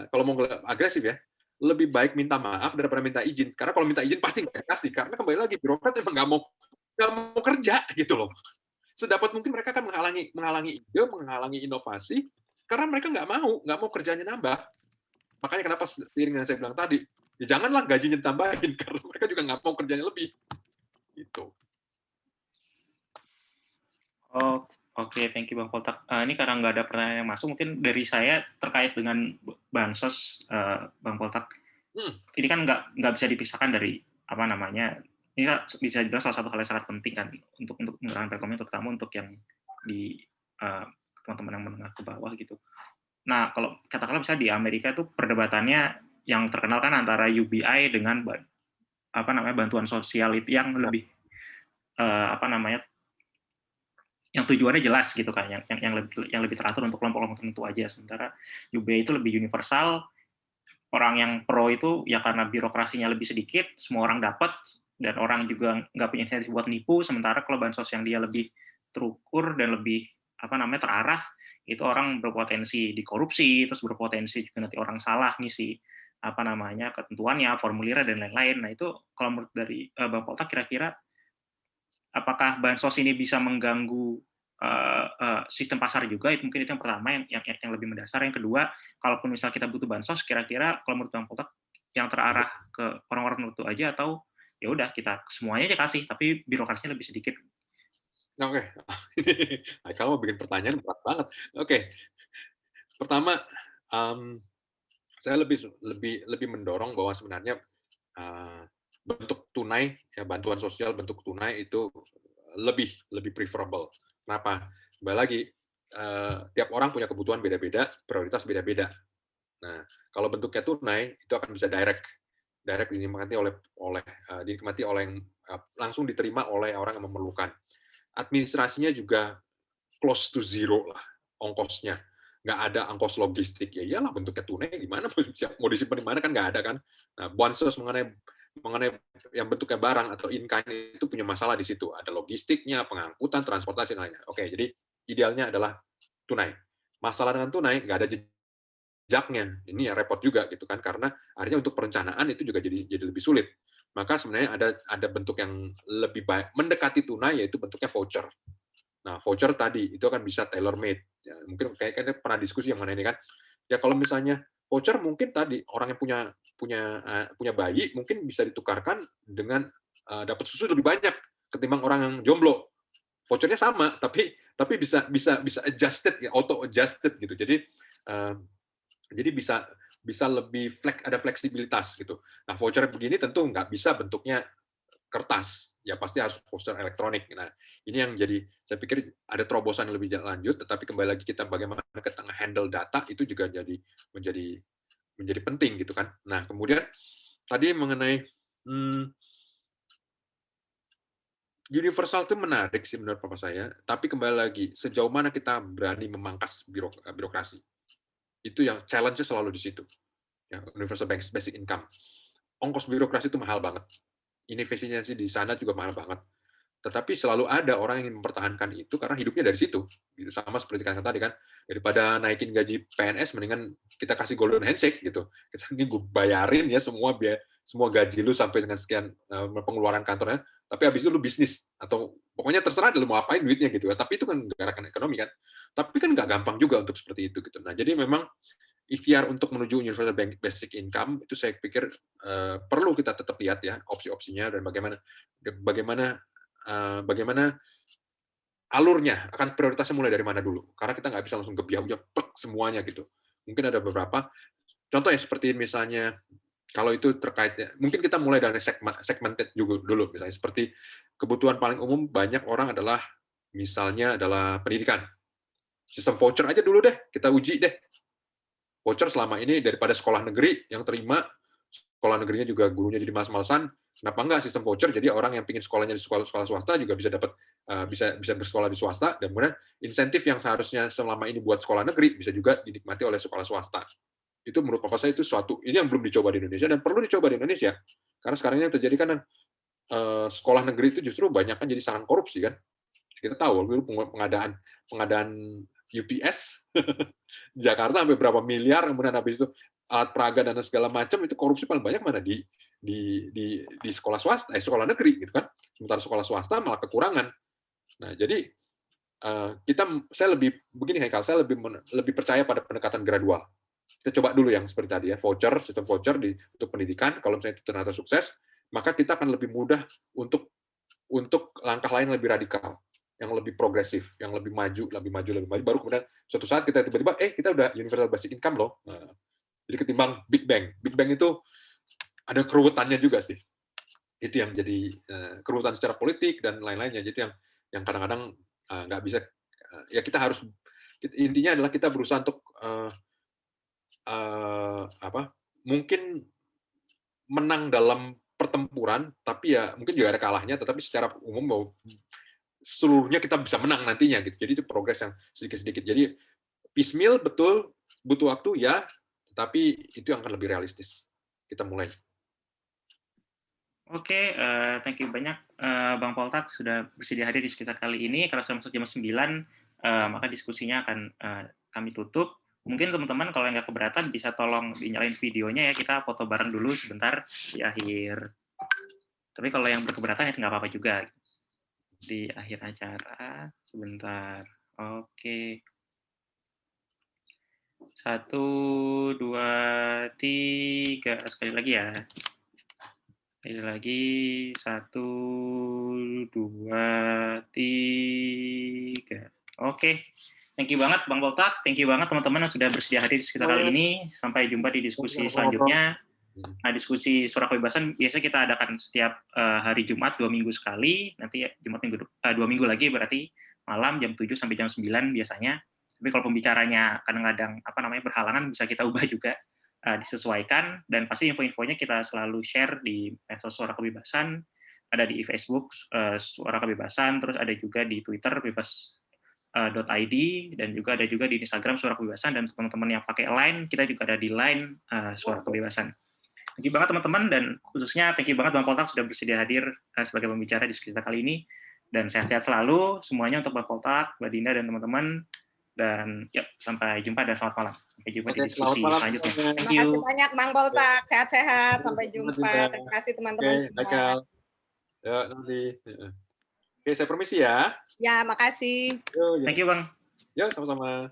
kalau mau agresif ya, lebih baik minta maaf daripada minta izin. Karena kalau minta izin pasti nggak dikasih. Karena kembali lagi birokrat emang nggak mau kerja gitu loh. Sedapat mungkin mereka akan menghalangi ide, menghalangi inovasi, karena mereka nggak mau kerjanya nambah. Makanya kenapa seiring yang saya bilang tadi, ya janganlah gajinya ditambahin, karena mereka juga nggak mau kerjanya lebih. Gitu. Oh, oke, thank you Bang Poltak. Ini karena nggak ada pertanyaan yang masuk, mungkin dari saya terkait dengan bansos, Bang Poltak. Ini kan nggak bisa dipisahkan dari apa namanya. Ini bisa dibilang salah satu hal yang sangat penting kan untuk menggunakan perekonomian, terutama untuk yang di teman-teman yang menengah ke bawah gitu. Nah, kalau katakanlah misalnya di Amerika itu perdebatannya yang terkenal kan antara UBI dengan bantuan sosial itu yang lebih yang tujuannya jelas gitu kan, yang lebih teratur untuk kelompok-kelompok tertentu aja. Sementara UBI itu lebih universal, orang yang pro itu ya karena birokrasinya lebih sedikit, semua orang dapat, dan orang juga nggak punya insentif buat nipu. Sementara kalau bansos yang dia lebih terukur dan lebih terarah, itu orang berpotensi dikorupsi, terus berpotensi juga nanti orang salah ngisi ketentuannya, formulirnya dan lain-lain. Nah itu kalau menurut dari Bang Poltak, kira-kira apakah bansos ini bisa mengganggu sistem pasar juga? Itu mungkin itu yang pertama, yang lebih mendasar. Yang kedua, kalaupun misal kita butuh bansos, kira-kira kalau menurut Bang Poltak yang terarah ke orang-orang tertentu aja, atau ya udah kita semuanya aja kasih, tapi birokrasinya lebih sedikit. Oke. Kalau mau bikin pertanyaan berat banget. Oke. Pertama, saya lebih mendorong bahwa sebenarnya bentuk tunai, ya bantuan sosial bentuk tunai itu lebih preferable. Kenapa? Kembali lagi, tiap orang punya kebutuhan beda-beda, prioritas beda-beda. Nah, kalau bentuknya tunai itu akan bisa direct dinikmati oleh yang langsung diterima oleh orang yang memerlukan. Administrasinya juga close to zero lah ongkosnya. Nggak ada ongkos logistik, ya iyalah bentuknya tunai gimana, mau disimpan di mana kan nggak ada kan. Nah, bansos mengenai yang bentuknya barang atau in-kind itu punya masalah di situ. Ada logistiknya, pengangkutan, transportasi, dan lainnya. Oke, jadi idealnya adalah tunai. Masalah dengan tunai, nggak ada jejaknya. Ini ya repot juga gitu kan, karena akhirnya untuk perencanaan itu juga jadi lebih sulit. Maka sebenarnya ada bentuk yang lebih baik, mendekati tunai, yaitu bentuknya voucher. Nah, voucher tadi itu akan bisa tailor made. Ya, mungkin kayaknya pernah diskusi yang mana ini kan. Ya kalau misalnya voucher mungkin tadi orang yang punya bayi mungkin bisa ditukarkan dengan dapat susu lebih banyak ketimbang orang yang jomblo. Vouchernya sama, tapi bisa adjusted, ya, auto adjusted gitu. Jadi bisa lebih ada fleksibilitas gitu. Nah, voucher begini tentu nggak bisa bentuknya kertas, ya pasti harus voucher elektronik. Nah, ini yang jadi saya pikir ada terobosan yang lebih lanjut, tetapi kembali lagi kita bagaimana kita handle data itu juga menjadi penting gitu kan. Nah, kemudian tadi mengenai universal itu menarik sih menurut papa saya, tapi kembali lagi sejauh mana kita berani memangkas birokrasi. Itu yang challenge-nya selalu di situ. Ya, universal basic income. Ongkos birokrasi itu mahal banget. Inefisiensi di sana juga mahal banget. Tetapi selalu ada orang yang ingin mempertahankan itu karena hidupnya dari situ. Gitu. Sama seperti kata tadi kan, daripada naikin gaji PNS, mendingan kita kasih golden handshake gitu. Ini gue bayarin ya semua gaji lu sampai dengan sekian pengeluaran kantornya, tapi habis itu lu bisnis atau pokoknya terserah lu mau apain duitnya gitu ya. Tapi itu kan gerakan ekonomi kan. Tapi kan nggak gampang juga untuk seperti itu gitu. Nah jadi memang ikhtiar untuk menuju universal basic income itu saya pikir perlu kita tetap lihat ya opsi-opsinya dan bagaimana alurnya, akan prioritasnya mulai dari mana dulu. Karena kita nggak bisa langsung gebiah-gebiah semuanya gitu. Mungkin ada beberapa contoh ya seperti misalnya kalau itu terkait, mungkin kita mulai dari segmented juga dulu, misalnya seperti kebutuhan paling umum banyak orang adalah misalnya adalah pendidikan. Sistem voucher aja dulu deh, kita uji deh. Voucher selama ini daripada sekolah negeri yang terima, sekolah negerinya juga gurunya jadi malas-malasan, kenapa enggak sistem voucher, jadi orang yang ingin sekolahnya di sekolah swasta juga bisa dapat bisa bersekolah di swasta, dan kemudian insentif yang seharusnya selama ini buat sekolah negeri bisa juga dinikmati oleh sekolah swasta. Itu menurut papa saya itu suatu ini yang belum dicoba di Indonesia dan perlu dicoba di Indonesia. Karena sekarang yang terjadi kan sekolah negeri itu justru banyak kan jadi sarang korupsi kan. Kita tahu dulu pengadaan UPS Jakarta sampai berapa miliar, kemudian habis itu alat peraga dan segala macam, itu korupsi paling banyak mana di sekolah swasta, sekolah negeri gitu kan. Sementara sekolah swasta malah kekurangan. Nah, jadi saya lebih begini Haikal, saya lebih percaya pada pendekatan gradual. Kita coba dulu yang seperti tadi ya, sistem voucher untuk pendidikan. Kalau misalnya itu ternyata sukses, maka kita akan lebih mudah untuk langkah lain lebih radikal, yang lebih progresif, yang lebih maju, baru kemudian suatu saat kita tiba-tiba kita udah universal basic income loh. Nah, jadi ketimbang Big Bang itu ada keruwetannya juga sih. Itu yang jadi keruwetan secara politik dan lain-lainnya. Jadi yang kadang-kadang nggak bisa, ya kita harus, intinya adalah kita berusaha untuk mungkin menang dalam pertempuran, tapi ya mungkin juga ada kalahnya, tetapi secara umum seluruhnya kita bisa menang nantinya gitu. Jadi itu progres yang sedikit-sedikit. Jadi piecemeal betul, butuh waktu ya, tapi itu yang akan lebih realistis. Kita mulai. Oke, thank you banyak Bang Poltak sudah bersedia hadir di kita kali ini. Kalau sudah masuk jam 9, maka diskusinya akan kami tutup. Mungkin teman-teman kalau nggak keberatan bisa tolong dinyalain videonya ya, kita foto bareng dulu sebentar di akhir. Tapi kalau yang berkeberatan ya nggak apa-apa juga. Di akhir acara, sebentar. Oke. 1, 2, 3. Sekali lagi ya. Sekali lagi, 1, 2, 3. Oke. Thank you banget Bang Poltak, thank you banget teman-teman yang sudah bersedia hadir di sekitar kali ini. Sampai jumpa di diskusi selanjutnya. Nah, diskusi suara kebebasan biasanya kita adakan setiap hari Jumat 2 minggu sekali. Nanti Jumat 2 minggu lagi berarti malam jam 7 sampai jam 9 biasanya. Tapi kalau pembicaranya kadang-kadang berhalangan bisa kita ubah juga, disesuaikan, dan pasti info-infonya kita selalu share di medsos Suara Kebebasan, ada di Facebook Suara Kebebasan, terus ada juga di Twitter bebas.id, dan juga ada juga di Instagram Suara Kebebasan, dan teman-teman yang pakai Line, kita juga ada di Line Suara Kebebasan. Thank you banget teman-teman, dan khususnya thank you banget Bang Poltak sudah bersedia hadir sebagai pembicara di kita kali ini, dan sehat-sehat selalu semuanya untuk Bang Poltak, Mbak Dinda, dan teman-teman, dan ya, sampai jumpa dan selamat malam. Sampai jumpa di diskusi selanjutnya. Thank you. Terima kasih banyak Bang Poltak, sehat-sehat, sampai jumpa. Terima kasih teman-teman semua. Ya, nanti. Oke, saya permisi ya. Ya, makasih. Yo, Thank you Bang. Ya, sama-sama.